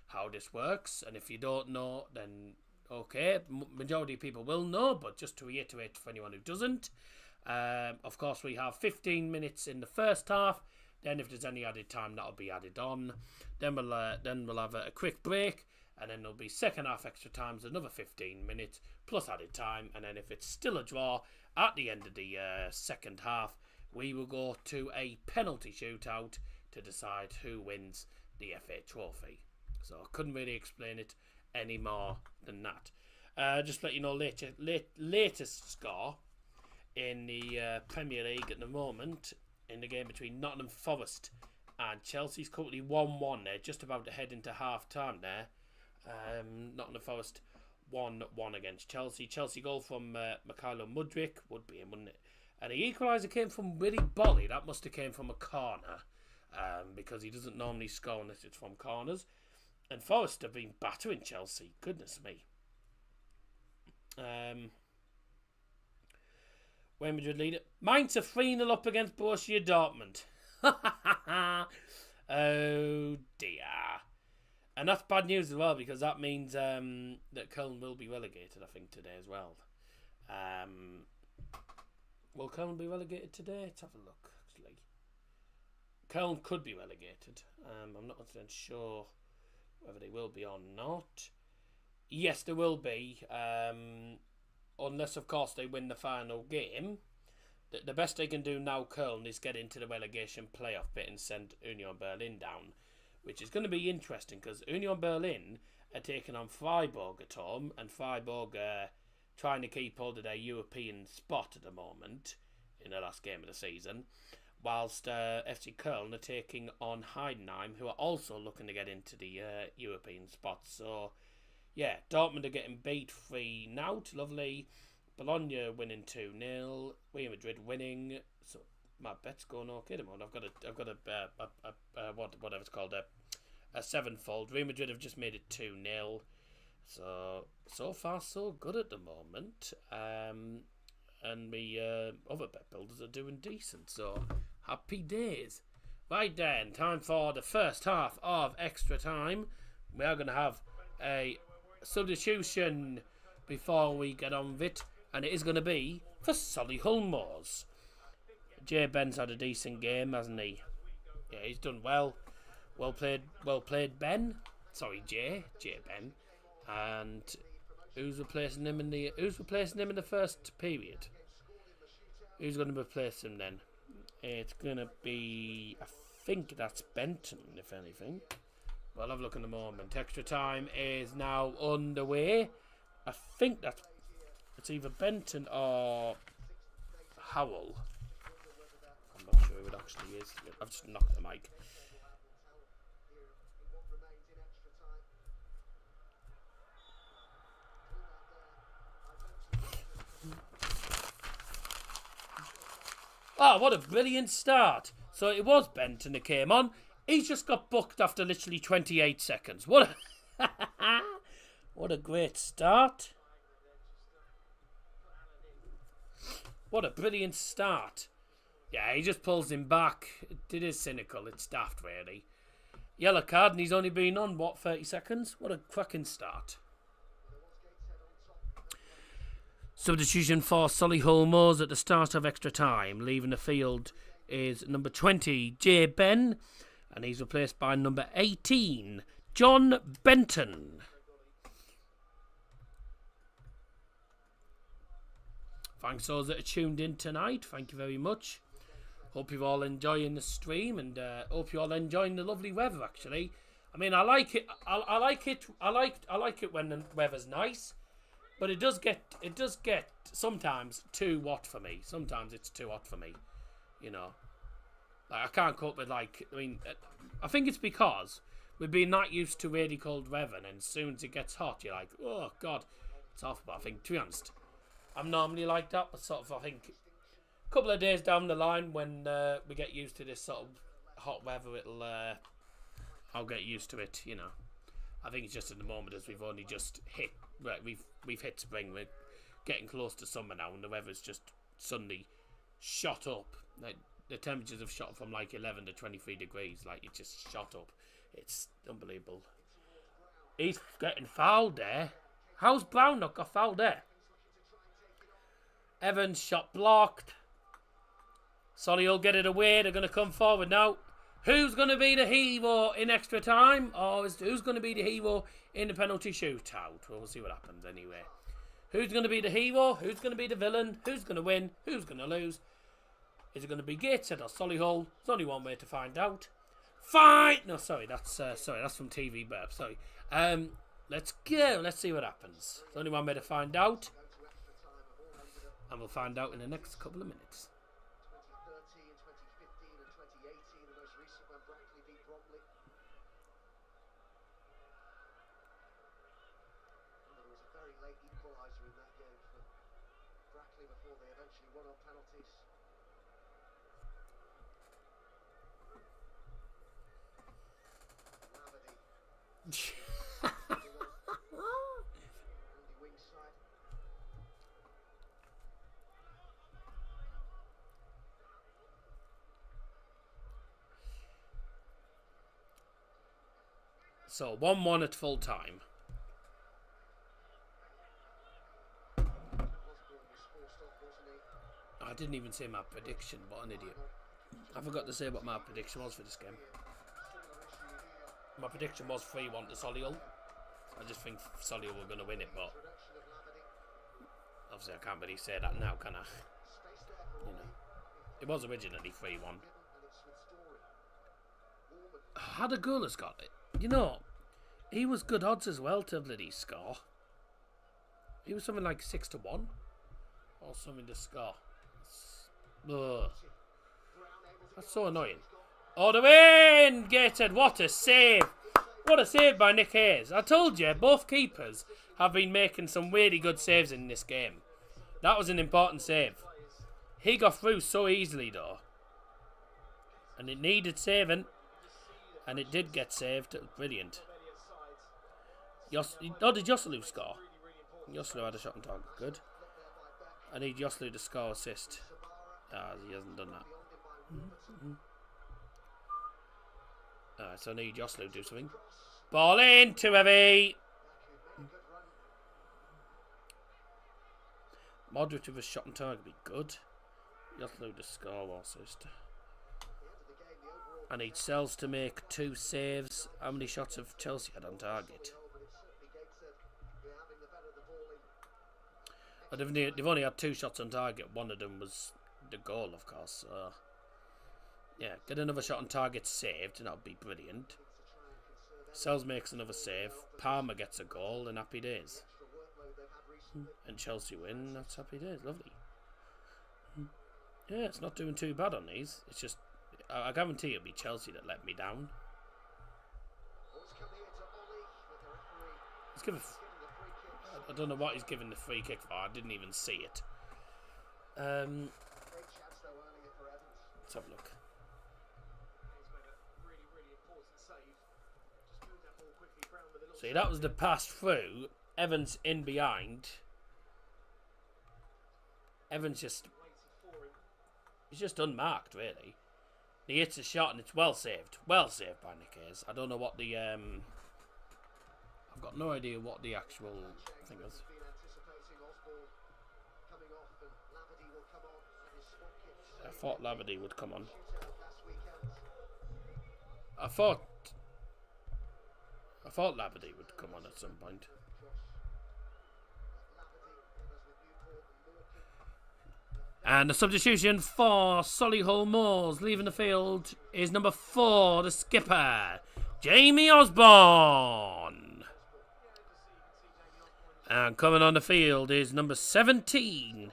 how this works, and if you don't know, then okay, majority of people will know, but just to reiterate for anyone who doesn't, of course we have 15 minutes in the first half. Then if there's any added time, that'll be added on. Then we'll have a quick break, and then there'll be second half extra times, another 15 minutes plus added time. And then if it's still a draw at the end of the second half, we will go to a penalty shootout to decide who wins the FA Trophy. So I couldn't really explain it any more than that. Just to let you know, latest score in the Premier League at the moment, in the game between Nottingham Forest and Chelsea's currently 1-1 there, just about to head into half time there. Nottingham Forest 1-1 against Chelsea. Chelsea goal from Mikhailo Mudryk, would be him, wouldn't it? And the equaliser came from Willy Bolly. That must have came from a corner, because he doesn't normally score unless it's from corners. And Forest have been battering Chelsea. Goodness me. Real Madrid leader. Mainz are 3-0 up against Borussia Dortmund. Oh dear. And that's bad news as well, because that means that Köln will be relegated, I think, today as well. Will Köln be relegated today? Let's have a look, actually. Köln could be relegated. I'm not 100% sure whether they will be or not. Yes, there will be. Unless, of course, they win the final game. The best they can do now, Köln, is get into the relegation playoff bit and send Union Berlin down, which is going to be interesting, because Union Berlin are taking on Freiburg at home, and Freiburg are trying to keep hold of their European spot at the moment in the last game of the season, whilst FC Köln are taking on Heidenheim, who are also looking to get into the European spot. So yeah, Dortmund are getting beat 3-0. Lovely. Bologna winning 2-0. Real Madrid winning. So my bet's going okay at the moment. I've got a whatever it's called, a sevenfold. Real Madrid have just made it 2-0. So far so good at the moment. And the other bet builders are doing decent. So happy days. Right then, time for the first half of extra time. We are going to have a substitution before we get on with it, and it is going to be for Solihull Moors. Jay Ben's had a decent game, hasn't he? Yeah, he's done well. Well played, Ben. Sorry, Jay Ben. And who's replacing him in the first period? Who's going to replace him then? It's going to be, I think that's Benton, if anything. Well, have a look in the moment. Extra time is now underway. I think it's either Benton or Howell. I'm not sure who it actually is. I've just knocked the mic. Oh, what a brilliant start. So it was Benton that came on. He's just got booked after literally 28 seconds. What a great start. What a brilliant start. Yeah, he just pulls him back. It is cynical. It's daft, really. Yellow card, and he's only been on, 30 seconds? What a cracking start. Substitution for Solihull Moors at the start of extra time. Leaving the field is number 20, Jay Ben. And he's replaced by number 18, John Benton. Thanks those that are tuned in tonight. Thank you very much. Hope you're all enjoying the stream, and hope you're all enjoying the lovely weather. Actually, I mean, I like it. I like it when the weather's nice, but it does get sometimes too hot for me. Sometimes it's too hot for me. You know. Like, I can't cope with, like, I mean, I think it's because we've been not used to really cold weather, and as soon as it gets hot, you're like, oh, God, it's off. But I think, to be honest, I'm normally like that, but sort of, I think, a couple of days down the line, when we get used to this sort of hot weather, I'll get used to it, you know. I think it's just at the moment, as we've only just hit, right, we've hit spring, we're getting close to summer now, and the weather's just suddenly shot up. Like, the temperatures have shot from like 11 to 23 degrees. Like, it just shot up. It's unbelievable. He's getting fouled there. How's Brown not got fouled there? Evans shot blocked. Solihull get it away. They're going to come forward now. Who's going to be the hero in extra time? Or who's going to be the hero in the penalty shootout? We'll see what happens anyway. Who's going to be the hero? Who's going to be the villain? Who's going to win? Who's going to lose? Is it going to be Gateshead or Solihull? There's only one way to find out. Fight! No, sorry, that's from TV Burp. Sorry. Let's go. Let's see what happens. There's only one way to find out, and we'll find out in the next couple of minutes. 2013, 2015 and 2018, the most recent when Brackley beat Bromley. And there was a very late equaliser in that game for Brackley before they eventually won on penalties. Labadie. On the wing side. So 1-1 at full time. I didn't even say my prediction. What an idiot! I forgot to say what my prediction was for this game. My prediction was 3-1 to Solihull. I just think Solihull were going to win it, but obviously I can't really say that now, can I? You know, it was originally 3-1. Had a goal has got it. You know, he was good odds as well to bloody score. He was something like 6-1 or something to score. Ugh. That's so annoying. Oh, the win! Gateshead, what a save! What a save by Nick Hayes. I told you, both keepers have been making some really good saves in this game. That was an important save. He got through so easily, though. And it needed saving. And it did get saved. It was brilliant. Did Joselu score? Joselu had a shot on target. Good. I need Joselu to score assist. He hasn't done that. So I need Joselu to do something. Ball in, too heavy. Modric with a shot on target would be good. Joselu to score or assist. I need Sells to make 2 saves. How many shots have Chelsea had on target? They've only had 2 shots on target. One of them was the goal, of course. So, yeah, get another shot on target saved, and that would be brilliant. Sells makes another save. Palmer gets a goal, and happy days. And Chelsea win. That's happy days. Lovely. Yeah, it's not doing too bad on these. It's just, I guarantee it'll be Chelsea that let me down. Let's give I don't know what he's giving the free kick for. I didn't even see it. Let's have a look. See, that was the pass through. Evans in behind. Evans he's just unmarked, really. He hits a shot and it's well saved. Well saved by Nick Hayes. I don't know what the I've got no idea what the actual thing is. I thought Labadie would come on. I thought Labadie would come on at some point. And the substitution for Solihull Moors leaving the field is number 4, the skipper, Jamie Osborne. And coming on the field is number 17,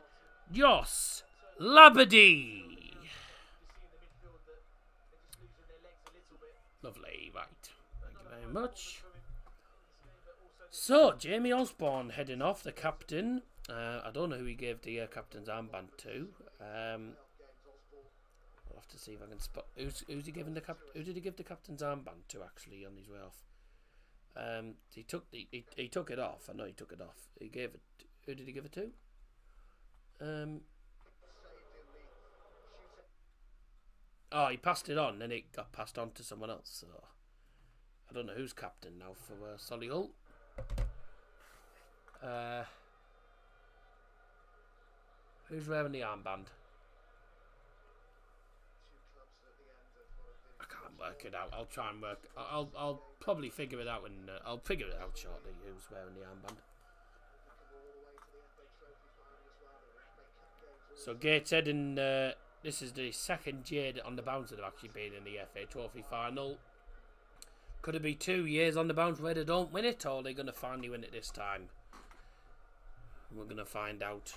Joss Labadie. Lovely, right. Thank you very much. So, Jamie Osborne heading off, the captain. I don't know who he gave the captain's armband to. I'll have to see if I can spot. Who's he giving the Who did he give the captain's armband to actually on his way off? He took it off. I know he took it off. He gave it. Who did he give it to? Oh, he passed it on, then it got passed on to someone else. So I don't know who's captain now for Solihull. Who's wearing the armband? I can't work it out. I'll try and work. I'll probably figure it out, and I'll figure it out shortly. Who's wearing the armband? So Gateshead, and this is the second year on the bounce that have actually been in the FA Trophy final. Could it be 2 years on the bounce where they don't win it, or are they going to finally win it this time? We're going to find out.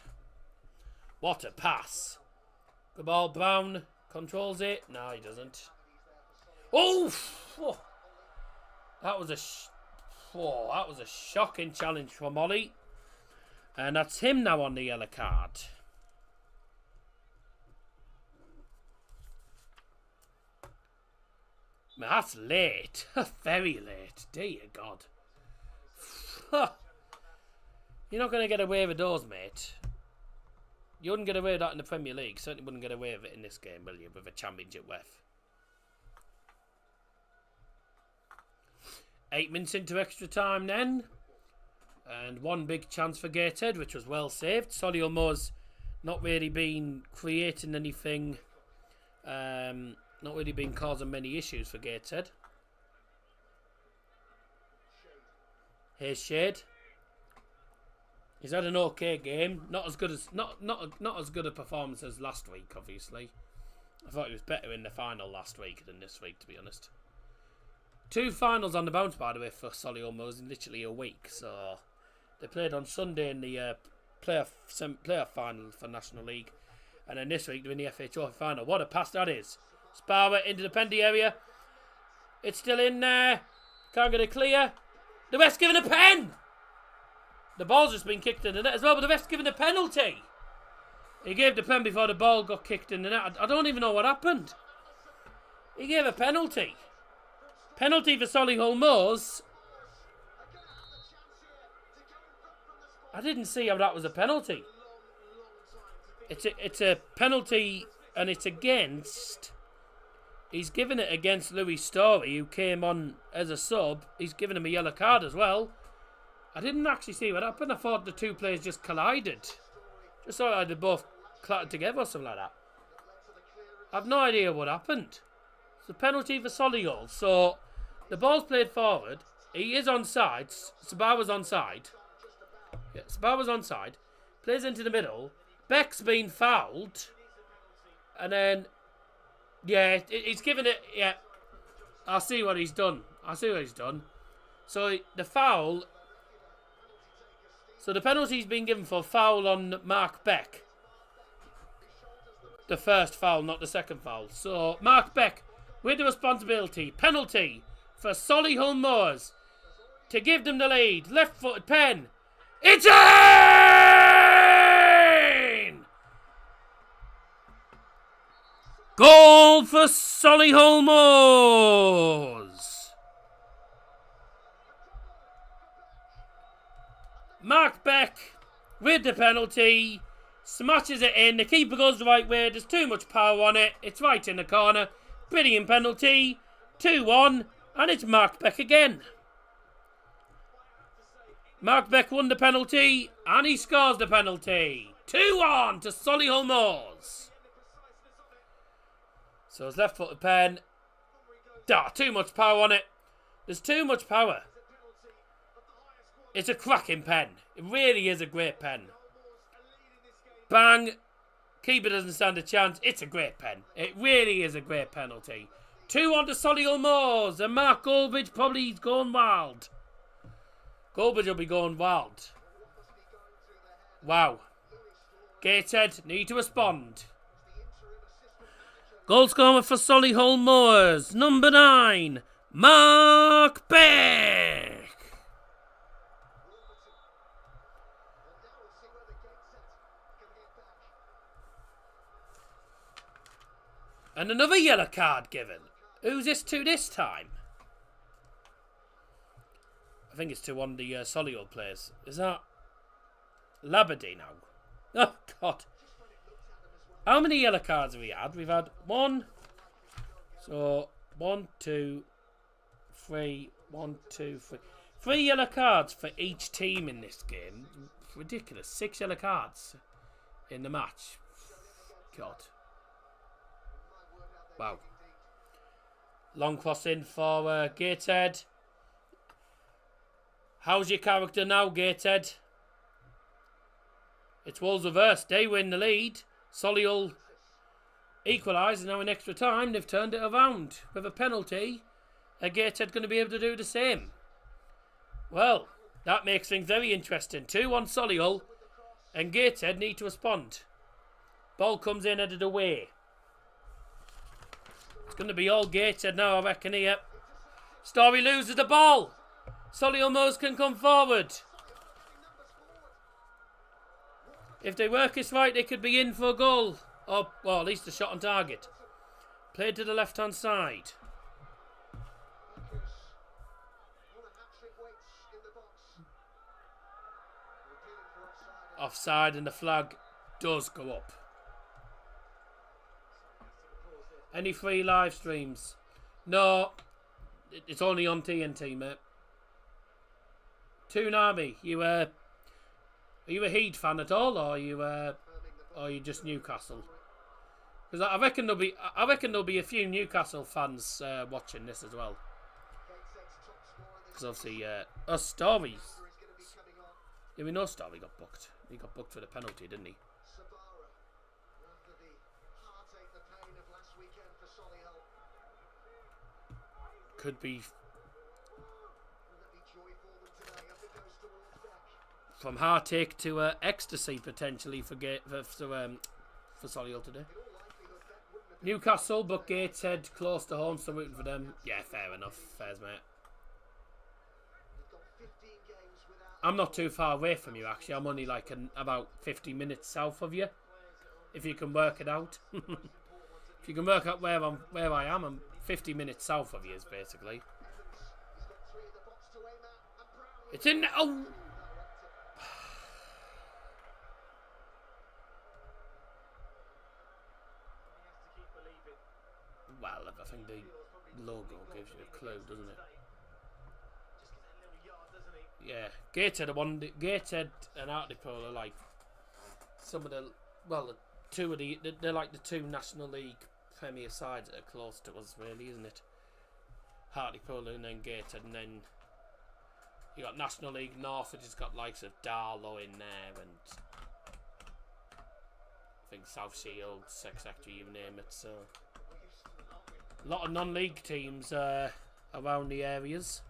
What a pass! The ball, Brown controls it. No, he doesn't. Oh! That was a shocking challenge from Ollie, and that's him now on the yellow card. Man, that's late. Very late. Dear God. You're not going to get away with those, mate. You wouldn't get away with that in the Premier League. Certainly wouldn't get away with it in this game, will you? With a championship ref. 8 minutes into extra time then. And one big chance for Gateshead, which was well saved. Solihull not really been creating anything. Not really been causing many issues for Gateshead. Here's Shade. He's had an okay game. Not as good as not as good a performance as last week, obviously. I thought he was better in the final last week than this week, to be honest. 2 finals on the bounce, by the way, for Solihull in literally a week. So they played on Sunday in the playoff final for National League, and then this week they're in the FA Trophy final. What a pass that is! Sparrow into the penalty area. It's still in there. Can't get it clear. The ref's given a pen. The ball's just been kicked in the net as well, but the ref's given a penalty. He gave the pen before the ball got kicked in the net. I don't even know what happened. He gave a penalty. Penalty for Solihull Moors. I didn't see how that was a penalty. It's a penalty, and it's against... He's given it against Louis Story, who came on as a sub. He's given him a yellow card as well. I didn't actually see what happened. I thought the 2 players just collided. Just thought like they both clattered together or something like that. I've no idea what happened. It's a penalty for Solihull. So the ball's played forward. He is onside. Sabawa's onside. Yeah, Sabawa's onside. Plays into the middle. Beck's been fouled. And then... Yeah, he's given it... Yeah. I'll see what he's done. So the foul... So the penalty's been given for foul on Mark Beck. The first foul, not the second foul. So Mark Beck with the responsibility. Penalty for Solihull Moors to give them the lead. Left-footed pen. It's in! Goal for Solihull Moors. Mark Beck with the penalty. Smashes it in. The keeper goes the right way. There's too much power on it. It's right in the corner. Brilliant penalty. 2-1. And it's Mark Beck again. Mark Beck won the penalty. And he scores the penalty. 2-1 to Solihull Moors. So it's left-footed pen. Too much power on it. There's too much power. It's a cracking pen. It really is a great pen. Bang. Keeper doesn't stand a chance. It's a great pen. It really is a great penalty. 2-1 to Solihull Moors. And Mark Goldbridge probably going wild. Goldbridge will be going wild. Wow. Gateshead need to respond. Goal scorer for Solihull Moors. Number 9. Mark Beck. And another yellow card given. Who's this to this time? I think it's to one of the Solihull players. Is that Labadie now? Oh, God. How many yellow cards have we had? We've had 1, So, 1, 2, 3, 1, 2, 3. 3 yellow cards for each team in this game. Ridiculous. 6 yellow cards in the match. God. Wow. Long cross in for Gateshead. How's your character now, Gateshead? It's Wolves reversed. They win the lead. Solihull equalise, and now in extra time they've turned it around with a penalty. Gateshead going to be able to do the same. Well, that makes things very interesting. 2-1 Solihull, and Gateshead need to respond. Ball comes in, headed away. It's going to be all Gateshead now, I reckon, here. Story loses the ball. Solihull Moors can come forward. If they work this right, they could be in for a goal. Or, well, at least a shot on target. Played to the left-hand side. Offside, and the flag does go up. Any free live streams? No, it's only on TNT, mate. Toonami, are you a Heat fan at all, or are you just Newcastle? Because I reckon there'll be a few Newcastle fans watching this as well. Because obviously, us Stories. Yeah, we know Story got booked. He got booked for the penalty, didn't he? Could be from heartache to ecstasy potentially for Solihull today. Newcastle, but Gateshead close to home, so rooting for them. Yeah, fair enough. Fairs, mate. I'm not too far away from you, actually. I'm only like about 50 minutes south of you, if you can work it out. If you can work out where I am, I'm 50 minutes south of you, basically. It's in. Oh. Well, I think the logo gives you a clue, doesn't it? Yeah, Gateshead and Hartlepool are like some of they're like the 2 National League Premier sides that are close to us, really, isn't it? Hartlepool and then Gateshead, and then you got National League North, which has got likes of Darlow in there, and I think South Shields, etc. You name it. So a lot of non-league teams around the areas.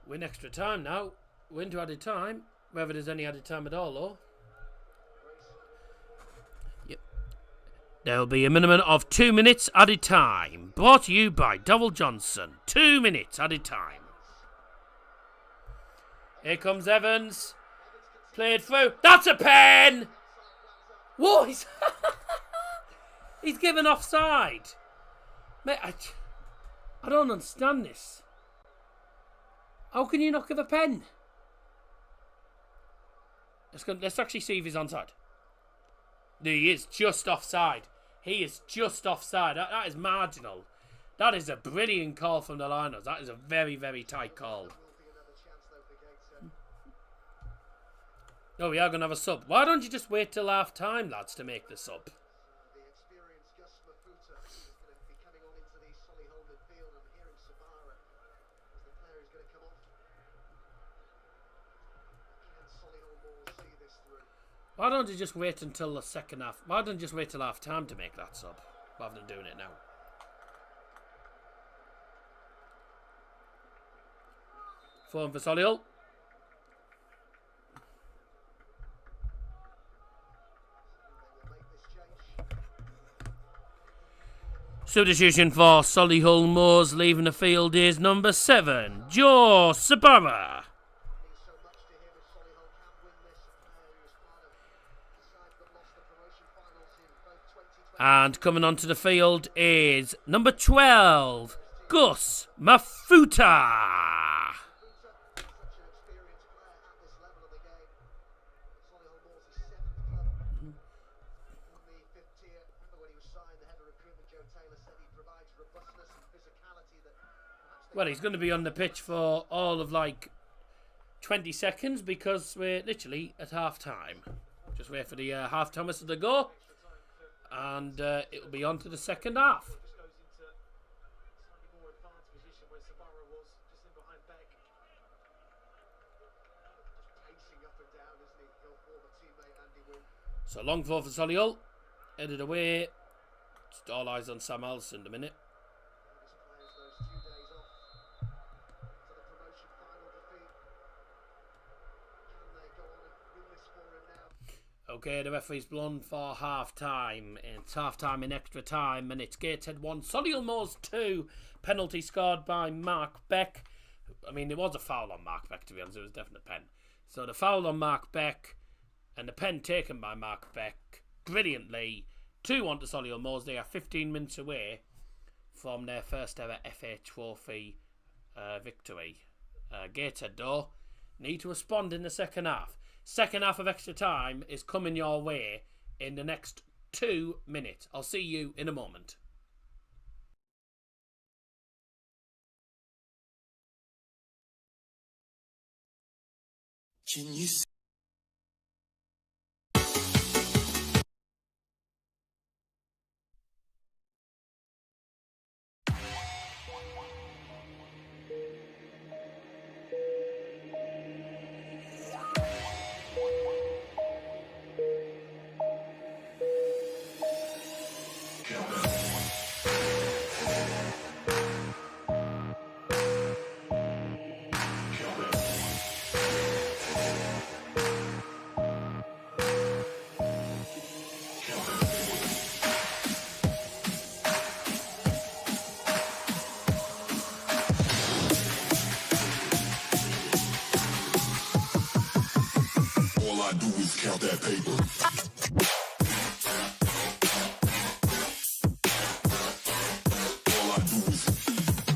Win extra time now. Win to added time. Whether there's any added time at all, though. Yep. There'll be a minimum of 2 minutes added time. Brought to you by Double Johnson. 2 minutes added time. Here comes Evans. Played through. That's a pen! Whoa! He's given offside. Mate, I don't understand this. How can you not give a pen? Let's actually see if he's onside. He is just offside. He is just offside. That is marginal. That is a brilliant call from the liners. That is a very, very tight call. Oh, we are going to have a sub. Why don't you just wait till half time, lads, to make the sub? Why don't you just wait until the second half? Why don't you just wait till half time to make that sub, rather than doing it now? Form for Solihull. Substitution for Solihull Moors leaving the field is number 7, Joe Sabara. And coming onto the field is number 12, Gus Mafuta. robustness and physicality that perhaps Well, he's going to be on the pitch for all of like 20 seconds because we're literally at half time. Just wait for the half time whistle to go, and it'll be on to the second half. Just goes into a slightly more advanced position where Sabara was just in behind Beck. just pacing up and down, isn't he? He'll former teammate Andy Wynn. So long throw for Solihull. Headed away. Just all eyes on Sam Alson in a minute. His players those 2 days off to the promotion final defeat. Can they go on and win this for him now? Okay, the referee's blown for half time. It's half time in extra time, and it's Gateshead 1, Solihull Moors 2. Penalty scored by Mark Beck. I mean, there was a foul on Mark Beck, to be honest. It was definitely a pen. So the foul on Mark Beck and the pen taken by Mark Beck brilliantly. 2-1 to Solihull Moors. They are 15 minutes away from their first ever FA Trophy victory. Gateshead, though, need to respond in the second half. Second half of extra time is coming your way in the next 2 minutes. I'll see you in a moment. Can you see? All I do is count that paper. All I do is count that.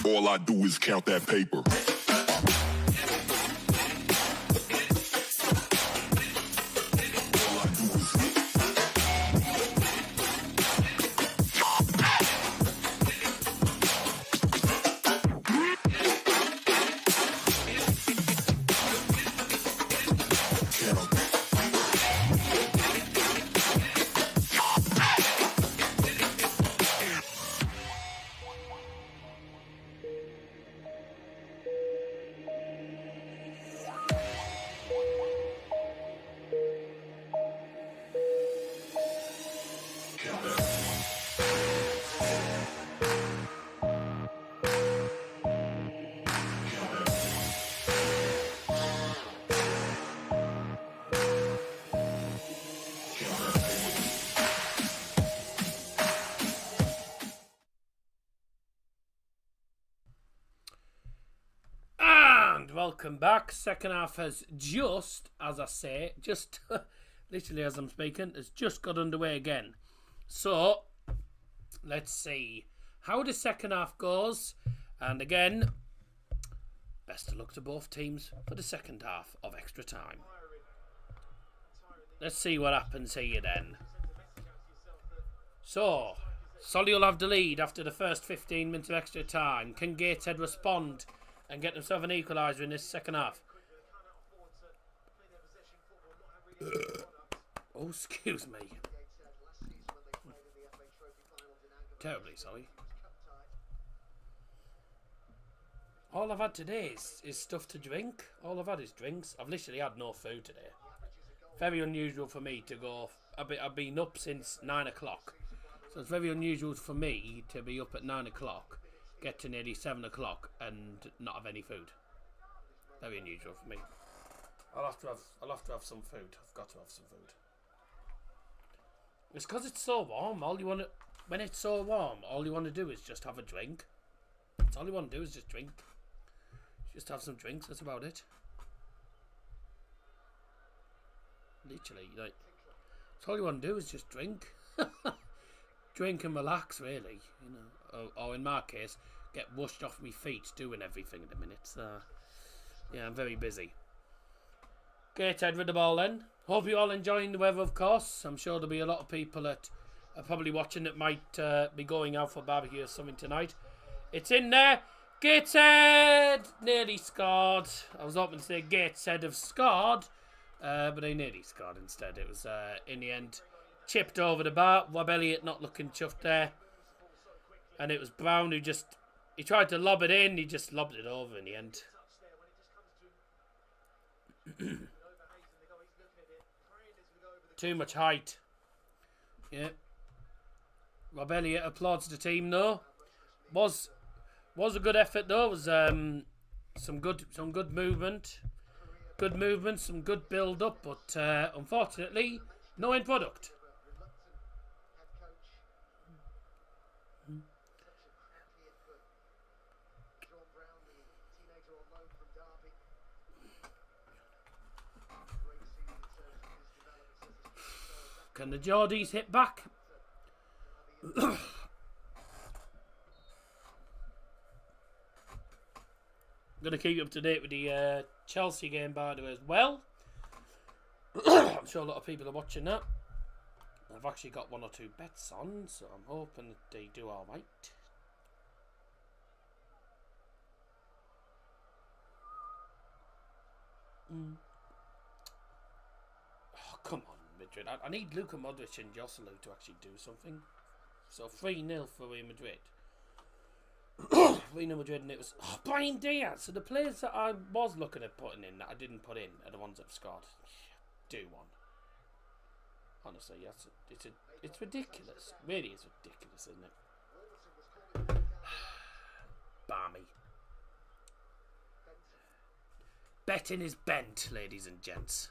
All I do is count that paper. All I do is count. And welcome back. Second half has just, as I say, just literally as I'm speaking, has just got underway again. So let's see how the second half goes. And again, best of luck to both teams for the second half of extra time. Let's see what happens here then. So, Solihull have the lead after the first 15 minutes of extra time. Can Gateshead respond and get themselves an equaliser in this second half? Oh, excuse me. Terribly sorry. All I've had today is stuff to drink. All I've had is drinks. I've literally had no food today. Very unusual for me to go. I've been up since 9 o'clock. So it's very unusual for me to be up at 9 o'clock, get to nearly 7 o'clock and not have any food. Very unusual for me. I'll have to have some food. I've got to have some food. It's because it's so warm. When it's so warm, all you want to do is just have a drink. That's all you want to do is just drink. Just have some drinks. That's about it. Literally, like, that's all you want to do is just drink. Drink and relax, really. You know, or in my case, get washed off my feet doing everything at the minute. So, yeah, I'm very busy. Gateshead with the ball then. Hope you're all enjoying the weather, of course. I'm sure there'll be a lot of people that are probably watching that might be going out for barbecue or something tonight. It's in there. Gateshead nearly scored. I was hoping to say Gateshead have scored, but they nearly scored instead. It was, in the end, chipped over the bar. Rob Elliott not looking chuffed there. And it was Brown who just... He tried to lob it in. He just lobbed it over in the end. Too much height. Yeah. Rob Elliott applauds the team though. Was a good effort though. It was some good movement. Good movement, some good build up, but unfortunately no end product. Can the Geordies hit back? Going to keep you up to date with the Chelsea game, by the way, as well. I'm sure a lot of people are watching that. I've actually got 1 or 2 bets on, so I'm hoping that they do all right. Oh, come on, Madrid. I need Luka Modric and Joselu to actually do something. So 3-0 for Real Madrid. Real Madrid, and it was Brian Diaz. So the players that I was looking at putting in that I didn't put in are the ones that have scored. Do one. Honestly, yes, it's ridiculous. It really is ridiculous, isn't it? Barmy. Betting is bent, ladies and gents.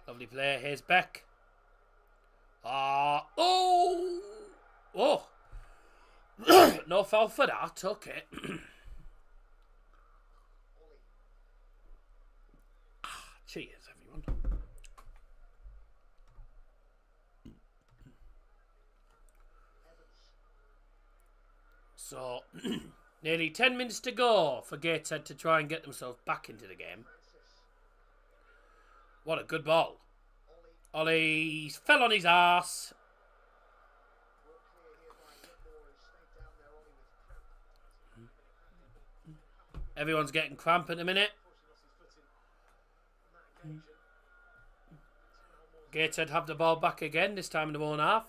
Lovely player. Here's Beck. Oh! No foul for that. Okay. Cheers, everyone. So, nearly 10 minutes to go for Gateshead to try and get themselves back into the game. What a good ball. Ollie fell on his arse. Everyone's getting cramp at a minute. Gateshead have the ball back again, this time in the 1.5.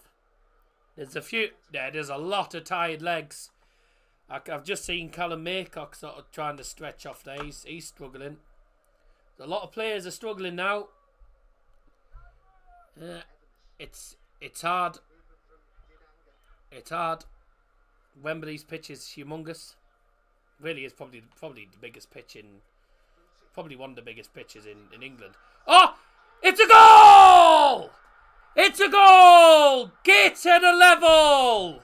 There's a lot of tired legs. I've just seen Callum Maycock sort of trying to stretch off there. He's struggling. A lot of players are struggling now. It's hard. It's hard. Wembley's pitch is humongous. Really is probably the biggest pitch probably one of the biggest pitches in England. Oh! It's a goal! It's a goal! Gateshead a level!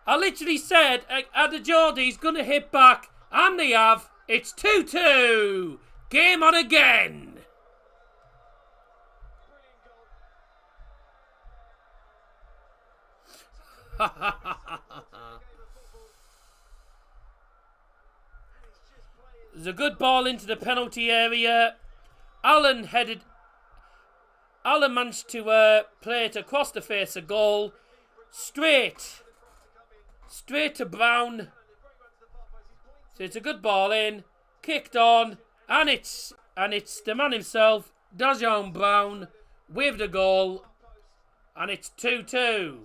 I literally said, are the Geordies going to hit back? And they have. It's 2-2. Game on again. There's a good ball into the penalty area. Allen managed to play it across the face of goal. Straight to Brown. So it's a good ball in. Kicked on. And it's the man himself, Dazzer Brown, with the goal. And it's 2-2.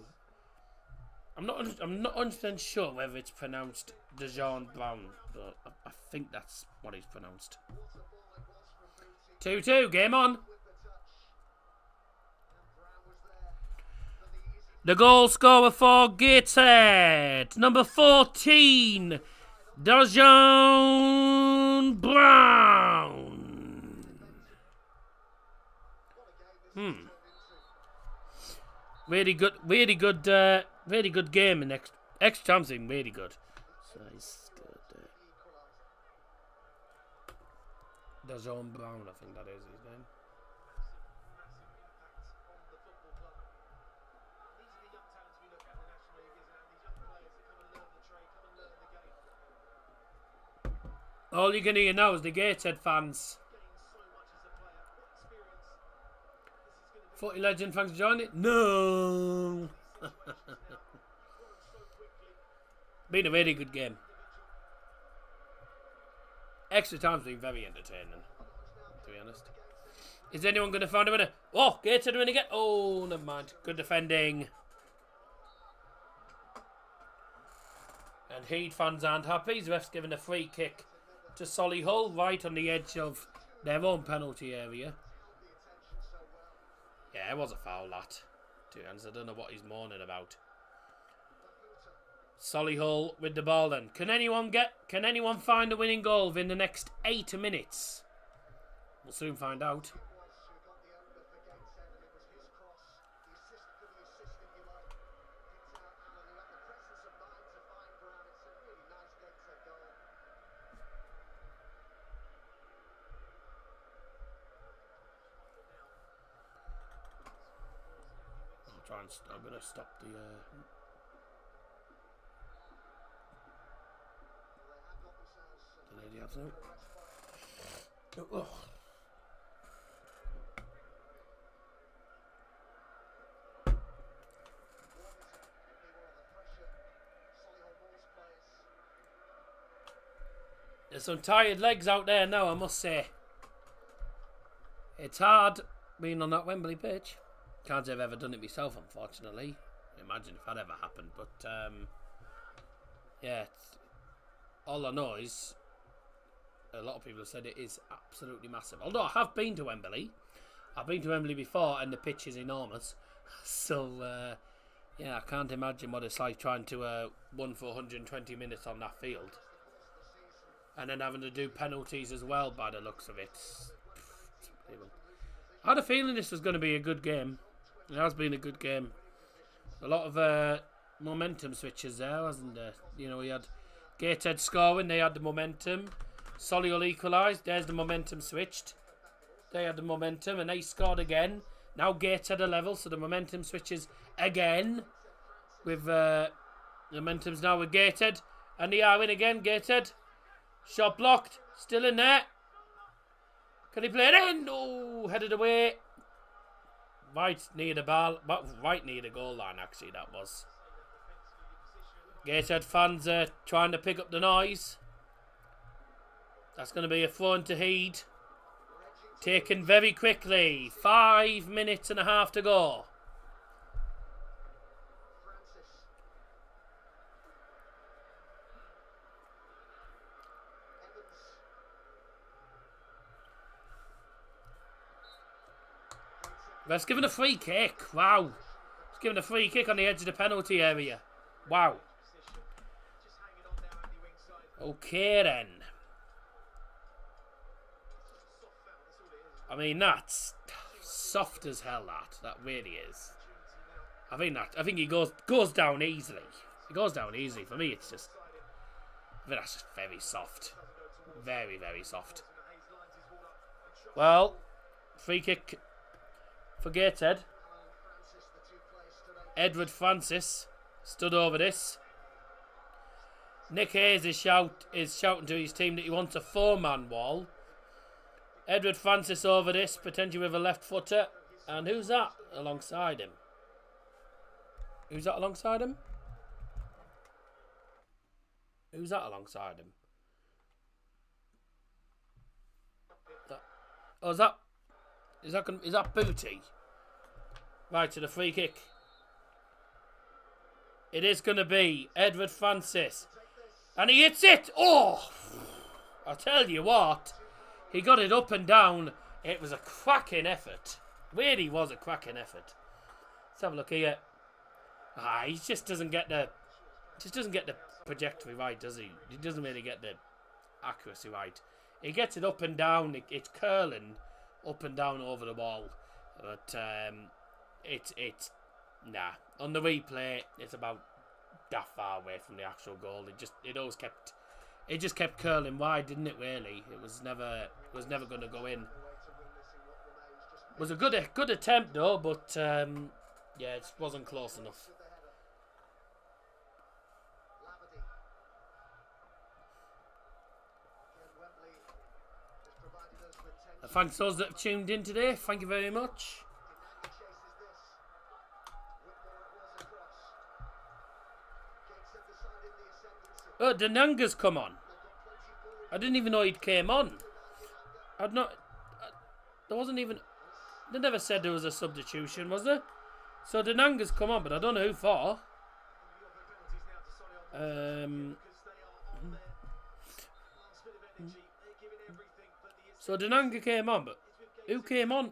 I'm not 100% sure whether it's pronounced Dazzer Brown, but I think that's what it's pronounced. 2-2, game on. The goal scorer for Gateshead, number 14, Dazzer Brown. Really good game in extra time's been really good. Nice. Good. Dazzer Brown, I think that is his name. All you can hear now is the Gateshead fans. Footy legend, thanks for joining. No. Been a really good game. Extra time's been very entertaining, to be honest. Is anyone going to find a winner? Oh, Gateshead win again. Oh, never mind. Good defending. And Heat fans aren't happy. The ref's giving a free kick to Solihull, right on the edge of their own penalty area. Yeah, it was a foul, that. To be honest, I don't know what he's moaning about. Solihull with the ball then. Can anyone find a winning goal within the next 8 minutes? We'll soon find out. I'm going to stop the... lady absolute. Oh. There's some tired legs out there now, I must say. It's hard being on that Wembley pitch. Can't say I've ever done it myself, unfortunately. Imagine if that ever happened. But, yeah. All I know is a lot of people have said it is absolutely massive. Although I have been to Wembley. I've been to Wembley before and the pitch is enormous. So, yeah, I can't imagine what it's like trying to run for 120 minutes on that field. And then having to do penalties as well by the looks of it. I had a feeling this was going to be a good game. It has been a good game. A lot of momentum switches there, hasn't there? You know, we had Gateshead scoring, they had the momentum. Solihull equalised, there's the momentum switched. They had the momentum and they scored again. Now Gateshead are level, so the momentum switches again. With momentum's now with Gateshead. And they are in again, Gateshead. Shot blocked, still in there. Can he play it in? Oh, headed away. Right near the ball, right near the goal line, actually, that was. Gateshead fans are trying to pick up the noise. That's going to be a throw into Heed. Taken very quickly. 5 minutes and a half to go. Ref's given a free kick. Wow. He's given a free kick on the edge of the penalty area. Wow. Okay then. I mean, that's soft as hell, that really is. I think he goes down easily. He goes down easily. For me, it's just, I think that's just very soft. Very, very soft. Well, free kick for Gateshead. Edward Francis stood over this. Nick Hayes is shouting to his team that he wants a 4-man wall. Edward Francis over this, potentially with a left footer. And who's that alongside him? Who's that alongside him? Who's that alongside him? Is that Booty? Right, to the free kick. It is going to be Edward Francis. And he hits it! Oh! I tell you what. He got it up and down. It was a cracking effort. Really was a cracking effort. Let's have a look here. He just doesn't get the trajectory right, does he? He doesn't really get the accuracy right. He gets it up and down. It's curling up and down over the ball. But it's nah. On the replay, it's about that far away from the actual goal. It just kept curling wide, didn't it? Really, it was never going to go in. It was a good attempt though, but yeah, it wasn't close enough. Thanks those that have tuned in today. Thank you very much. Oh, Dananga's come on. I didn't even know he'd came on. There wasn't even... They never said there was a substitution, was there? So Dananga's come on, but I don't know who for. So Dananga came on, but who came on?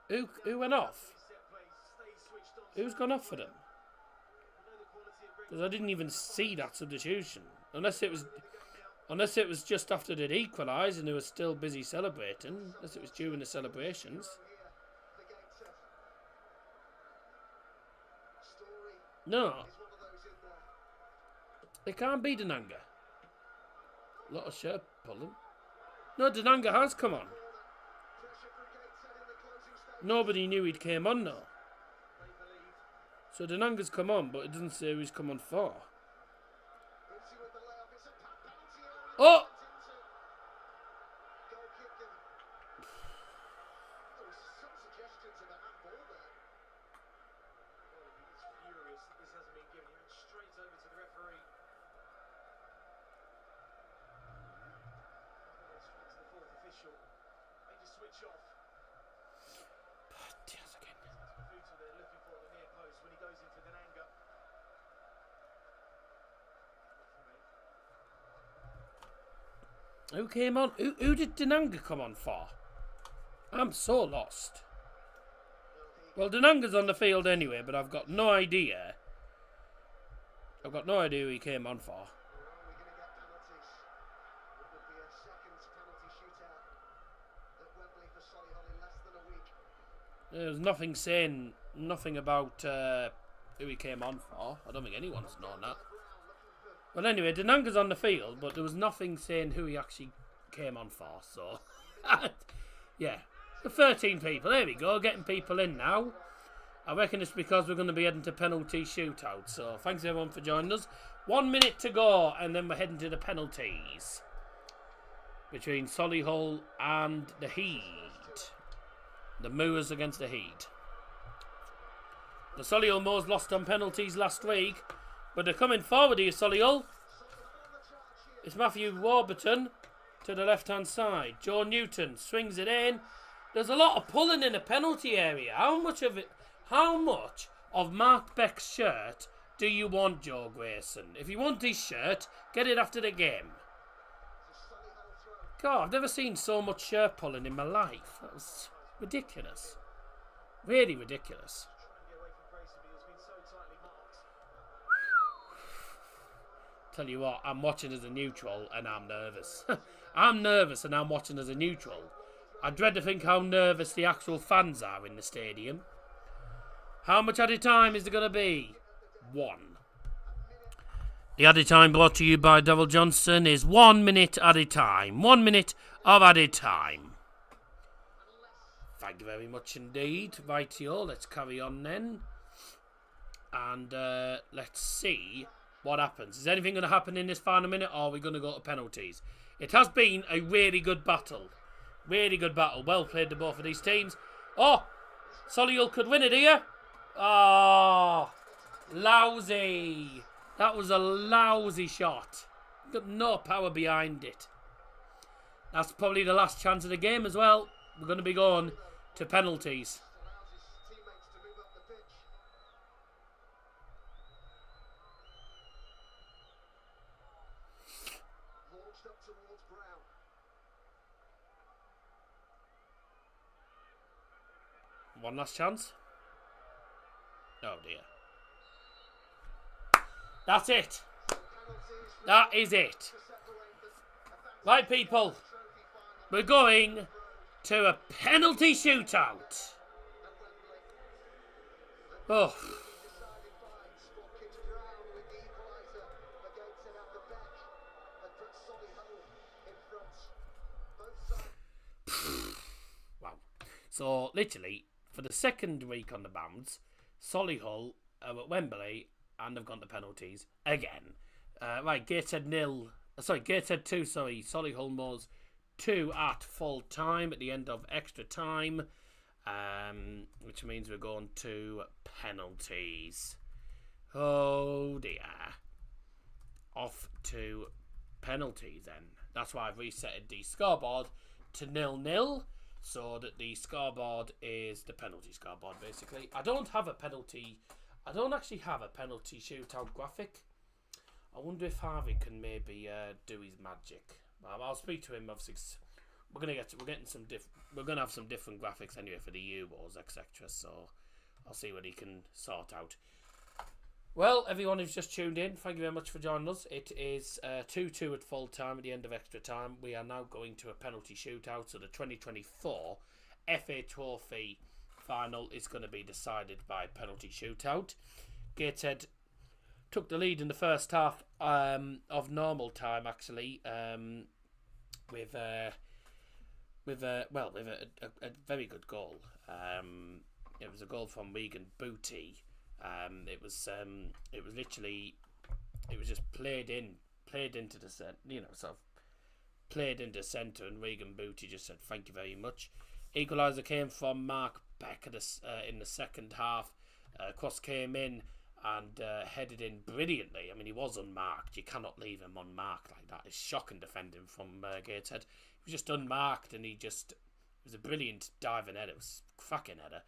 Who went off? Who's gone off for them? Because I didn't even see that substitution. Unless it was just after they'd equalised and they were still busy celebrating. Unless it was during the celebrations. No. It can't be Dananga. A lot of shirt pulling. No, Dananga has come on. Nobody knew he'd came on though. So Dananga's come on, but it doesn't say who he's come on for. Oh! Who came on? Who did Dananga come on for? I'm so lost. Well, Dananga's on the field anyway, but I've got no idea. I've got no idea who he came on for. There's nothing saying, nothing about who he came on for. I don't think anyone's known that. Well, anyway, Dananga's on the field, but there was nothing saying who he actually came on for, so... yeah. The 13 people, there we go, getting people in now. I reckon it's because we're going to be heading to penalty shootout, so thanks everyone for joining us. 1 minute to go, and then we're heading to the penalties. Between Solihull and the Heat. The Moors against the Heat. The Solihull Moors lost on penalties last week. But they're coming forward here, Solihull. It's Matthew Warburton to the left-hand side. Joe Newton swings it in. There's a lot of pulling in the penalty area. How much of Mark Beck's shirt do you want, Joe Grayson? If you want his shirt, get it after the game. God, I've never seen so much shirt pulling in my life. That was ridiculous. Really ridiculous. Tell you what, I'm watching as a neutral and I'm nervous. I'm nervous and I'm watching as a neutral. I dread to think how nervous the actual fans are in the stadium. How much added time is there going to be? 1. The added time brought to you by Double Johnson is 1 minute added time. 1 minute of added time. Thank you very much indeed. Rightio, let's carry on then. And let's see what happens. Is anything going to happen in this final minute, or are we going to go to penalties? It has been a really good battle. Really good battle. Well played to both of these teams. Oh! Solihull could win it here. Oh! Lousy. That was a lousy shot. Got no power behind it. That's probably the last chance of the game as well. We're going to be going to penalties. One last chance. Oh dear. That's it. That is it. Right, people. We're going to a penalty shootout. Oh. So, literally, for the second week on the bounce, Solihull are at Wembley and they've gone to penalties again. Right, Gateshead 2, Solihull Moors 2 at full time at the end of extra time, which means we're going to penalties. Oh dear. Off to penalties then. That's why I've reset the scoreboard to 0-0 so that the scoreboard is the penalty scoreboard basically. I don't actually have a penalty shootout graphic. I wonder if Harvey can maybe do his magic. I'll speak to him. Obviously, we're gonna have some different graphics anyway for the U-Wars, etc. So I'll see what he can sort out. Well, everyone who's just tuned in, thank you very much for joining us. It is 2-2 at full time at the end of extra time. We are now going to a penalty shootout. So the 2024 FA Trophy final is going to be decided by penalty shootout. Gateshead took the lead in the first half of normal time, actually, with a very good goal. It was a goal from Wigan Booty. It was just played into the centre, played into centre, and Wigan Booty just said thank you very much. Equaliser came from Mark Beck in the second half. Cross came in and headed in brilliantly. I mean, he was unmarked. You cannot leave him unmarked like that. It's shocking defending from Gateshead. He was just unmarked, and it was a brilliant diving header. It was a cracking header.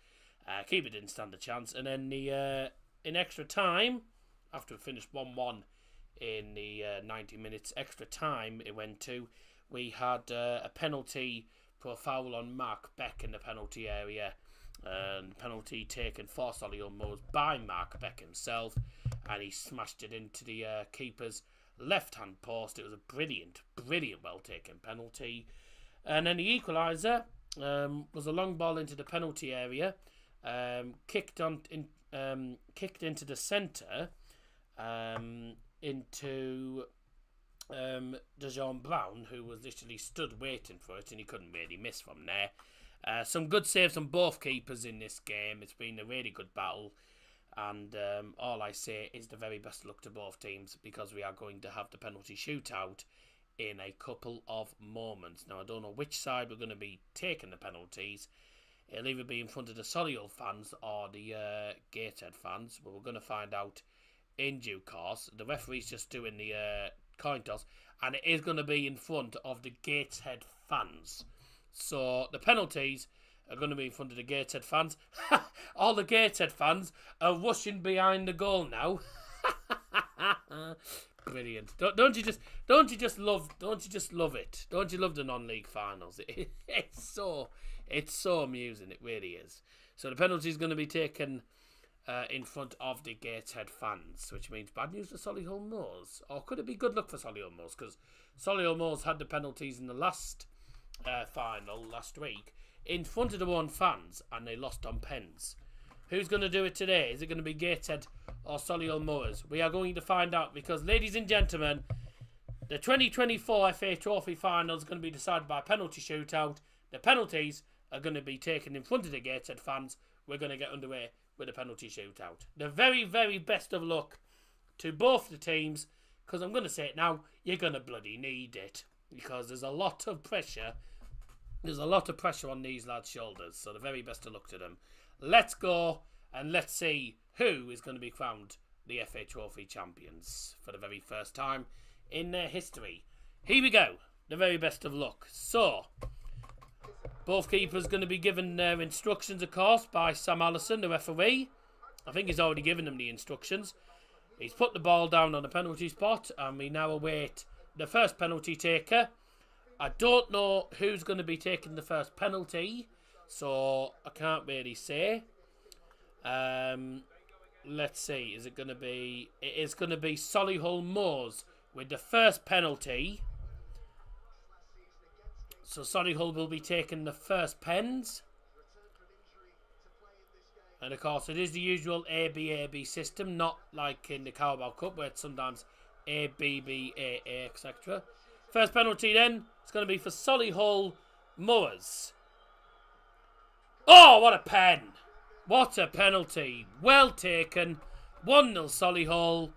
Keeper didn't stand a chance, and then in extra time, after we finished 1-1 in the 90 minutes extra time, it went to. We had a penalty for a foul on Mark Beck in the penalty area. Penalty taken for Solihull Moors by Mark Beck himself, and he smashed it into the keeper's left-hand post. It was a brilliant, well taken penalty. And then the equaliser was a long ball into the penalty area, kicked into the centre, into Dazzer Brown, who was literally stood waiting for it, and he couldn't really miss from there. Some good saves from both keepers in this game. It's been a really good battle, and all I say is the very best luck to both teams, because we are going to have the penalty shootout in a couple of moments. Now, I don't know which side we're going to be taking the penalties. It'll either be in front of the Solihull fans or the Gateshead fans, but we're going to find out in due course. The referee's just doing the coin toss, and it is going to be in front of the Gateshead fans. So the penalties are going to be in front of the Gateshead fans. All the Gateshead fans are rushing behind the goal now. Brilliant! Don't you just love it? Don't you love the non-league finals? It's so amusing. It really is. So the penalty is going to be taken in front of the Gateshead fans, which means bad news for Solihull Moors, or could it be good luck for Solihull Moors? Because Solihull Moors had the penalties in the last final last week in front of their own fans, and they lost on pens. Who's going to do it today? Is it going to be Gateshead or Solihull Moors? We are going to find out, because, ladies and gentlemen, the 2024 FA Trophy final is going to be decided by penalty shootout. The penalties are going to be taken in front of the Gateshead fans. We're going to get underway with a penalty shootout. The very, very best of luck to both the teams, because I'm going to say it now, you're going to bloody need it, because there's a lot of pressure. There's a lot of pressure on these lads' shoulders, so the very best of luck to them. Let's go and let's see who is going to be crowned the FA Trophy champions for the very first time in their history. Here we go. The very best of luck. So, both keepers going to be given their instructions, of course, by Sam Allison, the referee. I think he's already given them the instructions. He's put the ball down on the penalty spot, and we now await the first penalty taker. I don't know who's going to be taking the first penalty, so I can't really say. Let's see. Is it going to be... It is going to be Solihull Moors with the first penalty. So Solihull will be taking the first pens. And of course, it is the usual A-B system, not like in the Carabao Cup where it's sometimes A, B, B, A, etc. First penalty then, it's going to be for Solihull Moors. Oh, what a pen. What a penalty. Well taken. 1-0 Solihull.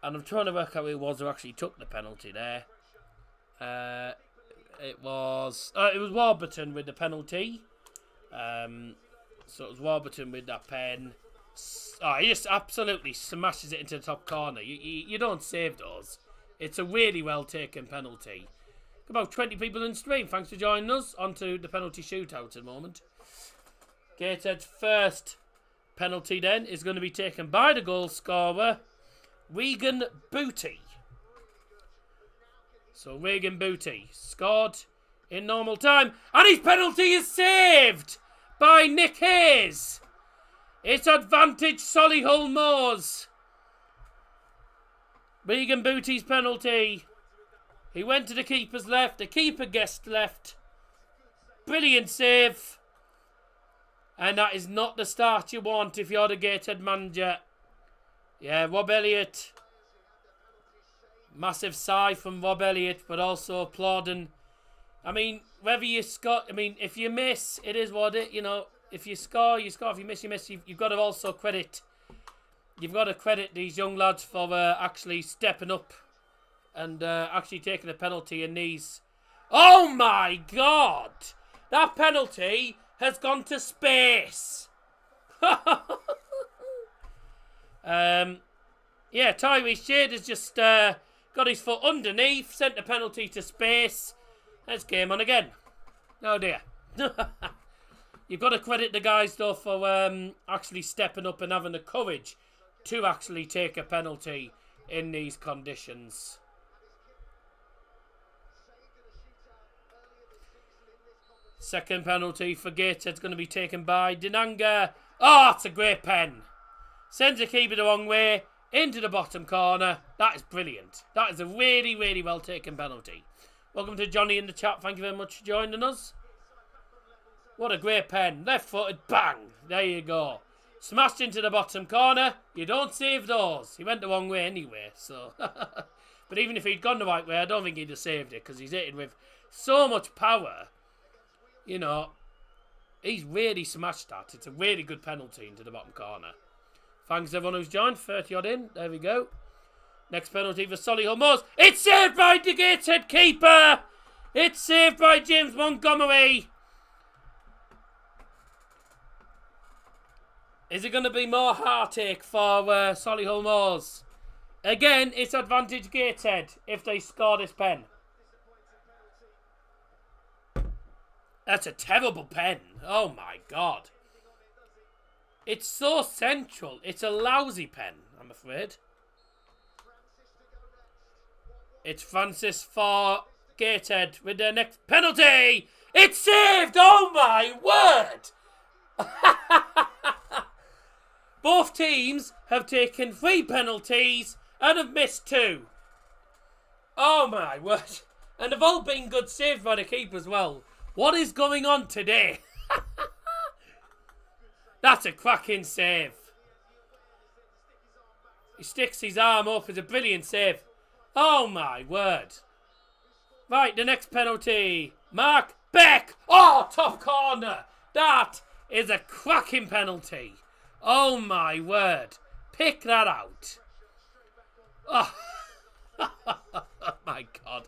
And I'm trying to work out who it was who actually took the penalty there. It was Warburton with the penalty. So it was Warburton with that pen. Oh, he just absolutely smashes it into the top corner. You don't save those. It's a really well taken penalty. About 20 people in stream. Thanks for joining us. On to the penalty shootout at the moment. Gateshead's first penalty then is going to be taken by the goal scorer, Regan Booty. So Regan Booty scored in normal time. And his penalty is saved by Nick Hayes. It's advantage Solihull Moors. Regan Booty's penalty. He went to the keeper's left. The keeper guessed left. Brilliant save. And that is not the start you want if you're the Gateshead manager. Yeah, Rob Elliott. Massive sigh from Rob Elliott, but also applauding. I mean, whether you score, I mean, if you miss, it is what it, you know, if you score, you score. If you miss, you miss. You've got to also credit, these young lads for actually stepping up and actually taking a penalty in these. Oh my God! That penalty has gone to space. Yeah, Tyrese Shade has just got his foot underneath, sent the penalty to space. Let's game on again. Oh dear. You've got to credit the guys though for actually stepping up and having the courage to actually take a penalty in these conditions. Second penalty for Gateshead's going to be taken by Dinanga. Oh, it's a great pen. Sends the keeper the wrong way into the bottom corner. That is brilliant. That is a really, really well taken penalty. Welcome to Johnny in the chat. Thank you very much for joining us. What a great pen. Left footed. Bang. There you go. Smashed into the bottom corner. You don't save those. He went the wrong way anyway. So, but even if he'd gone the right way, I don't think he'd have saved it because he's hitting with so much power. You know, he's really smashed that. It's a really good penalty into the bottom corner. Thanks everyone who's joined. 30 odd in. There we go. Next penalty for Solihull Moors. It's saved by the Gateshead keeper. It's saved by James Montgomery. Is it going to be more heartache for Solihull Moors? Again, it's advantage Gateshead if they score this pen. That's a terrible pen. Oh my God. It's so central. It's a lousy pen, I'm afraid. It's Francis for Gateshead with their next penalty. It's saved. Oh my word. Both teams have taken 3 penalties and have missed 2. Oh my word. And they've all been good saves by the keeper as well. What is going on today? That's a cracking save. He sticks his arm up. It's a brilliant save. Oh my word. Right, the next penalty. Mark Beck. Oh, top corner. That is a cracking penalty. Oh my word. Pick that out. Oh, oh my God.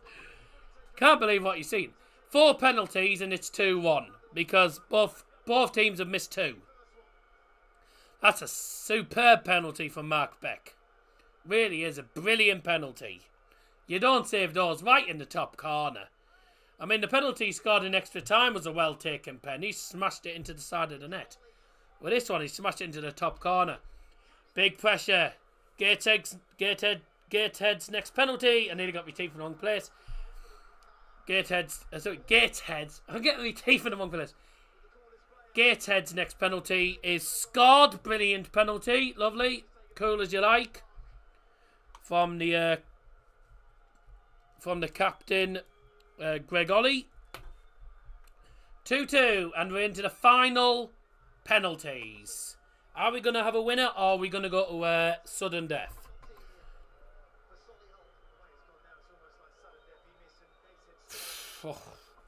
Can't believe what you've seen. 4 penalties and it's 2-1 because both teams have missed 2. That's a superb penalty from Mark Beck. Really is a brilliant penalty. You don't save those right in the top corner. I mean, the penalty scored in extra time was a well-taken pen. He smashed it into the side of the net. Well, this one, he smashed it into the top corner. Big pressure. Gateshead's next penalty. I nearly got my teeth in the wrong place. Gateshead's. I'm getting my teeth in the wrong place. Gateshead's next penalty is scored. Brilliant penalty. Lovely. Cool as you like. From the captain, Greg Ollie. 2-2. And we're into the final penalties. Are we going to have a winner or are we going to go to sudden death?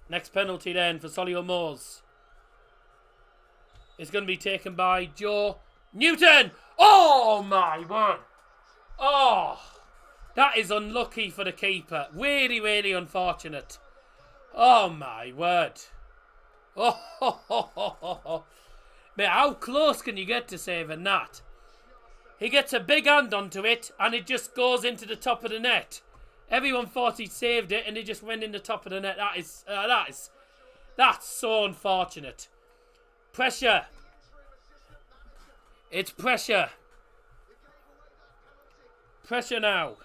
Next penalty then for Solihull Moors. is going to be taken by Joe Newton. Oh, my word. Oh, that is unlucky for the keeper. Really, really unfortunate. Oh, my word. Oh, mate, how close can you get to saving that? He gets a big hand onto it, and it just goes into the top of the net. Everyone thought he saved it, and it just went in the top of the net. That's so unfortunate. Pressure. It's pressure. Pressure now.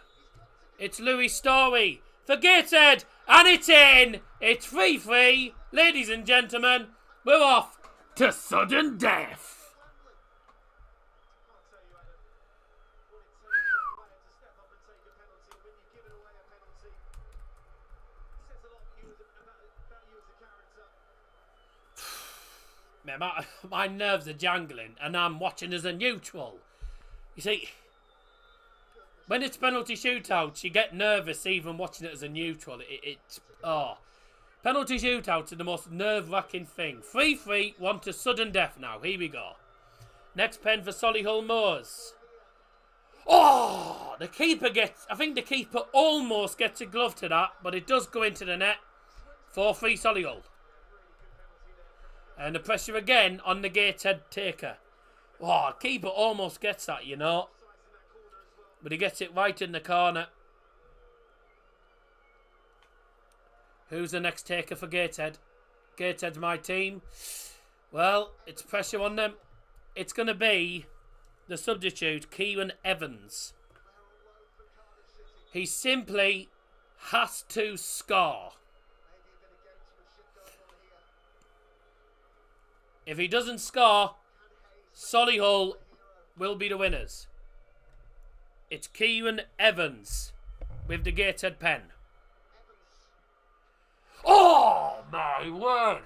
It's Louis Story for Gateshead, and it's in. It's 3-3. Ladies and gentlemen, we're off to sudden death. Man, my nerves are jangling, and I'm watching as a neutral. You see, when it's penalty shootouts, you get nervous even watching it as a neutral. Penalty shootouts are the most nerve-wracking thing. 3-3, one to sudden death now. Here we go. Next pen for Solihull Moors. Oh, the keeper gets... I think the keeper almost gets a glove to that, but it does go into the net. 4-3 Solihull. And the pressure again on the Gateshead taker. Oh, keeper almost gets that, you know. But he gets it right in the corner. Who's the next taker for Gateshead? Gateshead's my team. Well, it's pressure on them. It's going to be the substitute, Kieran Evans. He simply has to score. If he doesn't score, Solihull will be the winners. It's Kieran Evans with the Gateshead pen. Oh my word!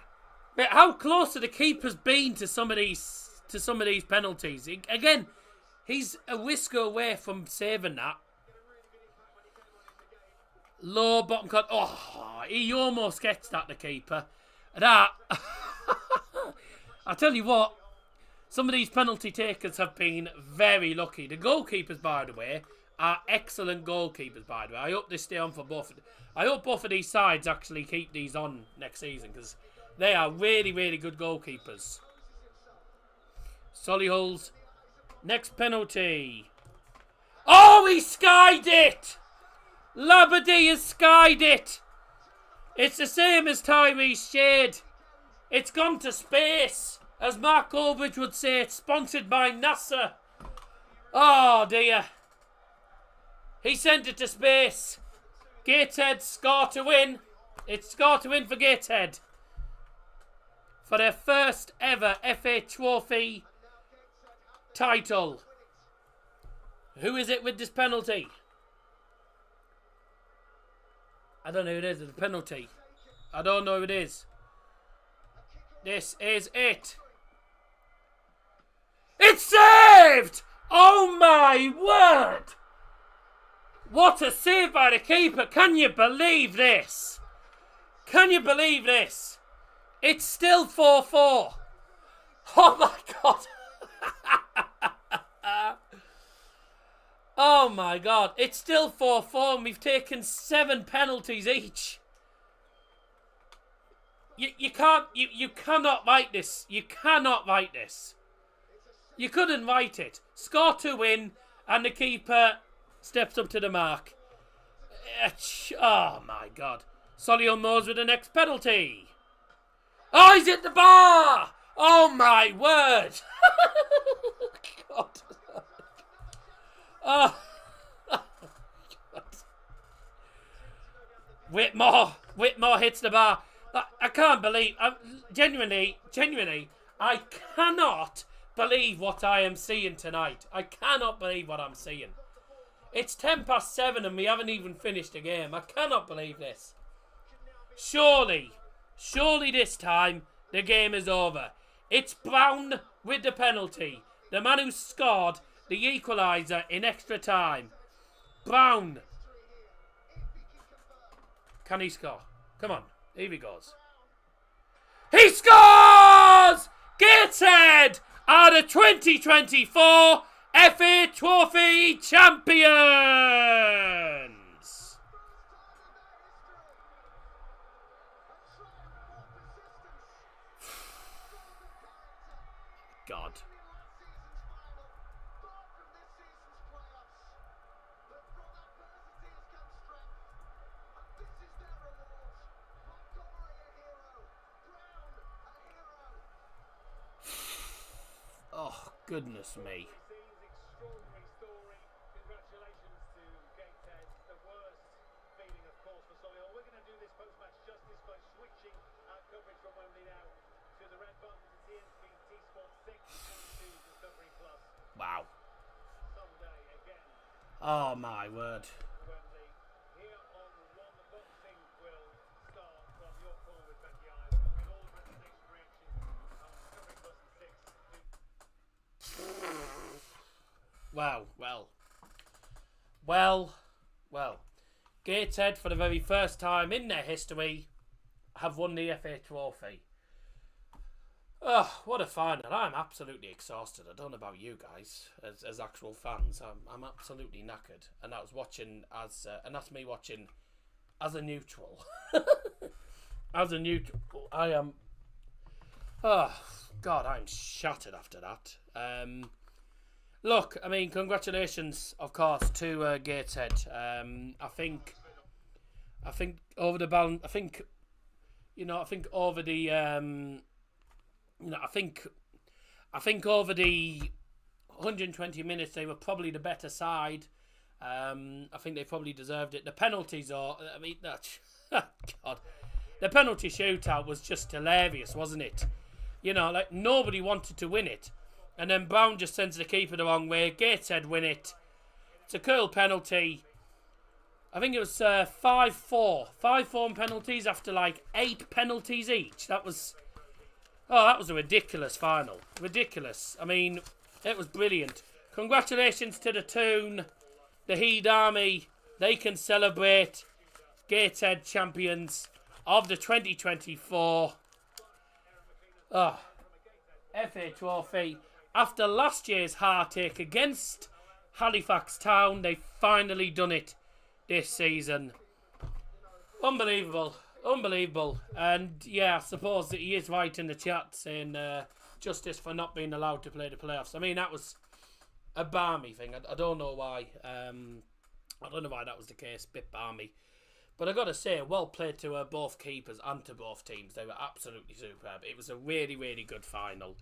Mate, how close have the keepers been to some of these penalties? Again, he's a whisker away from saving that. Low bottom cut. Oh, he almost gets that, the keeper. That. I tell you what, some of these penalty takers have been very lucky. The goalkeepers, by the way, are excellent goalkeepers, by the way. I hope they stay on for both. I hope both of these sides actually keep these on next season, because they are really, really good goalkeepers. Solihull's next penalty. Oh, he skied it! Labadie has skied it! It's the same as Tyrese Shade. It's gone to space. As Mark Olbridge would say, it's sponsored by NASA. Oh dear. He sent it to space. Gateshead score to win. It's score to win for Gateshead. For their first ever FA Trophy title. Who is it with this penalty? I don't know who it is with the penalty. I don't know who it is. This is it. It's saved! Oh my word! What a save by the keeper. Can you believe this? Can you believe this? It's still 4-4. Oh my God. Oh my God. It's still 4-4 and we've taken 7 penalties each. You cannot write this. You cannot write this. You couldn't write it. Score to win, and the keeper steps up to the mark. Oh my God. Solihull Moors with the next penalty. Oh, he's hit the bar! Oh my word! God. Oh. Whitmore hits the bar. I can't believe, genuinely, I cannot believe what I am seeing tonight. I cannot believe what I'm seeing. It's 7:10 and we haven't even finished the game. I cannot believe this. Surely this time the game is over. It's Brown with the penalty. The man who scored the equaliser in extra time. Brown. Can he score? Come on. Here he goes. He scores! Gateshead Gateshead are the 2024 FA Trophy champions! God. Oh, goodness me. Extraordinary story. Congratulations to Gateshead. The worst feeling, of course, for Solihull. We're going to do this post-match justice by switching our coverage from Wembley now to the red button to TNT Sport 6 and to Discovery Plus. Wow. Someday again, Oh, my word. Wembley. Here on One, the boxing will start from your call with Becky Ives with all the presentation reactions on Discovery Plus and 6. Well. Gateshead, for the very first time in their history, have won the FA Trophy. Oh, what a final. I'm absolutely exhausted. I don't know about you guys, as actual fans. I'm absolutely knackered. And I was watching and that's me watching as a neutral. As a neutral, I am... Oh, God, I'm shattered after that. Look, I mean, congratulations, of course, to Gateshead. I think over the balance. I think over the. I think over the 120 minutes they were probably the better side. I think they probably deserved it. The penalties are. I mean, God, the penalty shootout was just hilarious, wasn't it? You know, like nobody wanted to win it. And then Brown just sends the keeper the wrong way. Gateshead win it. It's a curl penalty. I think it was 5-4. 5-4 penalties after like 8 penalties each. That was a ridiculous final. Ridiculous. I mean, it was brilliant. Congratulations to the Toon. The Heed Army. They can celebrate. Gateshead champions of the 2024 FA Trophy. After last year's heartache against Halifax Town, they've finally done it this season. Unbelievable. And yeah, I suppose that he is right in the chat saying justice for not being allowed to play the playoffs. I mean, that was a balmy thing. I don't know why. I don't know why that was the case. Bit balmy. But I got to say, well played to both keepers and to both teams. They were absolutely superb. It was a really, really good final.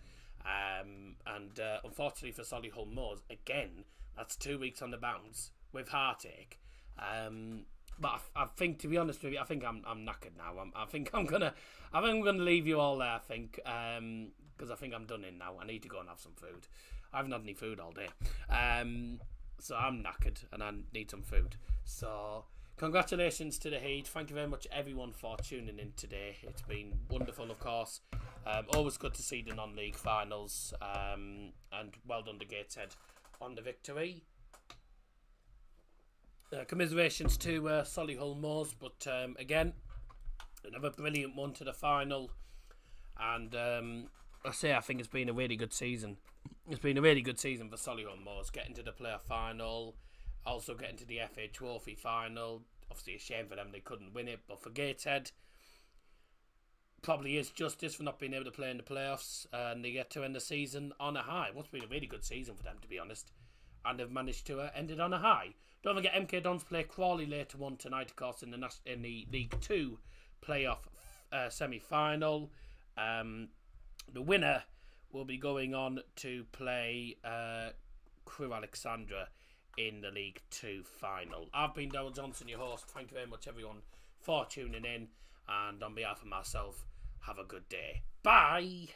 And unfortunately for Solihull Moors, again, that's 2 weeks on the bounce with heartache. But I think, to be honest with you, I think I'm knackered now. I think I'm gonna leave you all there. I think because I think I'm done in now. I need to go and have some food. I haven't had any food all day. So I'm knackered and I need some food. So congratulations to the Heat. Thank you very much, everyone, for tuning in today. It's been wonderful, of course. Always good to see the non-league finals. And well done to Gateshead on the victory. Commiserations to Solihull Moors, but again, another brilliant one to the final. And I think it's been a really good season. It's been a really good season for Solihull Moors, getting to the playoff final, also getting to the FA Trophy final. Obviously a shame for them they couldn't win it, but for Gateshead, probably is justice for not being able to play in the playoffs, and they get to end the season on a high. What's been a really good season for them, to be honest, and they've managed to end it on a high. Don't forget, MK Dons play Crawley later on tonight, of course, in the League 2 playoff semi-final. The winner will be going on to play Crew Alexandra in the League 2 final. I've been Daryl Johnson, your host. Thank you very much, everyone, for tuning in. And on behalf of myself, have a good day. Bye!